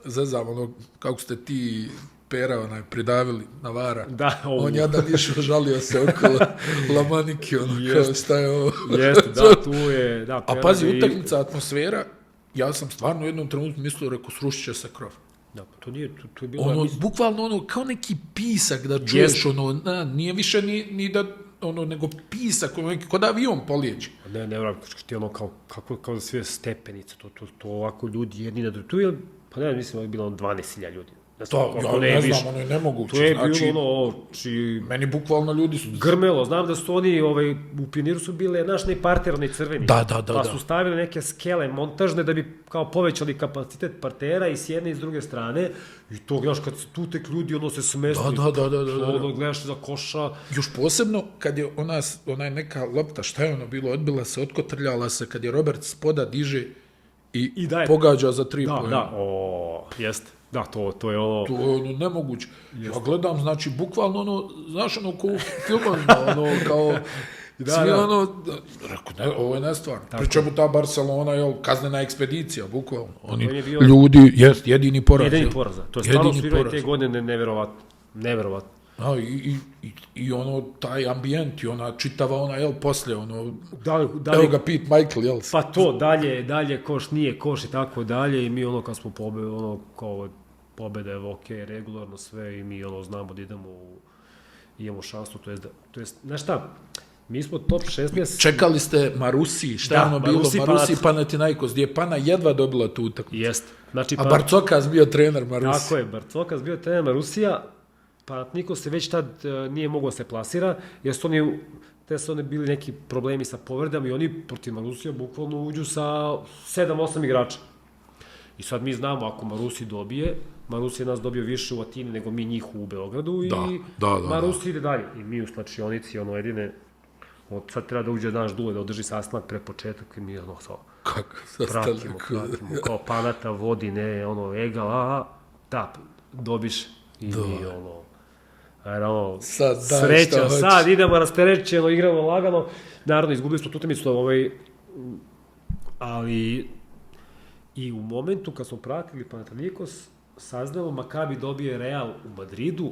zezam, kako ste ti Pera, pridavili na Vara. Da, on jadan išao, žalio se okolo Lamaniki, kao šta je ovo. Jeste, da, tu je, da, Pera. A pazi, utakmica, atmosfera, ja sam stvarno u jednom trenutku mislio, rekao, srušit će se krov. Da, to nije, to je bilo... Bukvalno, kao neki pisak da čuješ, nije više ni da, nego pisak, kod avion polijeđe. Ne, ti kao da sve stepenice, to ovako ljudi jedni na drugi, tu je, pa ne, mislim, je bilo 12.000 ljudi. Ja ne znam, ono je nemoguće. To je bilo meni bukvalno ljudi su... Grmelo, znam da su oni, u Pioniru su bile, znaš, ne parterni crveni. Da. Pa su stavili neke skele montažne da bi kao povećali kapacitet partera i s jedne i s druge strane. I to, znaš, kad se tu tek ljudi, se smestili. Da. Gledaš za koša. Još posebno, kad je ona neka lopta, šta je bilo, odbila se, otkotrljala se, kad je Robert spoda diže i pogađa za 3 poena. Da, jeste. Da, to je ono... To je nemoguće. Ja gledam, znači, bukvalno znaš, ko u filmovima, kao... Svi rekao, ovo je nestvarno. Pričemu ta Barcelona je kaznena ekspedicija, bukvalno. Oni ljudi, jedini poraz. Jedini poraz, to je stvarno svirali te godine neverovatno. I taj ambijent, i ona čitava, poslije, evo ga Pete Michael, Pa to, dalje, koš, nije koš i tako dalje, i mi kad smo kao pobeda je regularno sve, i mi znamo da imamo šansu, to jest, znaš šta, mi smo top 16... Čekali ste Marusi, šta je bilo? Marusi Panathinaikos, gdje je Pana jedva dobila tu utakmicu. Jeste. A Barcokas bio trener Marusi. Tako je, Barcokas bio trener Marusija, Panathinaikos se već tad nije mogao se plasira, jer su oni bili neki problemi sa povredama i oni protiv Marusija bukvalno uđu sa 7-8 igrača. I sad mi znamo, ako Marusi dobije, Marusi je nas dobio više u Atini nego mi njih u Beogradu i Marusi ide dalje. I mi u slačionici, jedine, sad treba da uđe naš Dule, da održi sastanak pre početak i mi pratimo, kao Panata vodi, egal, dobiš i mi, sreća, sad idemo rasterećeno, igramo lagano, naravno izgubili smo tu utakmicu, ali i u momentu kad smo pratili Panathinaikos, saznamo Makabi dobije Real u Madridu,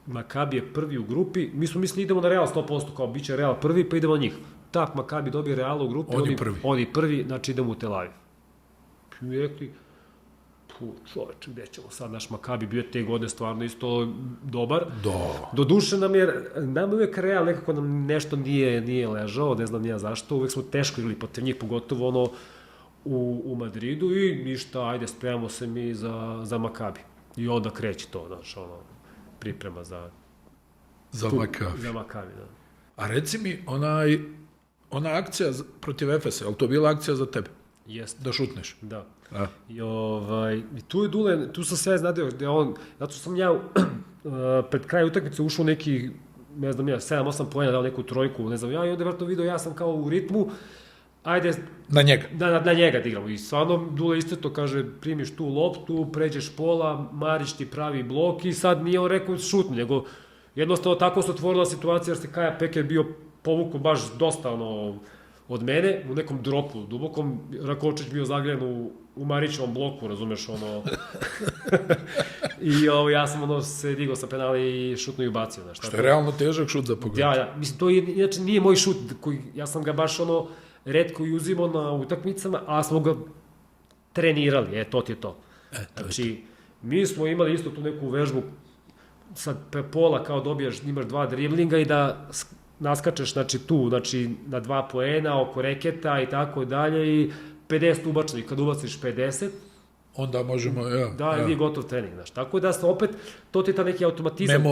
Makabi je prvi u grupi, mi smo mislili idemo na Real 100%, kao bit će Real prvi, pa idemo na njih. Tak, Makabi dobije Real u grupi, oni prvi, znači idemo u Tel Aviv. I rekli, čoveče, gde ćemo sad, naš Makabi bio te godine stvarno isto dobar. Do duše nam je uvek Real, nekako nam nešto nije ležao, ne znam nija zašto, uvek smo teško igrali protiv njih, pogotovo u Madridu i ništa, ajde, spremamo se mi za Makabi. I onda kreće to, znaš, priprema za Makabi. Za Makabi, da. A reci mi, ona akcija protiv Efesa, je li to bila akcija za tebe? Jeste. Da šutneš? Da. A. I tu je Dule, tu sam sve znadio, zato sam ja pred kraj utakmice ušao neki, ne znam ja, 7-8 poena, dao neku trojku, ne znam ja, i onda vratno video, ja sam kao u ritmu, ajde... Na njega? Na njega da igramo. I stvarno Dule isto to kaže, primiš tu loptu, pređeš pola, Marić ti pravi blok i sad nije on rekao šutni, nego jednostavno tako se otvorila situacija jer se Kaja Peker bio povuku baš dosta od mene, u nekom dropu dubokom, Rakočić bio zagledan u Marićevom bloku, razumeš, I ja sam se digao sa penali i šutno i ubacio. Što je realno težak šut za pogled. Ja, mislim, to inače nije moj šut, ja sam ga baš retko i uzimao na utakmicama, a smo ga trenirali, to ti je to. Znači, mi smo imali isto tu neku vežbu, sad pola kao dobijaš, imaš 2 driblinga i da naskačeš, znači na 2 poena, oko reketa i tako dalje i 50 ubačenih, kad ubaciš 50, onda možemo, i gotov trening, znaš. Tako da opet, to ti je ta neki automatizam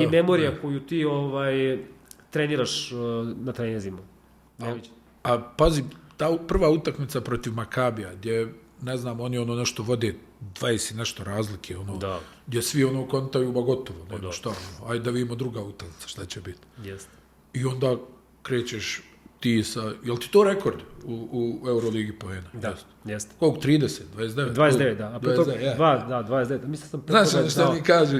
i memorija koju ti treniraš na treninzima. A pazi, ta prva utakmica protiv Makabija, gdje, ne znam, oni nešto vode 20 i nešto razlike, gdje svi kontaju gotovo, šta, ajde da vidimo druga utakmica, šta će biti. Jeste. I onda krećeš ti sa, je li ti to rekord u Euroligi poena? Da, jeste. Koliko, 30, 29? 29, da. 29, mislim sam... Znaš što mi kažu,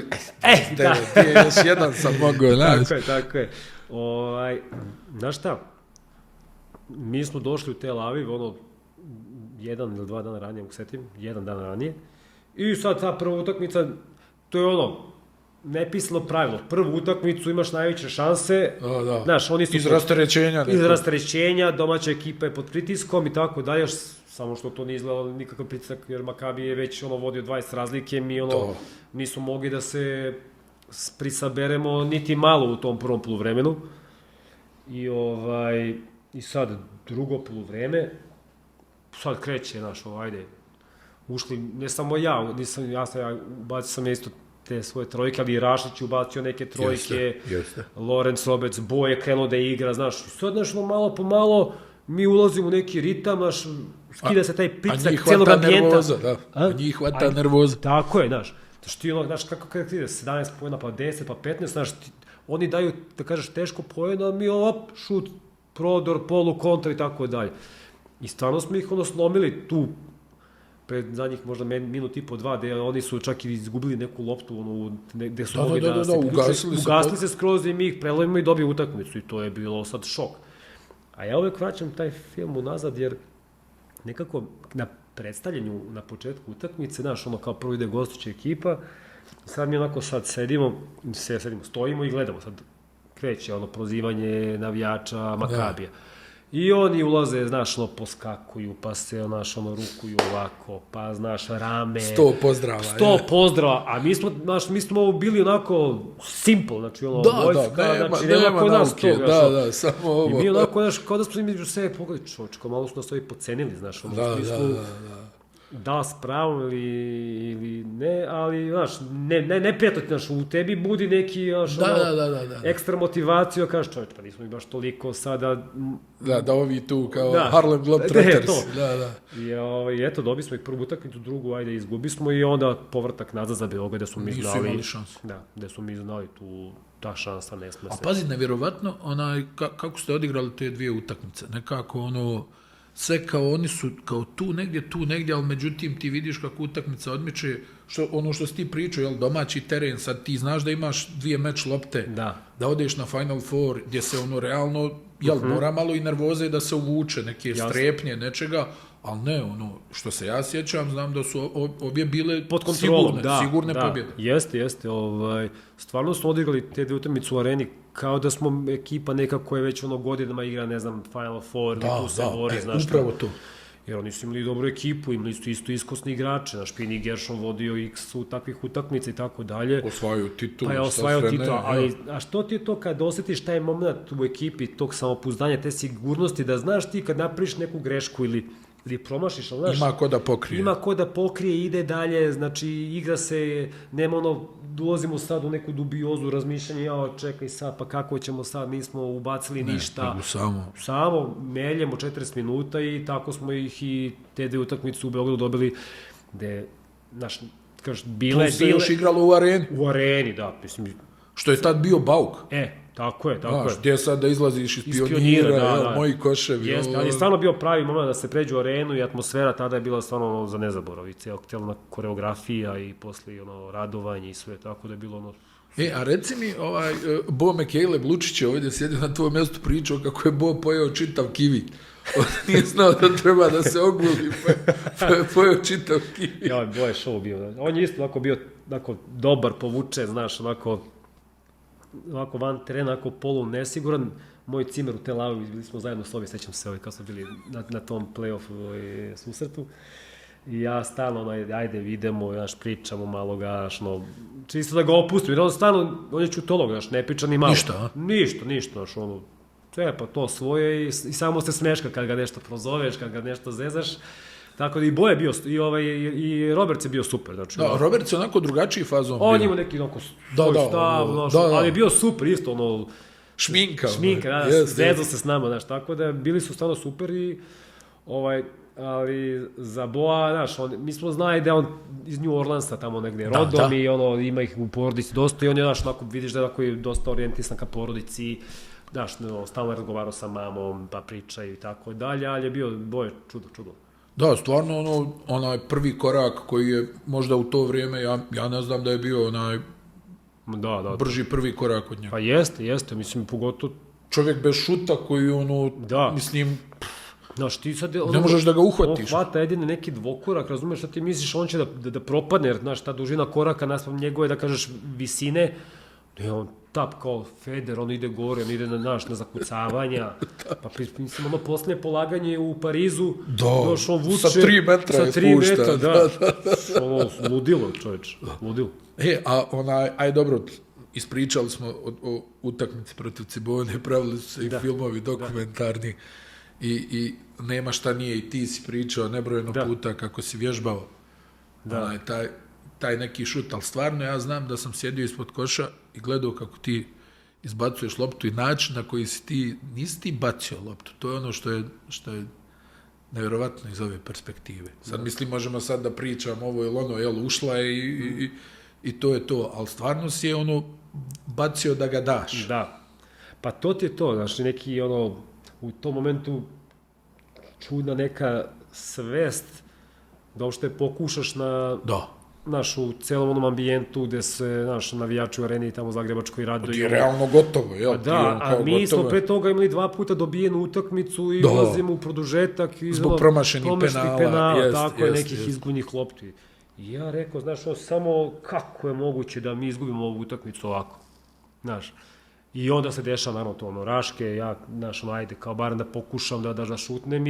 ti je još jedan sam mogao, znaš. Tako je. Znaš šta, mi smo došli u Tel Aviv, 1 ili 2 dana ranije, mogu setim, 1 dan ranije, i sad ta prva utakmica, to je nepisano pravilo. Prvu utakmicu imaš najveće šanse. Znaš, oni su iz rasterećenja. Iz rasterećenja, domaća ekipa je pod pritiskom i tako dalje, samo što to nije izgledalo nikakav pritisak, jer Makabi je već vodio 20 razlike, mi nismo mogli da se prisaberemo niti malo u tom prvom poluvremenu. I sad drugo poluvreme, sad kreće, znaš, ajde, ušli, ne samo ja, ubacio sam isto te svoje trojke, ali i Rašić ubacio neke trojke, Lorenz Robec, Boje krenuo da igra, znaš, sad malo po malo mi ulazimo u neki ritam, znaš, skida se taj pritisak celog ambijenta. A njih hvata nervoza. Tako je, znaš, znaš, kako kada ti ide, 17 pojena, pa 10, pa 15, znaš, oni daju, da kažeš, teško pojena, mi šut, prodor, polu, kontra i tako dalje. I stvarno smo ih slomili tu, pred zadnjih možda minut i po 2, gde oni su čak i izgubili neku loptu, gde su mogli da se ugasli se skroz i mi ih prelomimo i dobiju utakmicu i to je bilo sad šok. A ja uvek vraćam taj film unazad jer nekako na predstavljanju na početku utakmice, znaš, kao prvo ide gostuća ekipa, sad mi sad stojimo i gledamo, sad kreće prozivanje navijača Makabija. I oni ulaze, znaš, poskakuju, pa se, znaš, rukuju ovako, pa, znaš, rame. 100 pozdrava. 100 pozdrava, a mi smo bili onako simple, znači, vojska, znači, nema kod nas toga. Da, samo ovo. I mi onako, znaš, kao da smo između sebe pogledali, čovječko, malo su nas ovi pocenili, znaš, u smislu, da s pravom ili ne, ali, znaš, ne prijatno, znaš, u tebi budi neki, znaš, ekstra motivaciju, kažeš, čovječ, pa nismo mi baš toliko sada... Da, ovi tu kao Harlem Globetrotters. I eto, dobili smo ih prvu utakmicu, drugu, ajde, izgubi smo i onda povratak nazad za Beograd, gde smo mi znali... Nisu imali šansu. Da, gde smo mi znali tu, ta šansa ne sme se... A pazi, nevjerovatno, kako ste odigrali te dvije utakmice, nekako sve kao oni su kao tu negdje, ali međutim ti vidiš kako utakmica odmiče, što si ti pričao, domaći teren, sad ti znaš da imaš 2 meč lopte, da odeš na Final Four, gdje se realno, mora malo i nervoze da se uvuče, neke strepnje, nečega, ali ne, što se ja sjećam, znam da su obje bile sigurne pobjede. Jeste, stvarno smo odigrali te dvije utakmice u areni, kao da smo ekipa neka koja već godinama igra, ne znam, Final Four, tu se bori, znaš. Upravo to. Jer oni su imali dobru ekipu, imali su isto iskosni igrače, naš Pini Gershon vodio x u takvih utakmica i tako dalje. Osvajaju titul. Pa je osvajao titul, ali a što ti je to kad osjetiš taj moment u ekipi, tog samopouzdanja, te sigurnosti, da znaš ti kad napraviš neku grešku ili promašiš, znaš, ima ko da pokrije. Ima ko da pokrije, ide dalje, znači igra se, nema dolazimo sad u neku dubiozu razmišljanja, jao, čekaj sad, pa kako ćemo sad, nismo ubacili ništa. Samo meljemo 40 minuta i tako smo ih i te dve utakmice u Beogradu dobili, gde, znaš, kažeš, bile... Tu se još igralo u areni. U areni, da, mislim... Što je tad bio bauk. Tako je. Znaš, gdje sad da izlaziš iz Pionira, moji koševi. Jeste, ali je stvarno bio pravi moment da se pređu u arenu i atmosfera tada je bila stvarno za nezaborav. I celna koreografija i posle radovanje i sve, tako da je bilo ono... A reci mi, Bo Mekejleb Lučić je ovdje sjedio na tvojom mjestu pričao kako je Bo pojeo čitav kivi. On nije znao da treba da se oguli, pa je pojeo čitav kivi. Ja, Bo je show bio. On je isto bio dobar, povučen, znaš, onako van terena, polu nesiguran. Moj cimer u Tel Avivu, bili smo zajedno u Slovi, sećam se kad smo bili na tom play-off susretu. I ja stalno, ajde, vidimo, pričamo malo ga, čisto da ga opustim, jer on je čutolog, ne priča ni malo. Ništa, sve pa to svoje i samo se smeška kad ga nešto prozoveš, kad ga nešto zezaš. Tako da i Boje bio, i Roberts je bio super. Znači, da, Roberts je onako drugačiji fazon bio. On ima neki svoj stav, ali je bio super isto, šminka, zezao se s nama, tako da bili su stvarno super i ali za Boa, mi smo znali da je on iz New Orleansa tamo negde rodom i ima ih u porodici dosta i on je, vidiš da je dosta orijentisan ka porodici, stalno je razgovarao sa mamom, pa pričaju i tako dalje, ali je bio Boje čudo. Da, stvarno onaj prvi korak koji je možda u to vrijeme, ja ne znam da je bio onaj brži prvi korak od njega. Pa jeste, mislim, pogotovo... Čovjek bez šuta koji mislim... Znaš, ti sad... Ne možeš da ga uhvatiš. On hvata jedine neki dvokorak, razumeš šta ti misliš, on će da propadne, jer, znaš, ta dužina koraka naspram njegove, da kažeš, visine, on tap kao Feder, on ide gore, on ide na zakucavanja, pa mislim, ono posljednje polaganje u Parizu, još on vuče... Sa 3 metra je spušta. Da, ono, ludilo, čovječ, ludilo. Aj dobro, ispričali smo o utakmici protiv Cibone, pravili su se i filmovi dokumentarni i nema šta nije, i ti si pričao nebrojeno puta kako si vježbao taj neki šut, ali stvarno ja znam da sam sjedio ispod koša i gledao kako ti izbacuješ loptu i način na koji nisi ti bacio loptu, to je ono što je nevjerovatno iz ove perspektive. Sad mislim, možemo sad da pričam ovo ili ono, ušla je i to je to, ali stvarno si je bacio da ga daš. Da, pa to ti je to, znači neki u tom momentu čudna neka svest da uopšte pokušaš u celom onom ambijentu gde se navijači u areni tamo u Zagrebačkoj raduju. To je realno gotovo, jel? Da, a mi smo pre toga imali 2 puta dobijenu utakmicu i ulazimo u produžetak. Zbog promašenih penala. Tako je, nekih izgubnih lopti. I ja rekao, znaš, samo kako je moguće da mi izgubimo ovu utakmicu ovako, znaš. I onda se dešava, naravno, to raške, ja, ajde, kao barem da pokušam da šutnem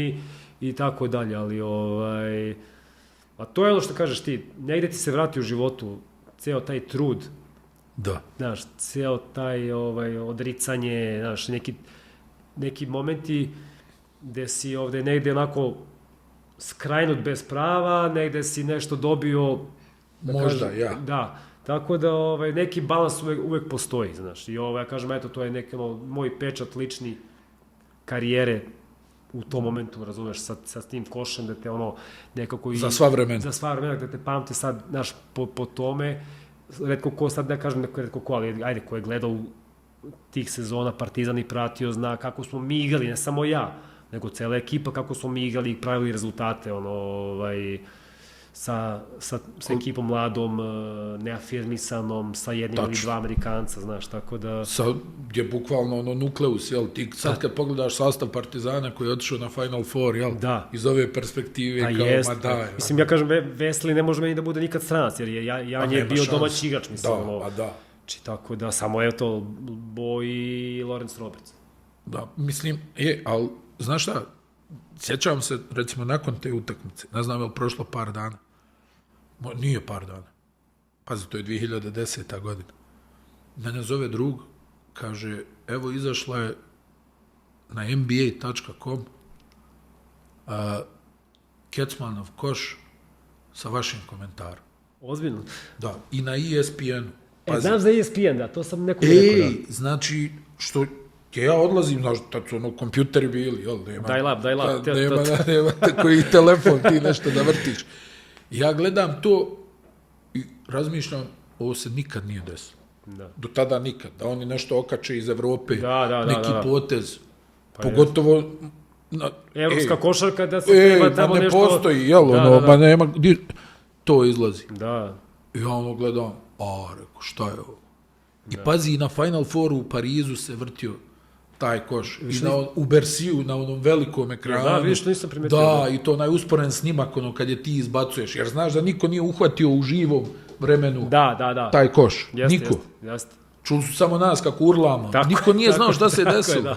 i tako dalje, ali, a to je ono što kažeš ti, negde ti se vrati u životu, ceo taj trud, znaš, ceo taj odricanje, znaš, neki momenti gde si ovde negde onako skrajnut bez prava, negde si nešto dobio, možda, da, tako da neki balans uvek postoji, znaš, i ja kažem, eto, to je neki moj pečat lični karijere u tom momentu, razumeš, sa tim košem, da te nekako... Za sva vremena. Za sva vremena, da te pamte sad, znaš, po tome, retko ko sad, ne kažem retko ko, ali ajde, ko je gledao tih sezona Partizan i pratio, zna kako smo mi igrali, ne samo ja, nego cela ekipa, kako smo mi igrali i pravili rezultate, sa ekipom mladom, neafirmisanom, sa jednim ili 2 Amerikanca, znaš, tako da... Je bukvalno nukleus, jel? Ti sad kad pogledaš sastav Partizana koji je otišao na Final Four, jel? Iz ove perspektive, kao, ma da... Mislim, ja kažem, Veseli ne može meni da bude nikad stranac, jer Jan je bio domaći igrač, mislim, tako da, samo je to Bo i Lawrence Roberts. Da, mislim, ali, znaš šta, sjećam se, recimo, nakon te utakmice, ne znam je li prošlo par dana, nije par dana, pazi, to je 2010. godina, mene zove drug, kaže, evo izašla je na nba.com Kecmanov koš sa vašim komentarom. Ozbiljno? Da, i na ESPN-u. Znam za ESPN, da, to sam neko rekao. Znači, što ja odlazim, znaš, tad su kompjuteri bili, jel? Nema koji telefon ti nešto da vrtiš. Ja gledam to i razmišljam, ovo se nikad nije desilo. Do tada nikad. Da oni nešto okače iz Evrope, neki potez. Pogotovo... Evropska košarka da se treba tamo nešto... ne postoji, jel? Ma nema... To izlazi. Da. I ja gledam, rekao, šta je ovo? I pazi, na Final Fouru u Parizu se vrtio taj koš. I u Bersiju, na onom velikom ekranu. Da, vidiš, nisam primetio. Da, i to najusporen snimak, kad je ti izbacuješ. Jer znaš da niko nije uhvatio u živom vremenu taj koš. Niko. Jeste. Čuli su samo nas kako urlamo. Niko nije znao šta se desilo.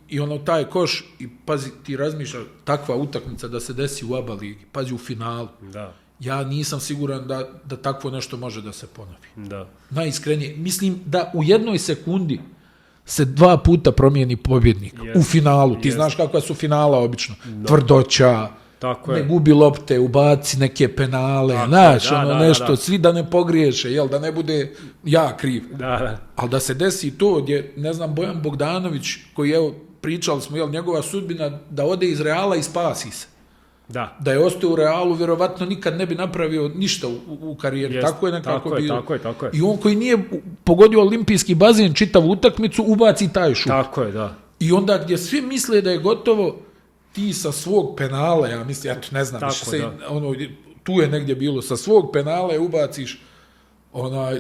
I taj koš, i pazi, ti razmišljaš, takva utakmica da se desi u ABA ligi. Pazi, u finalu. Da. Ja nisam siguran da takvo nešto može da se ponovi. Da. Najiskrenije. Mislim da u jednoj sekundi se 2 puta promijeni pobjednik u finalu. Ti znaš kakva su finala obično. Tvrdoća, ne gubi lopte, ubaci neke penale, znaš, nešto, svi da ne pogriješe, jel, da ne bude ja kriv. Ali da se desi to gdje, ne znam, Bojan Bogdanović, koji, evo, pričali smo, jel, njegova sudbina da ode iz Reala i spasi se. Da je ostao u Realu, vjerovatno nikad ne bi napravio ništa u karijeri. Tako je nekako bilo. Tako je. I on koji nije pogodio olimpijski bazen čitavu utakmicu, ubaci taj šut. Tako je, da. I onda gdje svi misle da je gotovo, ti sa svog penala, ja mislim, ne znam, tu je negdje bilo, sa svog penala ubaciš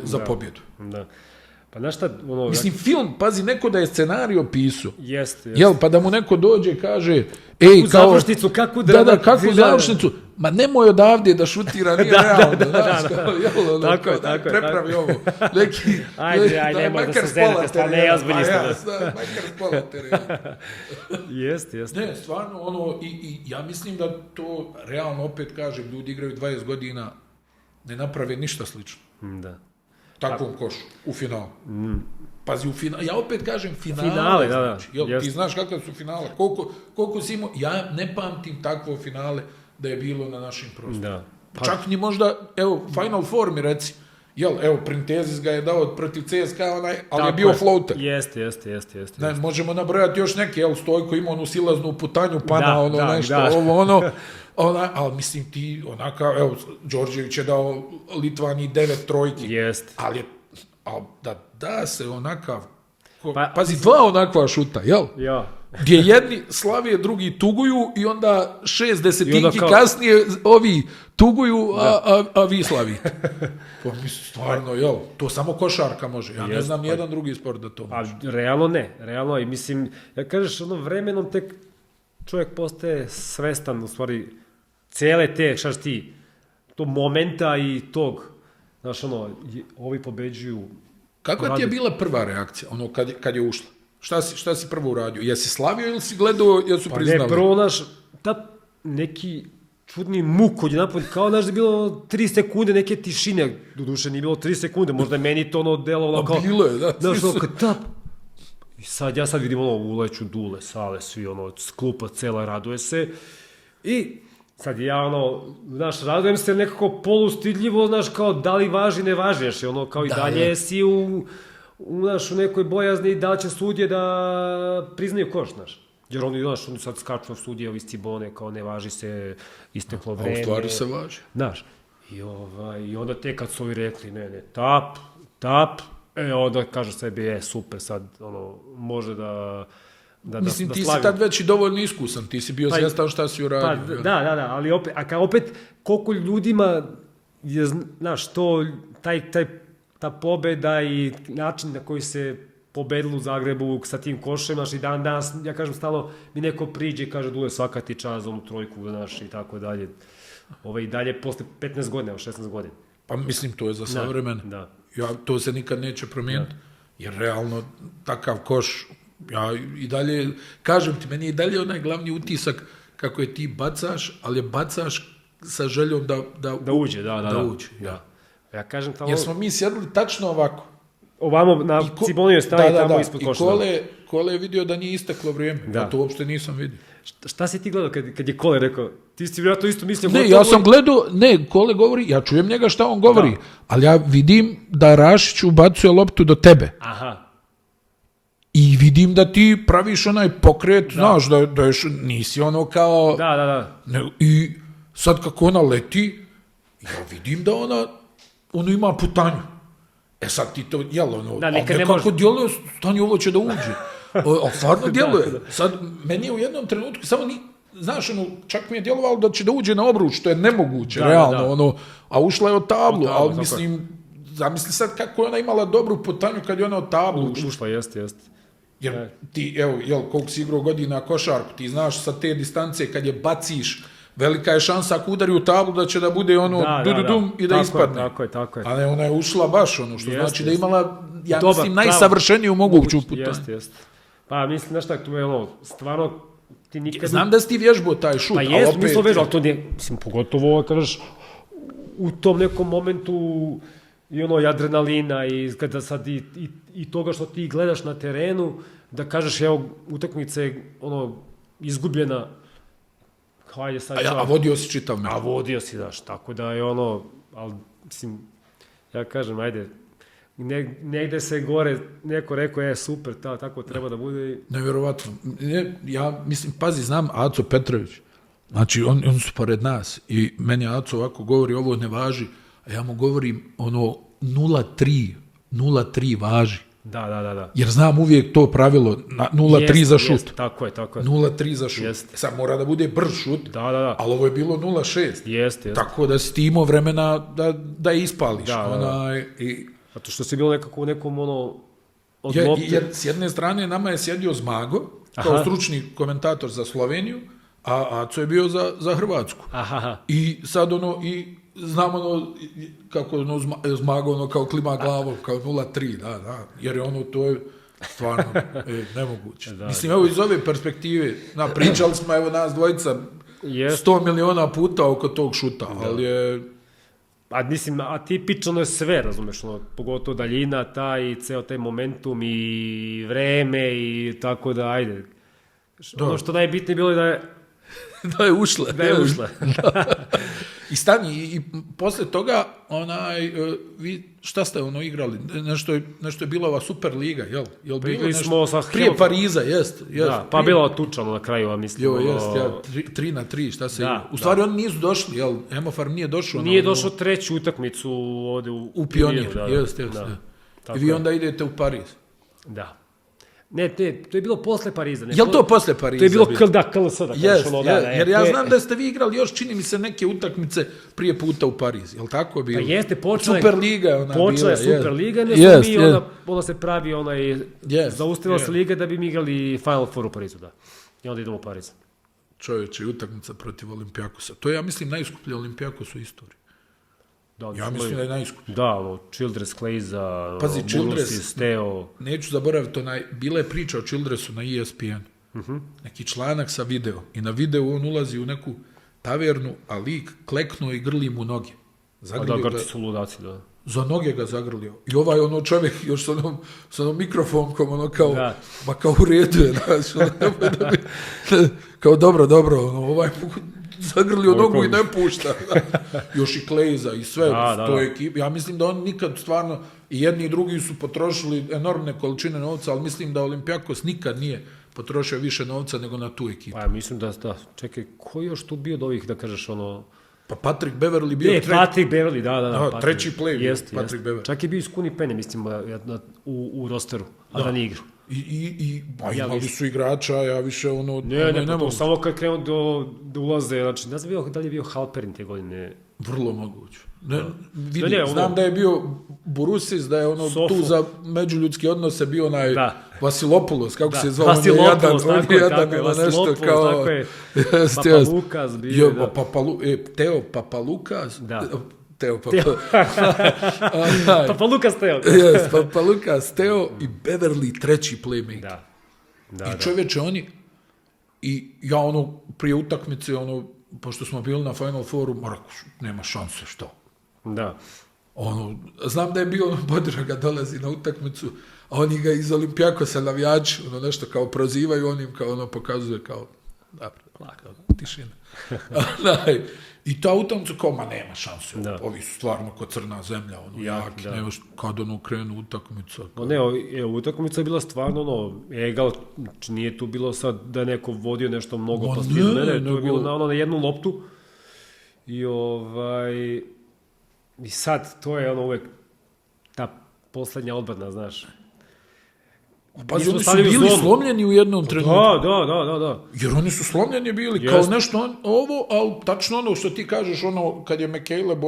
za pobjedu. Da. Pa znaš šta, mislim, film, pazi, neko da je scenario pisao. Jeste. Jel, pa da mu neko dođe i kaže, u završnicu, kakvu završnicu? Ma nemoj odavdje da šutira, nije realno. Tako je. Prepravi ovo. Ajde, nemoj da se zenete, stvarno ne ozbiljni ste. Makar spolater. Jeste. Ne, stvarno, i ja mislim da to, realno, opet kažem, ljudi igraju 20 godina, ne naprave ništa slično. Da. Takvom košu, u finalu. Pazi, u finalu, ja opet kažem finale, znači, ti znaš kakve su finale, koliko si imao, ja ne pamtim takvo finale da je bilo na našim prostorima. Čak ni možda, evo, Final Four mi reci, evo, Printezis ga je dao protiv CSKA, ali je bio floater. Jeste. Ne, možemo nabrojati još neke, Stojko ima onu silaznu putanju, pana, nešto, ali mislim ti, evo, Đorđević je dao Litvaniji 9 trojki. Jest. Ali da se onakav, pazi, 2 onakva šuta, jel? Ja. Gdje jedni slave, drugi tuguju i onda 6 desetinki kasnije ovi tuguju, a vi slavite. Pa mislim, stvarno, jel? To samo košarka može. Ja ne znam nijedan drugi sport da to može. Realno ne. Realno, i mislim, ja kažeš, vremenom tek čovjek postaje svestan, u stvari, cijele te, tog momenta i tog, znaš, ovi pobeđuju. Kakva ti je bila prva reakcija, kad je ušla? Šta si prvo uradio? Jesi slavio ili si gledao, jel su priznali? Pa ne, prvo, neki čudni muk od jedan put, kao da je bilo 3 sekunde neke tišine, doduše nije bilo 3 sekunde, možda je meni to delo kao... Bilo je, da. Znaš, I ja sad vidim uleću Dule, Sale, svi klupa cela raduje se i sad ja znaš, radujem se nekako polustidljivo, znaš, kao da li važi, ne važi, znaš, kao i dalje si u nekoj bojazni da li će sudije da priznaju koš, znaš. Jer oni sad skaču sudije iz Cibone, kao ne važi se, isteklo vreme. A u stvari se važi. Znaš, i onda te kad su ovi rekli, ne, tap, onda kaže sebi, super, sad, može da mislim, ti si tad već i dovoljno iskusan, ti si bio svjestan šta si uradio. Da, ali opet, koliko ljudima je, znaš, ta pobjeda i način na koji se pobedilo u Zagrebu sa tim košem, znaš, i dan danas, ja kažem stalno, mi neko priđe i kaže, Dule, svaka ti čast za onu trojku, znaš, i tako dalje. I dalje, posle 15 godina, 16 godina. Pa mislim, to je za sve vremena. Da. To se nikad neće promijeniti, jer realno takav koš, ja i dalje, kažem ti, meni je i dalje onaj glavni utisak kako je ti bacaš, ali je bacaš sa željom da uđe, da. uđe. Ja kažem tamo... Jer smo mi sjedili tačno ovako. ovamo na Cibonijoj strani tamo ispod koša. I Kole je vidio da nije isteklo vrijeme. Da. Ja to uopšte nisam vidio. Šta si ti gledao kad je Kole rekao? Ti si vjerojatno isto mislio... Ne, ja sam gledao, Kole govori, ja čujem njega šta on govori, ali ja vidim da Rašić ubacuje loptu do tebe. Aha. I vidim da ti praviš onaj pokret, znaš, da još nisi ono kao... Da. I sad kako ona leti, ja vidim da ona ima putanju. Sad ti to, nekako djeluje, stani, ovo će da uđe. A stvarno djeluje. Sad, meni je u jednom trenutku, samo znaš, čak mi je djelovalo da će da uđe na obruč, što je nemoguće, realno, a ušla je od tablu, ali mislim, zamisli sad kako je ona imala dobru putanju kad je ona od tablu ušla. Ušla, jest. Jer ti, koliko si igrao godina košarku, ti znaš sa te distance kad je baciš, velika je šansa ako udari u tablu da će da bude dududum i da ispadne. Tako je. A ne, ona je ušla baš što znači da je imala, ja mislim, najsavršeniju moguću putanju. Jest. Pa mislim, znaš tako, tu je stvarno ti nikad... Znam da si ti vježbao taj šut, pa jest, mislim vježbao, ali to nije, mislim, pogotovo, kažeš, u tom nekom momentu i adrenalina i kada sad i toga što ti gledaš na terenu, da kažeš, utakmica je izgubljena, hajde sad... A vodio si čitav meč. A vodio si, daš, tako da je ali, mislim, ja kažem, ajde, negde se gore, neko rekao, super, tako treba da bude. Nevjerovatno. Ja, mislim, pazi, znam Aco Petrović. Znači, oni su pored nas i meni Aco ovako govori, ovo ne važi, a ja mu govorim 0,3 važi. Da. Jer znam uvijek to pravilo, 0,3 za šut. Jest, tako je. 0,3 za šut. Sad mora da bude brz šut, ali ovo je bilo 0,6. Jest. Tako da si ti imao vremena da ispališ. Zato što si bilo nekako u nekom od lopte. Jer s jedne strane nama je sjedio Zmago, kao stručni komentator za Sloveniju, a Aco je bio za Hrvatsku. Aha. I sad znam kako Zmago kao klima glavom, kao 0,3, da, jer je to je stvarno nemoguće. Mislim, evo iz ove perspektive, pričali smo, evo nas dvojica, 100 miliona puta oko tog šuta, ali je... A tipično je sve, razumeš, pogotovo daljina, i ceo taj momentum i vreme i tako da, ajde. Ono što najbitnije bilo je da je ušla. I stani, i posle toga, vi šta ste igrali? Nešto je bila ova Super Liga, jel? Igrali smo sa prije Pariza, jest. Da, pa bilo tučano na kraju, mislim. Jest, 3-3, šta se igra? U stvari oni nisu došli, jel? Hemofarm nije došao. Nije došao treću utakmicu ovde u Pionir, jest. I vi onda idete u Pariz. Da. Ne, to je bilo posle Pariza. Je li to posle Pariza? To je bilo KLS, da kažeš. Jer ja znam da ste vi igrali još, čini mi se, neke utakmice prije puta u Pariz. Je li tako bilo? Pa jeste, Superliga je ona bila. Počela je Superliga, onda se pravi zaustavila se liga da bi mi igrali Final Four u Parizu, da. I onda idemo u Pariz. Čovječe, utakmica protiv Olimpijakosa. To je, ja mislim, najskuplji Olimpijakos u istoriji. Ja mislim da je najskuplji. Da, Childress, Kleiza, Burusi, Steo. Neću zaboraviti, bila je priča o Childressu na ESPN. Neki članak sa video. I na videu on ulazi u neku tavernu, a lik kleknuo i grli mu noge. Grci su ludaci, da. Za noge ga zagrlio. I čovjek još s onom mikrofonkom, kao u redu je, kao dobro, zagrlio nogu i ne pušta. Još i Kleiza i sve. Ja mislim da on nikad stvarno, i jedni i drugi su potrošili enormne količine novca, ali mislim da Olimpijakos nikad nije potrošio više novca nego na tu ekipu. Pa mislim da, čekaj, ko je još tu bio od ovih, da kažeš, Pa Patrick Beverly bio Patrick Beverly, da. Treći play bio Patrick Beverly. Čak je bio iz Kuni Pene, mislim, u rosteru, a da nije igrao. I imali su igrača, ja više ne mogu. Samo kad krenu da ulaze, znači, ne znam da li je bio Halperin te godine. Vrlo moguće. Znam da je bio Burusis, da je tu za međuljudske odnose bio onaj Vasilopoulos, kako se zvao, on je jadan, nešto kao... Papalukas bio, Teo Papalukas, Papalukas Teo. Papalukas Teo i Beverly treći playmaker. I čovječe oni, i ja prije utakmice, pošto smo bili na Final Fouru, nema šanse, što? Da. Znam da je bio Podraga dolazi na utakmicu, a oni ga iz Olimpijakosa navijači, nešto kao prozivaju, on im kao pokazuje kao, dobro, tišina. I ta utakmica kao, ma nema šanse, ovi su stvarno ko crna zemlja, jaki, kad krenu utakmica. Utakmica je bila stvarno, egal, nije tu bilo sad da neko vodio nešto mnogo pa stiže mene, to je bilo na jednu loptu. I sad, to je uvek ta poslednja odbrana, znaš. Pazi, oni su bili slomljeni u jednom trenutku. Da. Jer oni su slomljeni bili, kao nešto ovo, ali tačno ono što ti kažeš, kad je McCaleb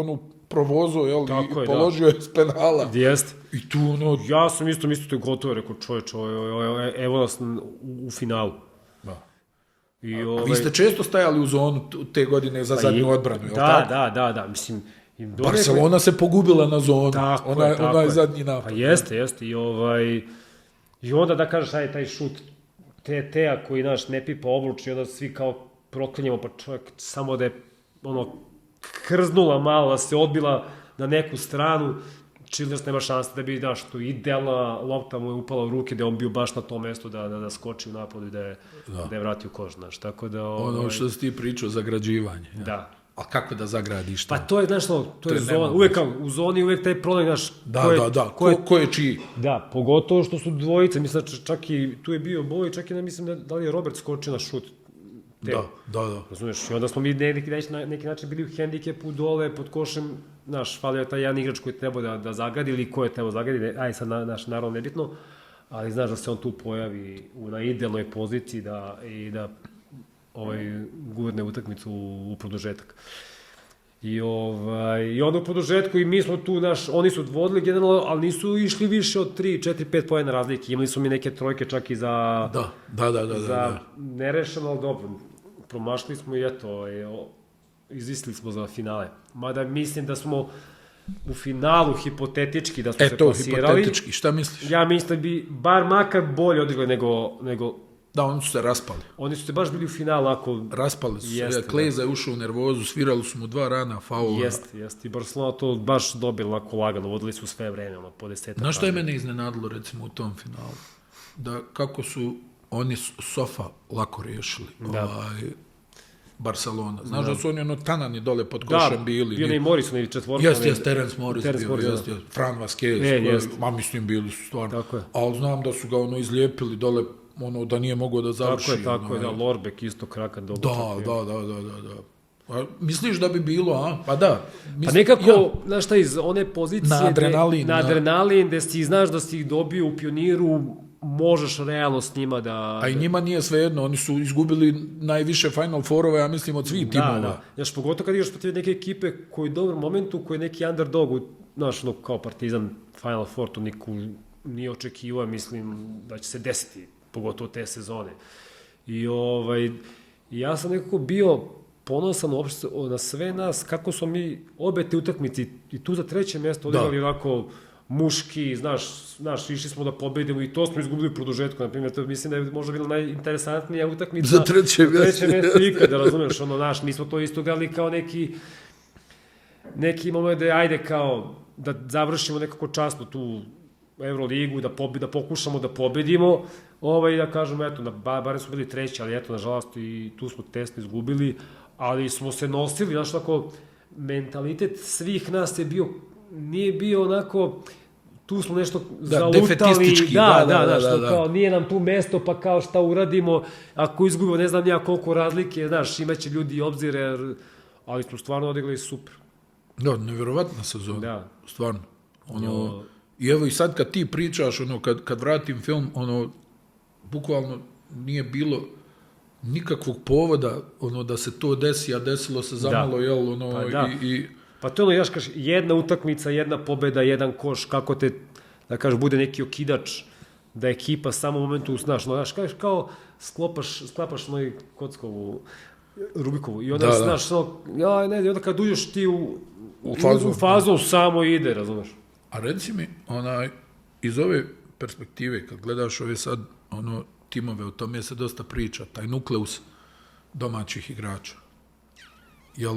provozao, i položio je s penala. Jeste. I tu Ja sam isto to je gotovo, rekao čovječ, evo nas u finalu. Vi ste često stajali u zonu te godine za zadnju odbranu, je li tako? Da, mislim... Barcelona se pogubila na zonu, ona je zadnji napad. Pa jeste, i onda da kažeš, taj šut Tea koji naš ne pipa obruč i onda svi kao proklinjamo, pa čovjek samo da je krznula malo, da se odbila na neku stranu, Childress nema šanse da bi, znaš, tu idealna lopta mu je upala u ruke, da je on bio baš na tom mestu da skoči u napadu i da je vrati u koš, znaš, tako da... Ono što si ti pričao, zagrađivanje. Da. A kako da zagradiš to? Pa to je, znaš, to je zona, uvek u zoni uvek taj problem, znaš... Da, ko je čiji? Da, pogotovo što su dvojice, mislim, čak i tu je bio boj, čak i mislim da li je Robert skočio na šut. Da. Razumiješ, i onda smo mi na neki način bili u hendikepu dole pod košem, znaš, falio je taj jedan igrač koji je trebao da zagradi ili ko je trebao zagradi, sad naravno nebitno, ali znaš da se on tu pojavi na idealnoj poziciji i da gurne utakmicu u produžetak. I onda u produžetku i mi smo tu, oni su vodili generalno, ali nisu išli više od 3, 4, 5 poena razlike. Imali su mi neke trojke čak i za... Da. Nerešeno, ali dobro. Promašli smo i izvisili smo za finale. Mada mislim da smo u finalu hipotetički da smo se plasirali. Hipotetički, šta misliš? Ja mislim da bi bar makar bolje odigrali nego... Da, oni su se raspali. Oni su se baš bili u finalu, ako... Raspali su se, Kleza je ušao u nervozu, svirali su mu 2 rana, faula. Jeste. I Barcelona to baš dobila lako lagano, vodili su sve vreme, po 10. Znaš što je mene iznenadilo, recimo, u tom finalu? Da kako su oni Sofa lako riješili. Barcelona. Znaš da su oni tanani dole pod košem bili. Da, bio i Morrison ili četvorka. Jeste, Terence Morris bio, Fran Vasquez, mislim bili su stvarno. Ali znam da su ga izlijepili dole, da nije mogao da završi. Tako je, da, Lorbek isto krakan dobro. Da. Misliš da bi bilo, Pa da. Pa nekako, znaš šta, iz one pozicije... Na adrenalin, gde si znaš da si ih dobio u Pioniru, možeš realno s njima da... A i njima nije svejedno, oni su izgubili najviše Final Fourove, ja mislim, od svih timova. Da. Znaš, pogotovo kad igraš protiv neke ekipe koji je u dobrom momentu, koji je neki underdog, znaš, kao Partizan Final Four, to niko nije očekivao, mislim, da će se desiti, pogotovo te sezone. I ja sam nekako bio ponosan uopšte na sve nas, kako smo mi obe te utakmice i tu za 3. mjesto odigrali onako muški, znaš, išli smo da pobedimo i to smo izgubili u produžetku, na primjer, to mislim da je možda bila najinteresantnija utakmica za 3. mjesto ikada, razumeš, mi smo to isto gledali kao neki moment da ajde kao da završimo nekako časno tu Euroligu, da pokušamo da pobedimo, da kažemo, eto, barem smo bili 3, ali eto, nažalost, i tu smo tesno izgubili, ali smo se nosili, znaš, tako, mentalitet svih nas je bio, nije bio onako, tu smo nešto zalutali, defetistički, što kao, nije nam tu mesto, pa kao šta uradimo, ako izgubimo, ne znam ja koliko razlike, znaš, imaće ljudi obzire, ali smo stvarno odigrali super. Da, nevjerovatna sezona, stvarno. I evo i sad kad ti pričaš, kad vratim film, bukvalno nije bilo nikakvog povoda da se to desi, a desilo se zamalo, Pa to je ja kažem, jedna utakmica, jedna pobeda, jedan koš, kako te, da kažeš, bude neki okidač, da ekipa samo u momentu, znaš, kao sklapaš kockovu, Rubikovu, i onda, znaš, i onda kad uđeš ti u fazu samo ide, razumeš. A reci mi, iz ove perspektive, kad gledaš ove sad, timove, o tome se dosta priča, taj nukleus domaćih igrača. Jel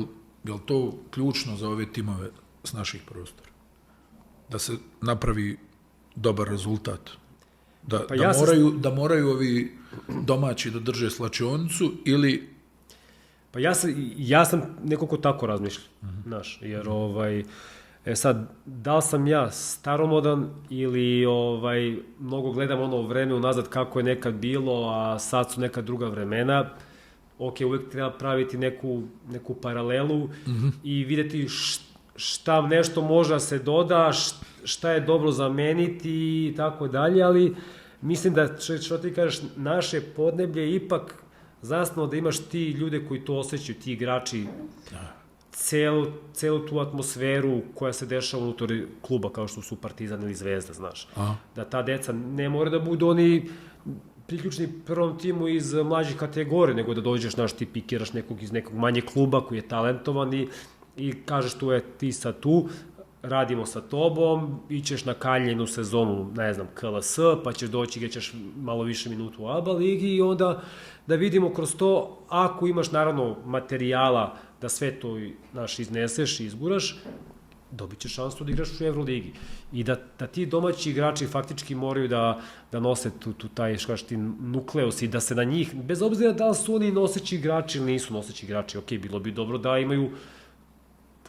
to ključno za ove timove s naših prostora? da se napravi dobar rezultat? Da moraju ovi domaći da drže slačionicu ili... Pa ja sam neko ko tako razmišlja, znaš, jer sad, da li sam ja staromodan ili mnogo gledam ono vreme unazad kako je nekad bilo, a sad su neka druga vremena, uvek treba praviti neku paralelu i videti šta nešto može da se doda, šta je dobro zameniti i tako dalje, ali mislim da, što ti kažeš, naše podneblje je ipak zasnovno da imaš ti ljude koji to osjećaju, ti igrači, celu tu atmosferu koja se dešava unutar kluba kao što su Partizan ili Zvezda, znaš. Da ta deca ne mora da budu oni priključni prvom timu iz mlađih kategorije, nego da dođeš, znaš, ti pikiraš nekog iz nekog manjeg kluba koji je talentovan i kažeš tu je ti sad tu, radimo sa tobom, ićeš na kaljenu sezonu, ne znam, KLS, pa ćeš doći gdje ćeš malo više minuta u ABA ligi i onda da vidimo kroz to, ako imaš naravno materijala da sve to izneseš i izguraš, dobit ćeš šansu da igraš u Euroligi. I da ti domaći igrači faktički moraju da nose taj nukleus i da se na njih, bez obzira da li su oni noseći igrači ili nisu noseći igrači, bilo bi dobro da imaju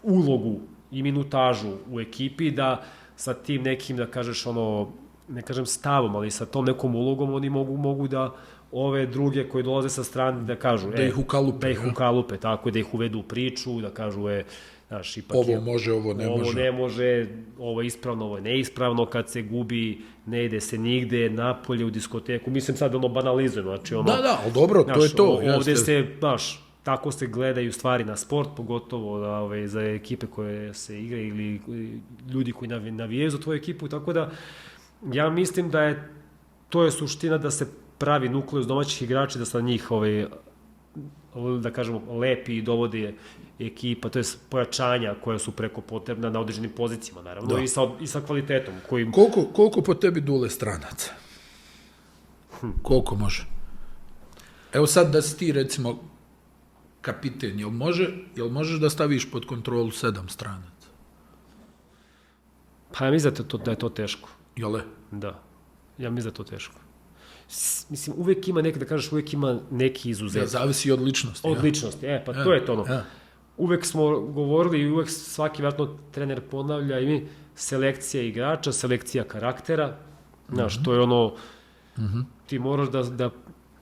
ulogu i minutažu u ekipi, da sa tim nekim, da kažeš, ne kažem stavom, ali sa tom nekom ulogom oni mogu da ove druge koje dolaze sa strane da kažu... Da ih ukalupe. Da ih ukalupe, tako, da ih uvedu u priču, da kažu, znaš, ipak ovo može, ovo ne može. Ovo ne može, ovo je ispravno, ovo je neispravno, kad se gubi, ne ide se nigde, napolje, u diskoteku, mislim sad banalizujem, znači Da, ali dobro, to je to. Ovde se, znaš, tako se gledaju stvari na sport, pogotovo za ekipe koje se igra ili ljudi koji navijaju za tvoju ekipu, tako da ja mislim da to je suština da se pravi nukleus domaćih igrača, da sa njih da kažemo lepi i dovode ekipa, to je pojačanja koja su preko potrebna na određenim pozicijama, naravno, i sa kvalitetom. Koliko po tebi Dule stranaca? Koliko može? Evo sad da si ti, recimo, kapiten, jel možeš da staviš pod kontrolu 7 stranaca? Pa ja mislim da je to teško. Jel? Da, ja mislim da je to teško. Mislim, uvek ima neki izuzetak. Ja, zavisi od ličnosti. Od ličnosti, pa to je to ono. Uvek smo govorili i uvek svaki vratno trener ponavlja i mi selekcija igrača, selekcija karaktera. Znaš, to je ono, ti moraš da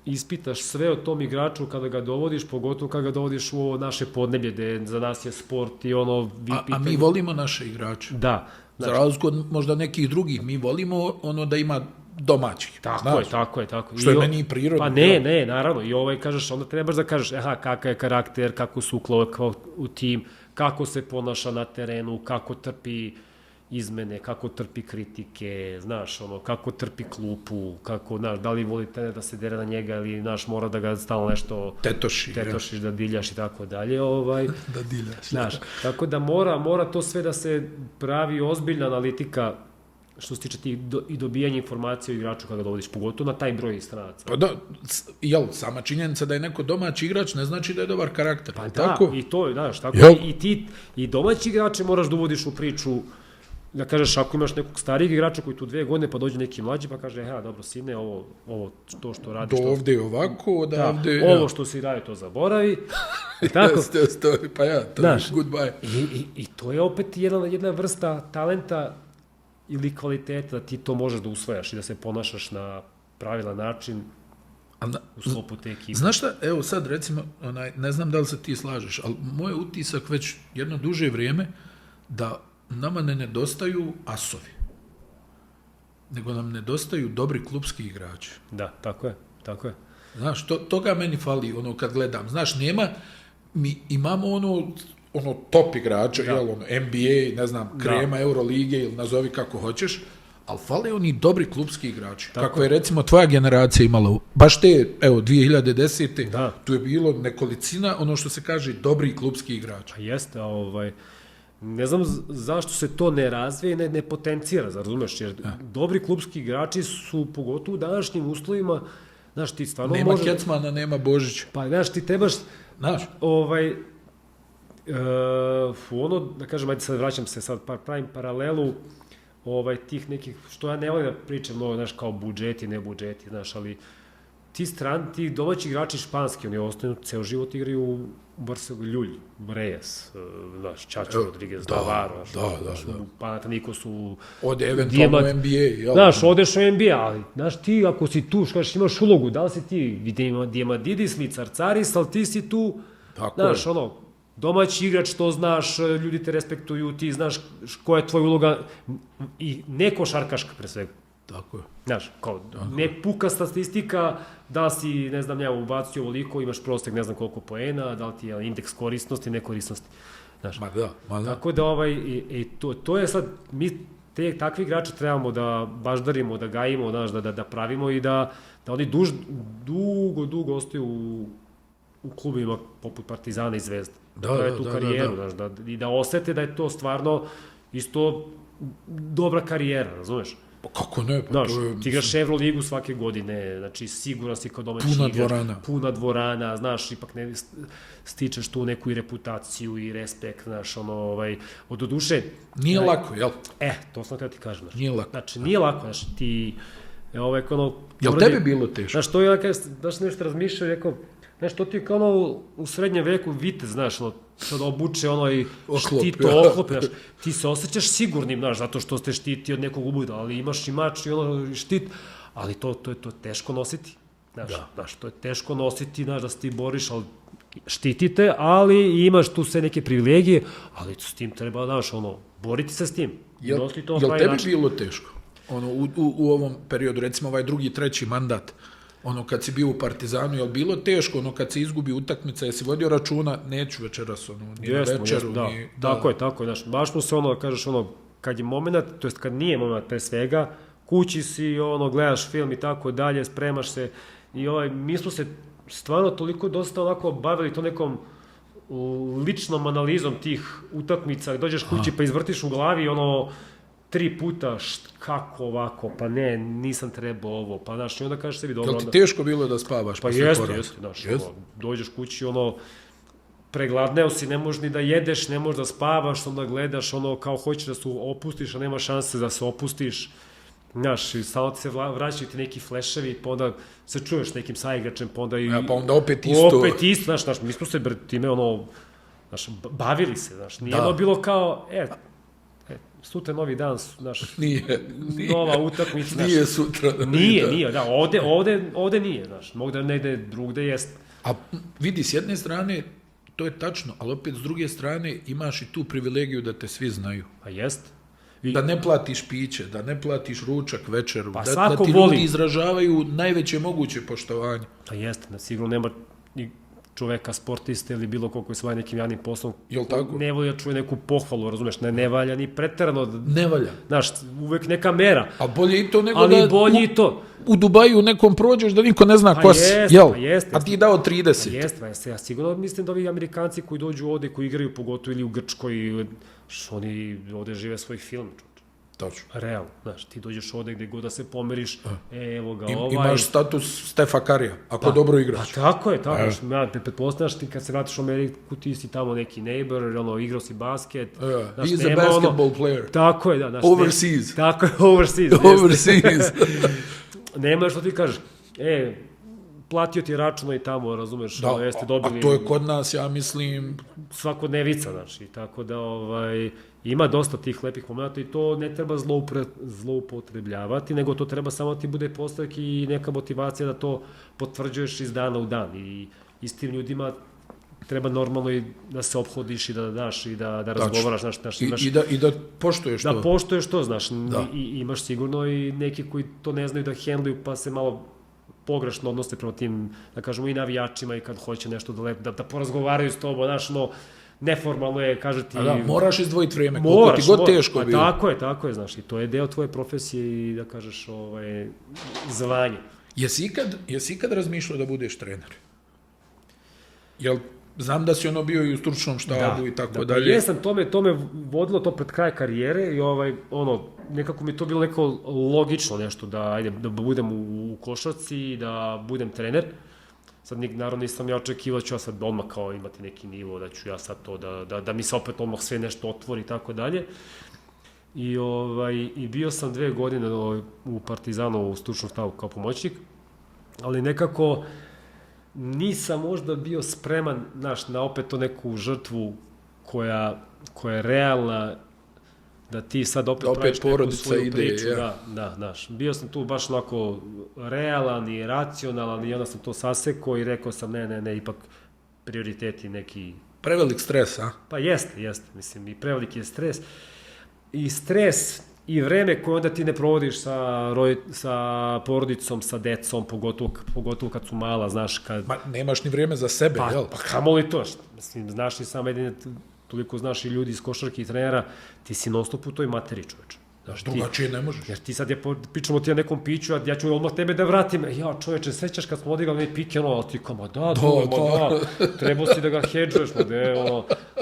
ispitaš sve o tom igraču kada ga dovodiš, pogotovo kada ga dovodiš u ovo naše podneblje, gde za nas je sport i ono... A mi volimo naše igrače. Da. Za razliku od možda nekih drugih, mi volimo ono da ima domaćih. Tako je. Što je meni prirodno. Pa ne, naravno. I kažeš, onda trebaš da kažeš, kakav je karakter, kako se uklapa u tim, kako se ponaša na terenu, kako trpi izmene, kako trpi kritike, znaš, kako trpi klupu, kako, znaš, da li voli trener da se dere na njega ili, znaš, mora da ga stalno nešto tetošiš, da diljaš i tako dalje. Da diljaš. Znaš, tako da mora to sve da se pravi ozbiljna analitika što se tiče i dobijanja informacije o igraču kada ga dovodiš, pogotovo na taj broj stranaca. Pa da, sama činjenica da je neko domaći igrač ne znači da je dobar karakter. Pa tako? I to, znaš, tako i domaći igrače moraš da uvodiš u priču, da kažeš, ako imaš nekog starijeg igrača koji tu 2 godine, pa dođe neki mlađi, pa kaže, dobro, sine, ovo to što radiš... Do ovde je ovako, odavde... Ovo što si radio, to zaboravi. Tako? Pa to je goodbye. I to je opet jedna vrsta talenta ili kvaliteta da ti to možeš da usvajaš i da se ponašaš na pravilan način u sklopu te ekipe. Znaš šta, evo sad recimo, ne znam da li se ti slažeš, ali moj utisak već jedno duže vrijeme da nama ne nedostaju asovi, nego nam nedostaju dobri klupski igrači. Da, tako je. Znaš, toga meni fali, kad gledam. Znaš, mi imamo top igrača, NBA, ne znam, krema Eurolige ili nazovi kako hoćeš, ali fale oni dobri klupski igrači. Kako je recimo tvoja generacija imala, baš te, 2010. Tu je bilo nekolicina, što se kaže, dobri klupski igrači. Pa jeste, ne znam zašto se to ne razvije i ne potencira, razumeš, jer dobri klupski igrači su, pogotovo u današnjim uslovima, znaš, ti stvarno nema Kecmana, nema Božića. Pa, znaš, ti trebaš, da kažem, ajde sad vraćam se, sad pravim paralelu, tih nekih, što ja ne volim da pričam mnogo, znaš, kao budžeti, ne budžeti, znaš, ali ti domaći igrači španski, oni ostaju ceo život igraju u Barcelona, Ljulj, Reyes, znaš, Čačo Rodriguez, Navarro, u Panathinaikosu, ode eventualno u NBA, jel? Znaš, odeš u NBA, ali, znaš, ti ako si tu, kažeš, imaš ulogu, da li si ti Diamandidis, Carcaris, ali ti si tu, znaš, domaći igrač, to znaš, ljudi te respektuju, ti znaš koja je tvoja uloga i ne košarkaška pre svega. Tako je. Znaš, kao, ne puka statistika, da si, ne znam, ubacio ovoliko, imaš prostek ne znam koliko poena, da li ti je indeks korisnosti, nekorisnosti. Znaš, Ma da. tako da, to je sad, mi takvi igrače trebamo da baždarimo, da gajimo, znaš, da pravimo i da oni dugo ostaju u klubima poput Partizana i Zvezda. Da, tu karijeru, znaš, i da osete da je to stvarno isto dobra karijera, razumeš? Pa kako ne? Znaš, ti igraš Evroligu svake godine, znači siguran si kao domaći igrač. Puna dvorana, znaš, ipak ne stičeš tu neku i reputaciju i respekt, znaš, od duše... Nije lako, jel? To sam te ti kažem, znaš. Nije lako. Znači, nije lako, znaš, ti... Jel tebi bilo teško? Znaš, to ja sam nešto razmišljao i rekao, znaš, to ti je kao u srednjem veku vitez, znaš, sad obuče i štit, oklop, znaš, ti se osjećaš sigurnim, znaš, zato što ste štiti od nekog ubuda, ali imaš i mač i štit, ali to je teško nositi, znaš, to je teško nositi, znaš, da se ti boriš, ali štitite, ali imaš tu sve neke privilegije, ali s tim treba, znaš, boriti se s tim. Jel tebi bilo teško? U ovom periodu, recimo ovaj drugi, treći mandat, kad si bio u Partizanu, je li bilo teško, kad se izgubi utakmica, jesi vodio računa, neću večeras, ni na večeru, ni... Tako je, znaš, baš smo se, kažeš, kad je moment, to jest kad nije moment pre svega, kući si, gledaš film i tako dalje, spremaš se, i mi smo se stvarno toliko dosta onako bavili to nekom ličnom analizom tih utakmica, dođeš kući pa izvrtiš u glavi, 3 puta, kako ovako, pa ne, nisam trebao ovo, pa znaš, i onda kažeš sebi dobro. Jel ti teško bilo da spavaš? Pa jeste, znaš, dođeš kući, pregladneo si, ne možeš ni da jedeš, ne možeš da spavaš, onda gledaš, kao hoćeš da se opustiš, a nema šanse da se opustiš, znaš, i stalno ti se vraćaju ti neki fleševi, pa onda se čuješ nekim saigračem, pa onda i... Pa onda opet isto. Opet isto, znaš, mi smo se time, znaš, bavili se, znaš, nije bilo kao, sutra novi dan, znaš, nova utakmica, znaš. Nije sutra. Nije, da, ovde nije, znaš, mogu da negde drugde jest. A vidi, s jedne strane, to je tačno, ali opet s druge strane imaš i tu privilegiju da te svi znaju. Pa jest. Da ne platiš piće, da ne platiš ručak, večeru, da ti ljudi izražavaju najveće moguće poštovanje. Pa jeste, sigurno nema čoveka, sportiste ili bilo ko koji se bavi nekim javnim poslom, ne voli da čuje neku pohvalu, razumeš, ne valja ni preterano. Ne valja. Znaš, uvek neka mera. A bolje i to nego ali bolje i to. U Dubaju nekom prođeš da niko ne zna ko si, jel? A ti dao 30. Jeste, ja sigurno mislim da ovi Amerikanci koji dođu ovde, koji igraju pogotovo ili u Grčkoj, oni ovde žive svoj film, Točno. Realno, znaš, ti dođeš ovde gde god da se pomeriš, evo ga Imaš status Stefa Karija, ako dobro igraš. Pa tako je, ja pretpostavljaš ti kad se vratiš u Ameriku, ti si tamo neki neighbor, igrao si basket. He's a basketball player. Tako je, da. Overseas. Tako je, overseas. Nema što ti kažeš, platio ti računa i tamo, razumeš, jeste dobili... A to je kod nas, ja mislim... Svakodnevica, znači, tako da, ima dosta tih lepih momenta i to ne treba zloupotrebljavati, nego to treba samo ti bude postavak i neka motivacija da to potvrđuješ iz dana u dan i s tim ljudima treba normalno i da se ophodiš i da daš i da razgovaraš, znaš. I da poštuješ to. Da poštuješ to, znaš, i imaš sigurno i neki koji to ne znaju da hendluju pa se malo pogrešno odnose prema tim, da kažemo, i navijačima i kad hoće nešto da porazgovaraju s tobom, znaš, neformalno je, kaže ti... moraš izdvojiti vreme, koliko ti god teško bilo. Tako je, znaš, i to je deo tvoje profesije i, da kažeš, zvanje. Jesi ikad razmišljao da budeš trener? Jel, znam da si bio i u stručnom štabu i tako dalje. Jesam, to me vodilo to pred kraj karijere i nekako mi to bilo neko logično nešto, da budem u košarci i da budem trener. Sad, naravno, nisam ja očekivao da ću ja sad odmah kao imati neki nivo, da ću ja sad to, da mi se opet odmah sve nešto otvori i tako dalje. I bio sam 2 godine u Partizanu u stručnom štabu kao pomoćnik, ali nekako nisam možda bio spreman na opet to neku žrtvu koja je realna, da ti sad opet praviš neku svoju priču. Da. Bio sam tu baš onako realan i racionalan i onda sam to sasekao i rekao sam ne, ipak prioriteti neki... Prevelik stres, a? Pa jeste, mislim, i prevelik je stres. I stres i vreme koje onda ti ne provodiš sa porodicom, sa decom, pogotovo kad su mala, znaš, kad... Ma nemaš ni vreme za sebe, jel? Pa kamo li to? Mislim, znaš i sam jedine, toliko znaš i ljudi iz košarke i trenera, ti si non stop u toj materiji, čoveče. Drugačije ne možeš. Jer ti sad pričamo ti o nekom piću, a ja ću odmah tebe da vratim. Ja, čoveče, sećaš kad smo odigrali onaj pik, ali ti kao, da, trebao si da ga hedžuješ,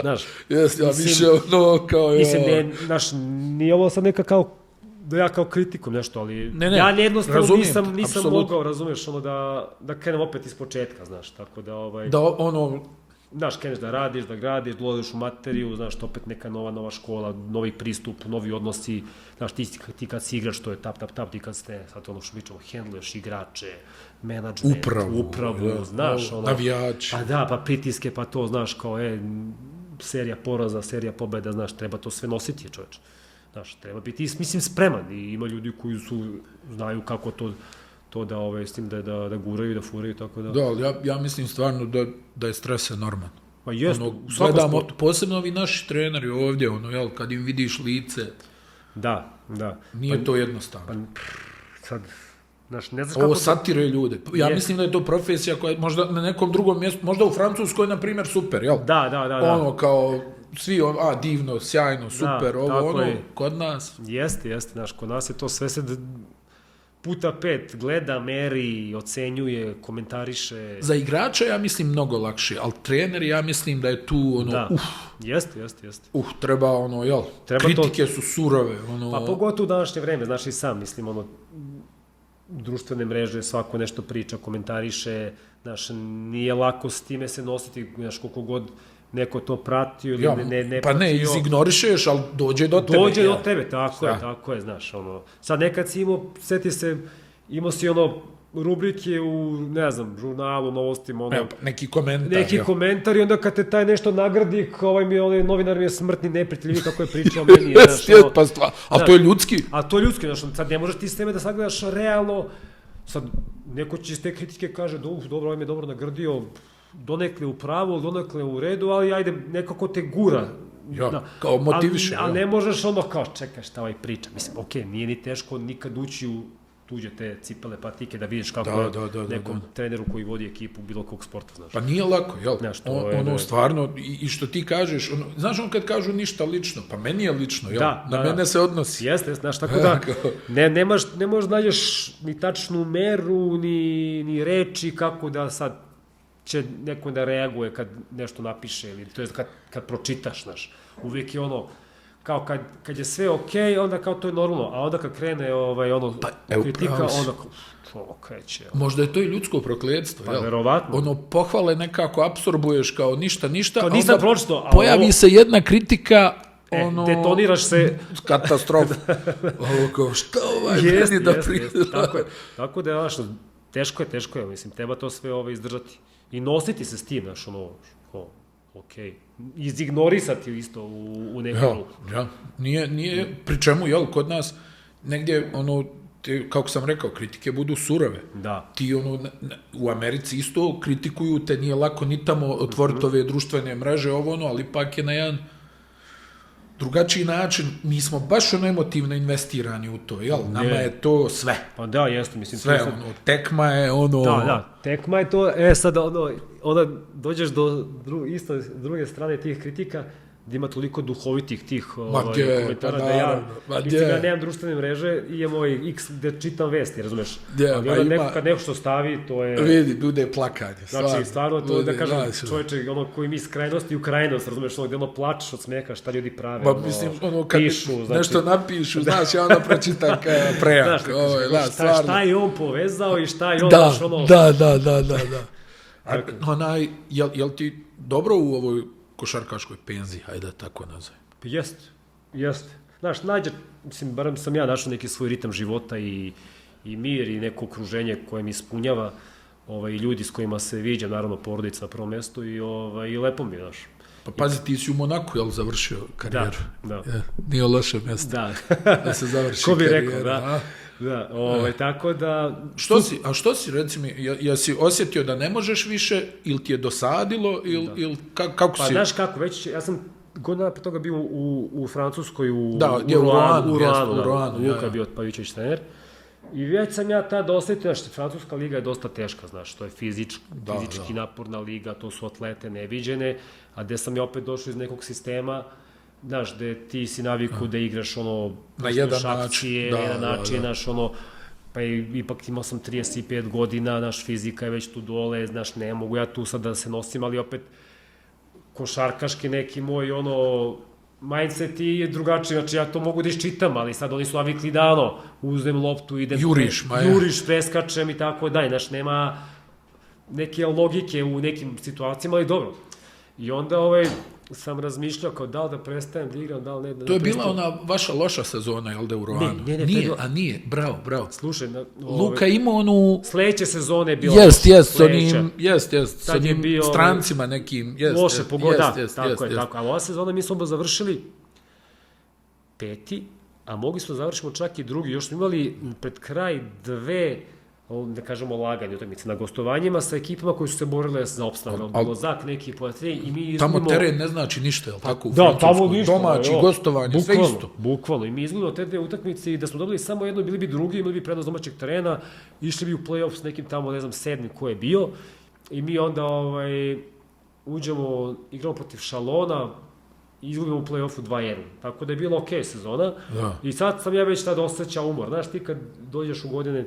znaš. Jes, ja više kao... Mislim, nije ovo sad neka kao, da ja kao kritikom nešto, ali ja jednostavno nisam mogao, razumiješ, da krenem opet iz početka, znaš, tako da... Znaš, kreneš da radiš, da gradiš, dolaziš u materiju, znaš, opet neka nova škola, novi pristup, novi odnosi, znaš, ti kad si igraš, to je tap, ti kad ste, sad ono što pričamo, hendluješ igrače, menadžment, upravu, znaš, navijači. Pa pritiske, pa to, znaš, kao, serija poraza, serija pobeda, znaš, treba to sve nositi, čoveč. Znaš, treba biti, mislim, spreman i ima ljudi koji znaju kako to s tim da guraju, da furaju, tako da... Da, ali ja mislim stvarno da je stres enorman. Pa jest, u svakom sportu. Posebno ovi naši treneri ovdje, kad im vidiš lice... Da. Nije to jednostavno. Sad, znaš, ne znaš kako... Ovo satire ljude. Ja mislim da je to profesija koja je možda na nekom drugom mjestu, možda u Francuskoj, na primjer, super, jel? Da. Kao... Svi, divno, sjajno, super, kod nas... Jeste, znaš, kod nas je to sve se... puta 5 gleda, meri, ocenjuje, komentariše. Za igrača ja mislim mnogo lakše, ali trener ja mislim da je tu Jeste. Treba kritike su surove. Pa pogotovo u današnje vreme, znaš i sam, mislim, društvene mreže, svako nešto priča, komentariše, znaš, nije lako s time se nositi, znaš, koliko god neko to pratio ili ne pratio. Pa ne, izignorišeš, ali dođe do tebe. Dođe do tebe, tako je, znaš, Sad nekad si imao si rubrike u, ne znam, žurnalu, novostima, neki komentar. Neki komentar i onda kad te taj nešto nagradi, novinar mi je smrtni neprijatelj, kako je pričao meni. Ali to je ljudski. A to je ljudski, znaš, sad ne možeš ti s tebe da sagledaš realno, sad neko će iz te kritike kaže, dobro, ovaj me dobro nagradio, donekle u pravu, donekle u redu, ali ajde, nekako te gura. Kao motiviše. Ali ne možeš kao, čekaj šta ovaj priča. Mislim, okej, nije ni teško nikad ući u tuđe te cipele patike da vidiš kako je nekom treneru koji vodi ekipu bilo kog sporta, znaš. Pa nije lako, jel? Stvarno, i što ti kažeš, znaš kad kažu ništa lično, pa meni je lično, jel? Na mene se odnosi. Jeste, znaš, tako da ne možeš nađeš ni tačnu meru, ni reči kako da sad će neko da reaguje kad nešto napiše, ili to je kad pročitaš, znaš. Uvijek je kao kad je sve okej, onda kao to je normalno, a onda kad krene kritika, onda kao kreće. Možda je to i ljudsko prokletstvo, jel? Pa verovatno. Pohvale nekako apsorbuješ kao ništa, kao nisam pročito. Pojavi se jedna kritika, detoniraš se. Katastrofa. Kao, šta meni da prida? Tako da, znaš, teško je, mislim, treba to sve izdržati. I nositi se s tim, znaš, okej. Izignorisati isto u neku ruku. Nije, pri čemu, jel, kod nas, negdje, kako sam rekao, kritike budu surove. Da. Ti, u Americi isto kritikuju te, nije lako ni tamo otvoriti ove društvene mreže, ali ipak je na jedan drugačiji način, mi smo baš emotivno investirani u to, jel? Nama je to sve. Pa da, jeste, mislim. Sve, tekma je Da, tekma je to, sad onda dođeš do druge strane tih kritika, gdje ima toliko duhovitih tih komentara, da ja nemam društvene mreže i imam X gde čitam vesti, razumeš? Ali onda neko kad neko što stavi, to je... Vidi, bude plakanje. Znači, stvarno to da kažem, čovječe, koji mi iz krajnosti u krajnost, razumeš, gdje plačeš od smeka, šta ljudi prave, pišu, znači... Nešto napišu, znaš, ja onda pročitam prejak. Šta je on povezao i šta je on... Da. Jel ti dobro u ovoj košarkaškoj penziji, hajde tako nazaj? Jest. znaš, mislim, barem sam ja našao neki svoj ritam života i mir i neko okruženje koje mi ispunjava, i ljudi s kojima se viđam, naravno porodica na prvom mestu i lepo mi je, znaš. Pa pazi, ti si u Monaku, jel, završio karijeru? Da. Nije loše mjesto da se završi ko bi karijeru. Rekao, da. Tako da... Što si, reci mi, jesi osjetio da ne možeš više, ili ti je dosadilo, ili kako si... Pa znaš kako, već, ja sam godina pre toga bio u Francuskoj, u Ruanu, Luka bio Pavićević trener. I već sam ja tada osetio, znaš, francuska liga je dosta teška, znaš, to je fizički naporna liga, to su atlete neviđene, a gde sam ja opet došao iz nekog sistema, znaš, gde ti si naviku da igraš, na jedan način, znaš, pa ipak imao sam 35 godina, znaš, fizika je već tu dole, znaš, ne mogu ja tu sad da se nosim, ali opet košarkaški neki moj, mindset je drugačiji, znači ja to mogu da iščitam, ali sad oni su navikli da, uzmem loptu, idem... Juriš, preskačem i tako dalje, znaš, nema neke logike u nekim situacijama, ali dobro. I onda sam razmišljao kao da li da prestajem da igram, da li ne... To je bila ona vaša loša sezona, jel da, u Ruanu? Nije, bravo. Slušaj... Luka ima onu... Sledeće sezone je bilo... Jest, sa njim strancima nekim... Loše pogoda, tako je. Ali ova sezona mi smo završili 5. a mogli smo završimo čak i 2. Još smo imali pred kraj 2, da kažemo, laganje utakmice na gostovanjima sa ekipama koji su se borile za opstanak. Lozak, neki pojatrije i mi izgubimo... Tamo teren ne znači ništa, je li tako? Da, tamo ništa. Domaći, gostovanje, sve isto. Bukvalno. I mi izgubimo te 2 utakmice i da smo dobili samo jedno, bili bi drugi, imali bi prednost domaćeg terena, išli bi u play-off s nekim tamo, ne znam, 7. ko je bio. I mi onda uđemo, igramo protiv Šalona, izgubimo u play-offu 2-1. Tako da je bilo okej sezona. I sad sam ja već tada osjećao umor. Znaš, ti kad dođeš u godine,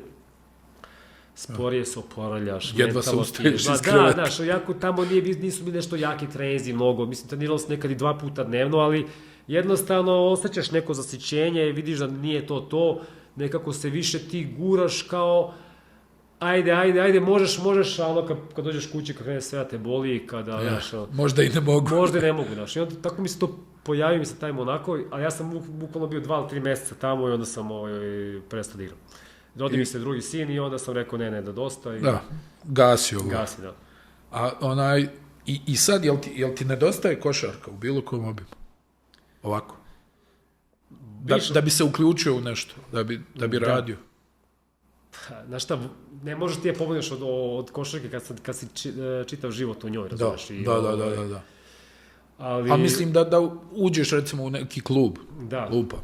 sporije se oporavljaš, jedva se ustaješ iz kreveta. Da, znaš, jako tamo nisu bili nešto jaki trezi mnogo, mislim, treniralo se nekad i 2 puta dnevno, ali jednostavno osjećaš neko zasićenje, vidiš da nije to, nekako se više ti guraš kao, ajde, možeš, a ono kad dođeš kući, kad krene sve da te boli, kada, znaš, možda i ne mogu. Možda i ne mogu, znaš, i onda tako mi se to pojavio mi se taj Monako, ali ja sam bukvalno bio 2 ili 3 meseca tamo i onda sam prestao da igram. Rodi mi se drugi sin i onda sam rekao ne, da dosta. Da, gasi ovo. Gasi, da. A i sad, jel ti nedostaje košarka u bilo kom obimu? Ovako. Da bi se uključio u nešto, da bi radio. Znaš šta, ne možeš ti je pomogneš od košarke kad si čitav život u njoj, razumeš? Da. Ali mislim da uđeš recimo u neki klub. Da. Lupa.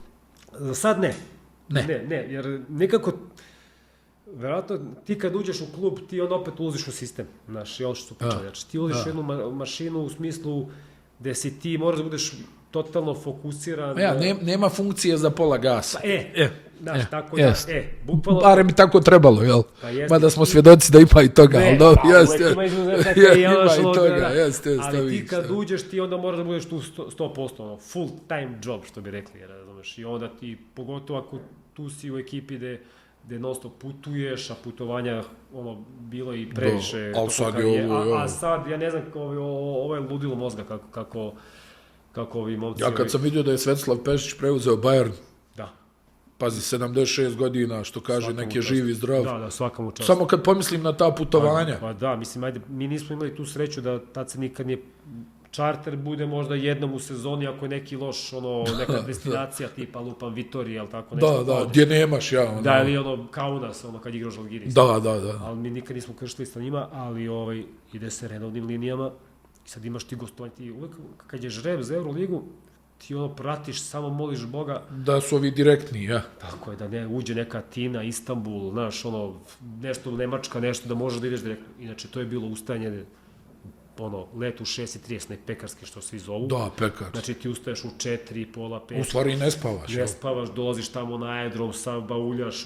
Za sad ne, jer nekako, verovatno, ti kad uđeš u klub, ti onda opet ulaziš u sistem, znaš, i ono što su pričali, znači ti ulaziš u jednu mašinu u smislu gde si ti moraš da budeš totalno fokusiran. Nema funkcije za pola gasa. Znaš, tako da, bukvalno... Barem bi tako trebalo, jel? Mada smo svjedoci da ima i toga, ali dobro, jeste. Ima i toga, jeste. Ali ti kad uđeš, ti onda moraš da budeš tu 100%, full time job, što bi rekli, razumeš, i onda ti, pogotovo ako tu si u ekipi gde non-stop putuješ, a putovanja, bilo i previše. A sad, ja ne znam, ovo je ludilo mozga, kako ovi momci... Ja kad sam vidio da je Svetislav Pešić preuzeo Bayern, da. Pazi, 76 godina, što kaže, nek je živ i zdrav. Da, svaka mu čast. Samo kad pomislim na ta putovanja. Pa da, mislim, ajde, mi nismo imali tu sreću da tad se nikad nije... Čarter bude možda jednom u sezoni, ako je neki loš, neka destinacija, tipa Lupan Vitorija, ili tako nešto. Da, gdje nemaš, ja. Da, ili Kaunas, kad igraš Žalgiris. Da. Ali mi nikad nismo kršili sa njima, ali ide se redovnim linijama. I sad imaš ti gostovanje, ti uvek, kad je žreb za Euroligu, ti pratiš, samo moliš Boga. Da su ovi direktni, ja. Tako je, da ne uđe neka Atina, Istanbul, znaš, nešto Nemačka, nešto da možeš da ideš direktno. Inače, to je bilo ustajanje, let u 6:30, pekarski, što svi zovu. Da, pekarski. Znači, ti ustaješ u 4, pola 5. U stvari ne spavaš. Ne spavaš, dolaziš tamo na aerodrom, sam bauljaš,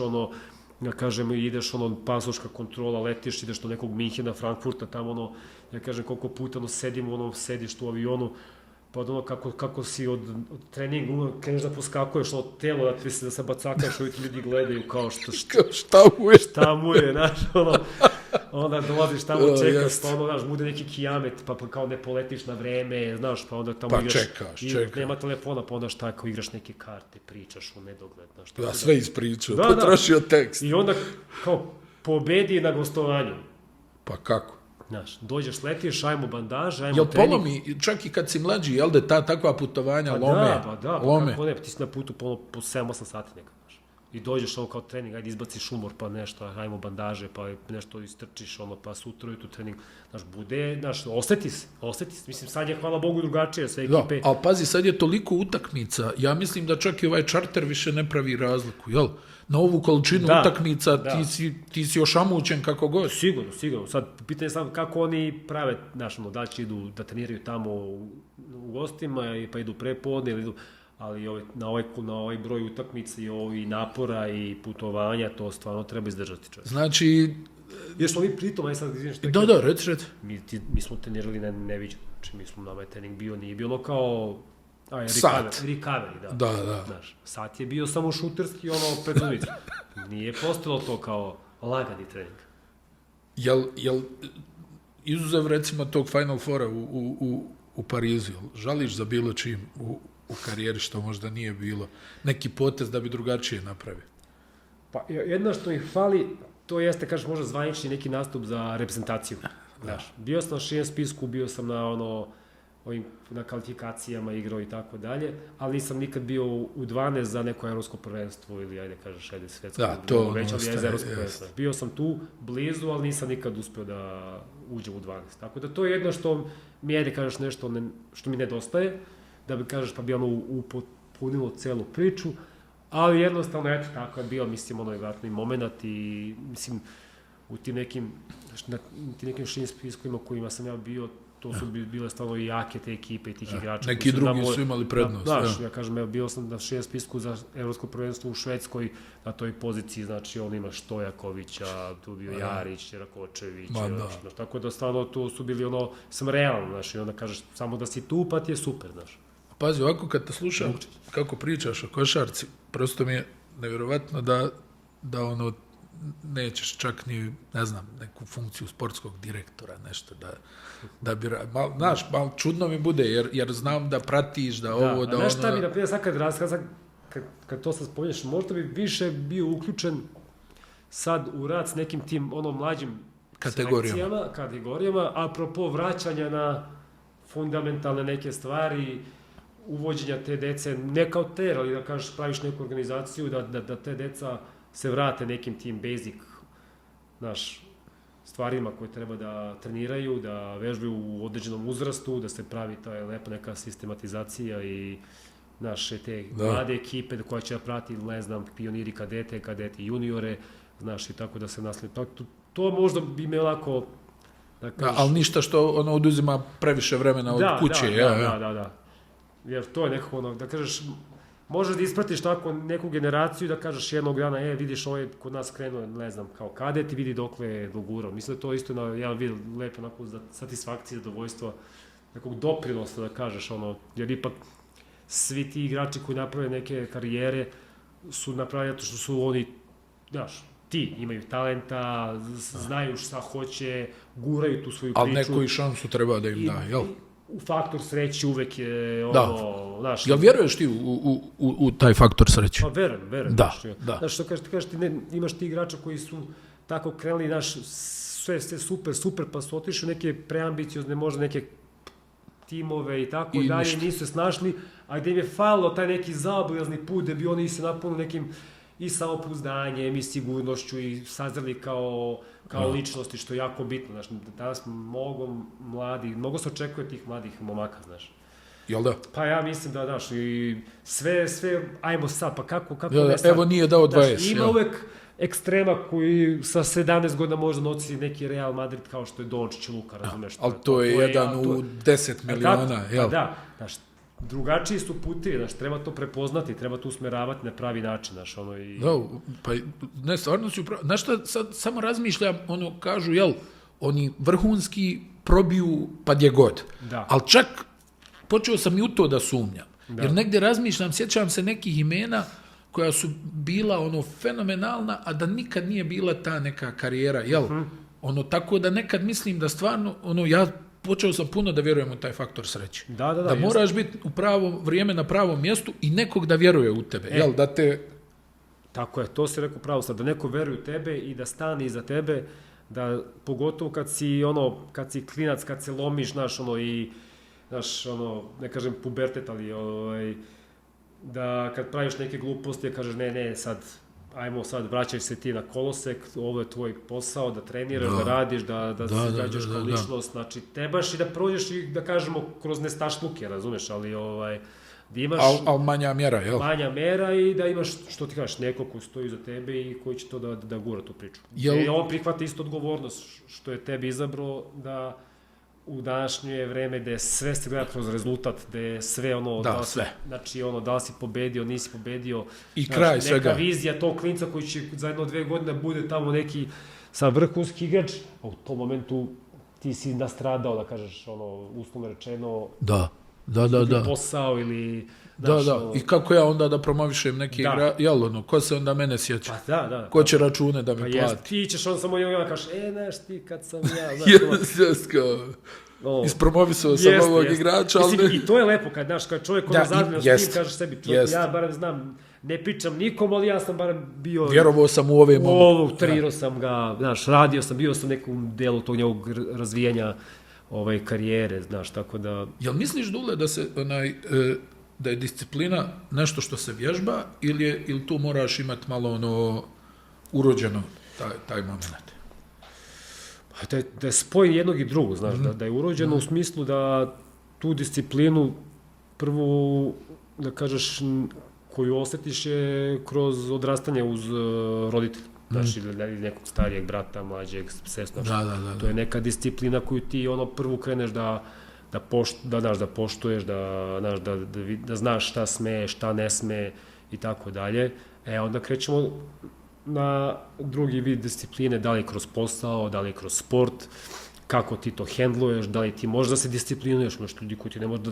ja kažem, ideš, pasoška kontrola, letiš, ideš do nekog Minhena, Frankfurta, tamo, ja kažem, koliko puta, sedim sediš tu u avionu, pa kako si od treninga, kreneš da poskakuješ, telo, da se bacakaš, ovi ljudi gledaju kao šta mu je, znaš, onda dolaziš tamo, čekaš, pa ono, znaš, bude neki kijamet, pa kao ne poletiš na vreme, znaš, pa onda tamo pa igraš. čekaš. Nema telefona, pa onda šta, kao igraš neke karte, pričaš u nedogled, znaš. Da, sve ispričao, potrošio tekst. I onda, kao, pobedi na gostovanju. Pa kako? Znaš, dođeš, letiš, ajmo bandaž, ajmo jel trening. polomi, čak i kad si mlađi, jel da takva putovanja lome? Pa kako ne, ti si na putu po 7-8 sati nekad, znaš. I dođeš ono kao trening, ajde izbaciš umor, pa nešto, ajmo bandaže, pa nešto istrčiš, ono, pa sutra ujutru trening, znaš, bude, znaš, osjeti se, mislim, sad je, hvala Bogu, drugačije sve ekipe. Da, ali pazi, sad je toliko utakmica, ja mislim da čak i ovaj čarter više ne pravi razliku, jel? Na ovu količinu utakmica ti si ošamućen kako god. Sigurno. Sad, pitanje je samo kako oni prave, znaš, da će idu da treniraju tamo u gostima, pa idu prepodne, ili idu, ali na ovaj broj utakmica i napora i putovanja, to stvarno treba izdržati čovjek. Znači... Jer smo mi pritom, aj sad izvijem što... Da, reci. Mi smo trenirali neviđeno, znači mi smo, nama je trening bio, nije bilo kao... Recovery, da. Da. Znaš, sat je bio samo šuterski, ono, predunicu. Nije postalo to kao lagani trening. Jel izuzev, recimo, tog Final Fora u Parizu, žališ za bilo čim u karijeri što možda nije bilo neki potez da bi drugačije napravio? Pa, jedno što mi fali, to jeste, kažeš, možda zvanični neki nastup za reprezentaciju. Znaš, bio sam na šijem spisku, bio sam na kvalifikacijama igrao i tako dalje, ali nisam nikad bio u 12 za neko evropsko prvenstvo ili, ajde kažeš, svetsko. Da, to već, ali je za evropsko prvenstvo. Bio sam tu blizu, ali nisam nikad uspio da uđem u 12. Tako da to je jedno što mi, ajde kažeš, nešto što mi nedostaje, da bi kažeš, pa bi ono upotpunilo celu priču, ali jednostavno, eto, tako je bio, mislim, ono je vratno i moment i, mislim, u tim nekim šijim spiskovima kojima sam ja bio, to su bile stvarno i jake te ekipe i tih igrača. Neki drugi su imali prednost. Ja kažem, bio sam na šijem spisku za evropsko prvenstvo u Švedskoj, na toj poziciji, znači on ima Stojakovića, tu bio Jarić, Rakočević, tako da stvarno tu su bili sam realno, znači, onda kažeš, samo da si tu, pa ti je super, znaš. Pazi, ovako kad te slušam, kako pričaš o košarci, prosto mi je nevjerovatno da nećeš čak ni, ne znam, neku funkciju sportskog direktora, nešto da bi, znaš, malo čudno mi bude, jer znam da pratiš, da ovo, da ono... Znaš šta bi, naprijed, sad kad to sad spominješ, možda bi više bio uključen sad u rad s nekim tim, mlađim kategorijama, apropo vraćanja na fundamentalne neke stvari, uvođenja te dece, ne kao ali da kažeš, praviš neku organizaciju, da te deca se vrate nekim tim basic, stvarima koje treba da treniraju, da vežbaju u određenom uzrastu, da se pravi ta lepa neka sistematizacija i naše te mlade ekipe koja će da prati, ne znam, pioniri kadete juniore, i tako da se nasledi. To možda bi me lako... ali ništa što oduzima previše vremena od kuće. Da. Jer to je nekako, da kažeš, možeš da ispratiš tako neku generaciju da kažeš jednog dana, vidiš ovo je kod nas krenuo, ne znam, kao kadet i vidi dokle je dogurao. Mislim da to isto na jedan vid lepo onako za satisfakcije, zadovoljstva, nekog doprinosa da kažeš, jer ipak svi ti igrači koji naprave neke karijere su napravili što su oni, znaš, ti imaju talenta, znaju šta hoće, guraju tu svoju priču. Ali neko i šansu treba da im da, jel? U faktor sreći uvek je znaš... Jel vjeruješ ti u taj faktor sreće? Pa verujem. Da. Znaš, što kažeš ti, imaš ti igrača koji su tako krenuli, znaš, sve super, pa su otišli neke preambiciozne, možda neke timove i tako dalje, nisu se snašli, a gde im je falilo taj neki zaobilazni put, gde bi oni se napunili nekim i samopouzdanjem i sigurnošću i sazreli kao ličnosti, što je jako bitno, znaš, danas mnogo se očekuje tih mladih momaka, znaš. Jel da? Pa ja mislim da, znaš, i sve, ajmo sad, pa kako ne sad? Evo nije dao 20. Ima uvek ekstrema koji sa 17 godina možda nosi neki Real Madrid kao što je Dončić, Luka, razumeš? Ali to je jedan u 10 miliona, jel? Da, znaš, drugačiji su putevi, znaš, treba to prepoznati, treba to usmeravati na pravi način, znaš, i... Da, pa, ne, stvarno si upravo, znaš šta, sad samo razmišljam, kažu, jel, oni vrhunski probiju pa gdje god, ali čak počeo sam i u to da sumnjam, jer negdje razmišljam, sjećam se nekih imena koja su bila, fenomenalna, a da nikad nije bila ta neka karijera, jel, tako da nekad mislim da stvarno, ja počeo sam puno da vjerujem u taj faktor sreće. Da moraš biti u pravo vrijeme na pravom mjestu i nekog da vjeruje u tebe, jel, da te... Tako je, to si rekao pravo sad, da neko veruje u tebe i da stane iza tebe, da pogotovo kad si klinac, kad se lomiš, ne kažem pubertet, ali da kad praviš neke gluposti, kažeš ne, sad, ajmo sad, vraćaj se ti na kolosek, ovo je tvoj posao, da treniraš, da radiš, da se izgrađaš kao ličnost, znači, trebaš i da prođeš i da kažemo kroz nestašluke, razumeš, ali da imaš... Ali manja mjera, jel? Manja mjera i da imaš, što ti kažeš, neko ko stoji za tebe i koji će to da gura tu priču. I on prihvata isto odgovornost, što je tebi izabrao da u današnje vreme gde sve se gleda kroz rezultat, gde je sve sve. Znači da li si pobedio, nisi pobedio. I kraj svega. Neka vizija tog klinca koji će za 1-2 godine bude tamo neki sad vrhunski igrač, a u tom momentu ti si nastradao, da kažeš, uslovno rečeno, posao ili... I kako ja onda da promovišem neki igra, ko se onda mene sjeća? Pa ko će račune da mi plati? Ti ćeš samo i kažeš, znaš ti kad sam ja, ispromovisao sam ovog igrača, ali... I to je lepo kad čovjek zadovoljan s tim, kažeš sebi, ja barem znam, ne pričam nikom, ali ja sam barem bio... Vjerovao sam u ove momke. Trenirao sam ga, radio sam, bio sam nekom delu tog njegovog razvijenja karijere, tako da... Jel misliš, Dule, da se da je disciplina nešto što se vježba ili tu moraš imati malo urođeno taj moment? Da je spoj jednog i drugog, znaš, da je urođeno u smislu da tu disciplinu prvu, da kažeš, koju osjetiš je kroz odrastanje uz roditelja. Znači, ili nekog starijeg brata, mlađeg, sestra. To je neka disciplina koju ti prvu kreneš da poštuješ, da znaš šta sme, šta ne sme i tako dalje. Onda krećemo na drugi vid discipline, da li kroz posao, da li kroz sport, kako ti to hendluješ, da li ti možeš da se disciplinuješ, imaš ljudi koji ti ne možeš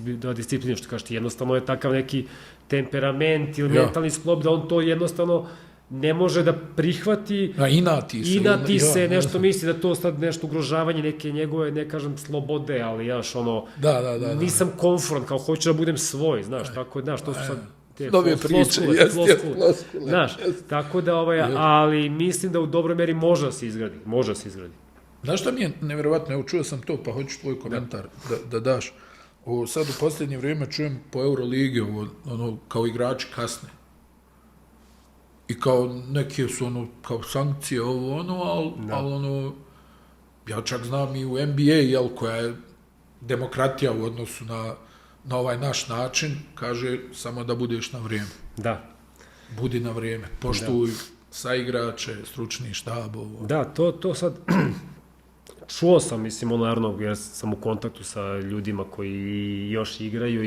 da disciplinuješ, što kažeš ti, jednostavno je takav neki temperament ili mentalni sklop da on to jednostavno ne može da prihvati, inati se, nešto misli da to sad nešto ugrožavanje neke njegove, ne kažem slobode, ali nisam konfront, kao hoću da budem svoj, znaš, tako, znaš, to su sad te floskule, znaš, tako da, ali mislim da u dobroj meri može da se izgradi. Znaš šta mi je nevjerovatno, evo čuo sam to, pa hoću tvoj komentar da daš. Sad u posljednje vrijeme čujem po Euroligi, kao igrači kasne. I kao neke su kao sankcije ali ja čak znam i u NBA, koja je demokratija u odnosu na ovaj naš način, kaže samo da budeš na vrijeme. Da. Budi na vrijeme, poštuj saigrače, stručni štab. Da, to sad čuo sam, mislim, naravno, jer sam u kontaktu sa ljudima koji još igraju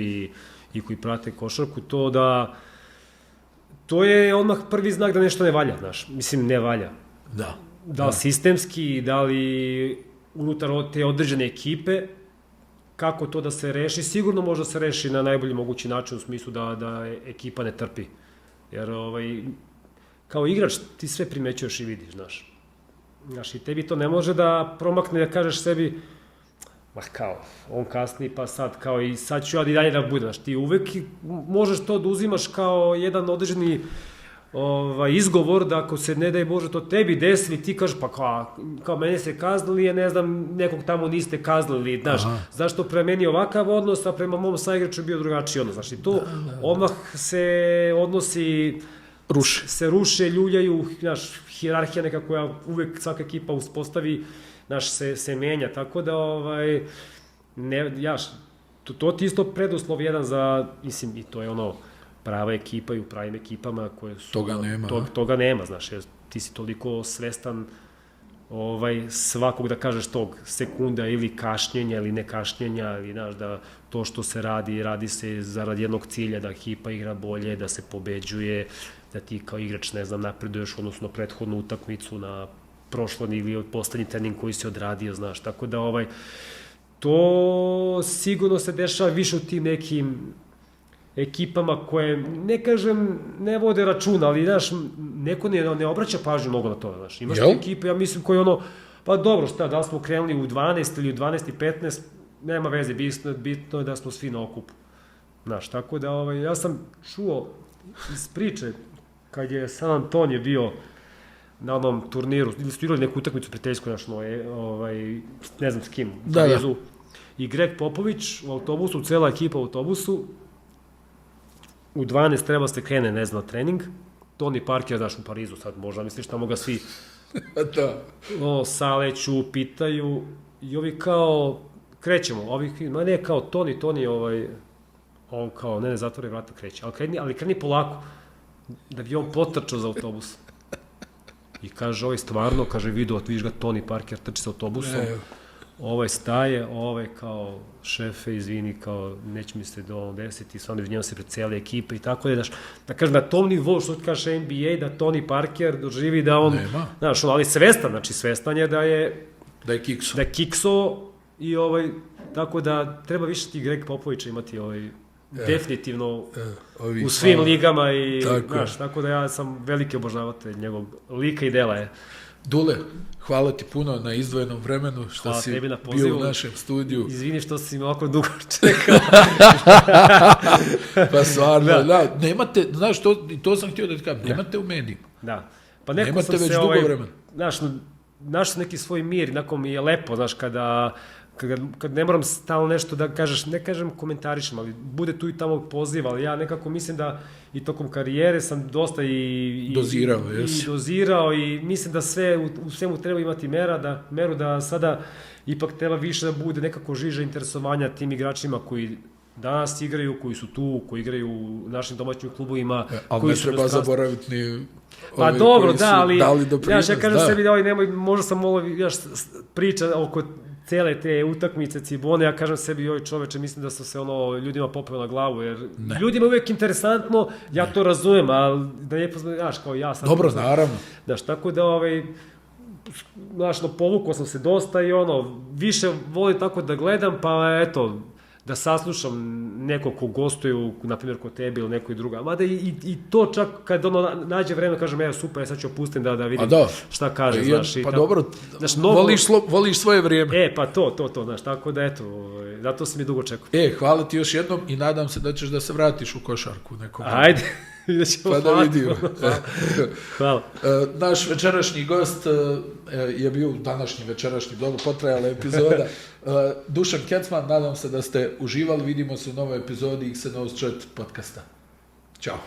i koji prate košarku, to je odmah prvi znak da nešto ne valja, znaš. Mislim, ne valja. Da li sistemski, da li unutar te određene ekipe, kako to da se reši, sigurno može da se reši na najbolji mogući način u smislu da ekipa ne trpi. Jer kao igrač ti sve primećuješ i vidiš, znaš. Znaš, i tebi to ne može da promakne, da kažeš sebi, on kasni, pa sad, kao i sad ću ja i dalje da budem, znaš, ti uvek možeš to da uzimaš kao jedan određeni izgovor, da ako se ne daj Bože to tebi desi, ti kažeš, pa kao mene se kaznili, ne znam, nekog tamo niste kaznili, znaš, zašto prema meni ovakav odnos, a prema mom saigraču bio drugačiji odnos, znaš, i to odmah se odnosi, se ruše, ljuljaju, znaš, hijerarhija neka koja uvek svaka ekipa uspostavi, znaš, se menja, tako da, to ti isto preduslov jedan za, mislim, i to je prava ekipa i u pravim ekipama koje su... Toga nema, znaš, jer ti si toliko svestan svakog, da kažeš, tog sekunda ili kašnjenja ili nekašnjenja, ili, znaš, da to što se radi se zarad jednog cilja, da ekipa igra bolje, da se pobeđuje, da ti kao igrač, ne znam, napreduješ odnosno prethodnu utakmicu na prošlom ili poslednji trening koji si odradio, znaš, tako da to sigurno se dešava više u tim nekim ekipama koje, ne kažem, ne vode računa, ali, znaš, neko ne obraća pažnju mnogo na to, znaš, imaš te ekipe, ja mislim, koje Pa dobro, šta, da li smo krenuli u 12 ili u 12:15, nema veze, bitno je da smo svi na okupu. Znaš, tako da ja sam čuo iz priče kad je San Antonio bio na onom turniru, ili su igrali neku utakmicu prijateljsku našno, ne znam s kim, u Parizu, i Greg Popović u autobusu, cela ekipa u autobusu, u 12 treba se krene, ne znam, trening, Tony Parker, znaš, u Parizu, sad možda misliš, tamo ga svi saleću, pitaju, i ovi kao, krećemo, ne kao Tony, on kao, ne, zatvore vrata, kreće, ali kreni polako, da bi on potrčao za autobus. I kaže, stvarno, kaže, vidiš ga Tony Parker, trči sa autobusom, staje, kao, šefe, izvini, kao, neće mi se do desiti, stvarno izvinjam se pred cijele ekipe i tako je, da kažem, na tom nivou, što ti kaže NBA, da Tony Parker doživi da on, znaš, ali svestan je da je kikso i tako da treba više ti Greg Popovića imati definitivno u svim ligama i, znaš, tako da ja sam veliki obožavatelj njegovog lika i dela je. Dule, hvala ti puno na izdvojenom vremenu što si bio u našem studiju. Izvini što si me ovako dugo čekao. Pa stvarno, nemate, znaš, to sam htio da ti kažem, nemate u medijima. Da, pa neko sam se, znaš neki svoj mir, onako mi je lepo, znaš, kad ne moram stalno nešto da kažeš, ne kažem komentarišem, ali bude tu i tamo poziv, ali ja nekako mislim da i tokom karijere sam dosta i dozirao i mislim da u svemu treba imati meru da sada ipak treba više da bude nekako žiža interesovanja tim igračima koji danas igraju, koji su tu, koji igraju u našim domaćim klubovima. Ali ne treba zaboraviti ni pa dobro, da, ali ja kažem sebi da možda sam malo priča oko cele te utakmice Cibone, ja kažem sebi, čoveče, mislim da sam se ljudima popeo na glavu, jer ljudima je uvijek interesantno, ja to razumem, ali da je, znaš, kao ja sam... Dobro, naravno. Znaš, tako da, znaš, povukao sam se dosta i više volim tako da gledam, pa eto, da saslušam nekog ko gostuju, na primjer kod tebi ili nekoj druga, mada i to čak kad nađe vreme, kažem, super, sad ću opustim da vidim šta kaže, znaš. Pa dobro, voliš svoje vrijeme. Pa to, znaš, tako da eto, zato si mi dugo čekao. Hvala ti još jednom i nadam se da ćeš da se vratiš u košarku nekom. Ajde. Pa da vidimo. Hvala. Naš večerašnji gost je bio današnji večerašnji, dobro potrajala epizoda. Dušan Kecman, nadam se da ste uživali, vidimo se u novoj epizodi XNO's Chat podcasta. Ćao.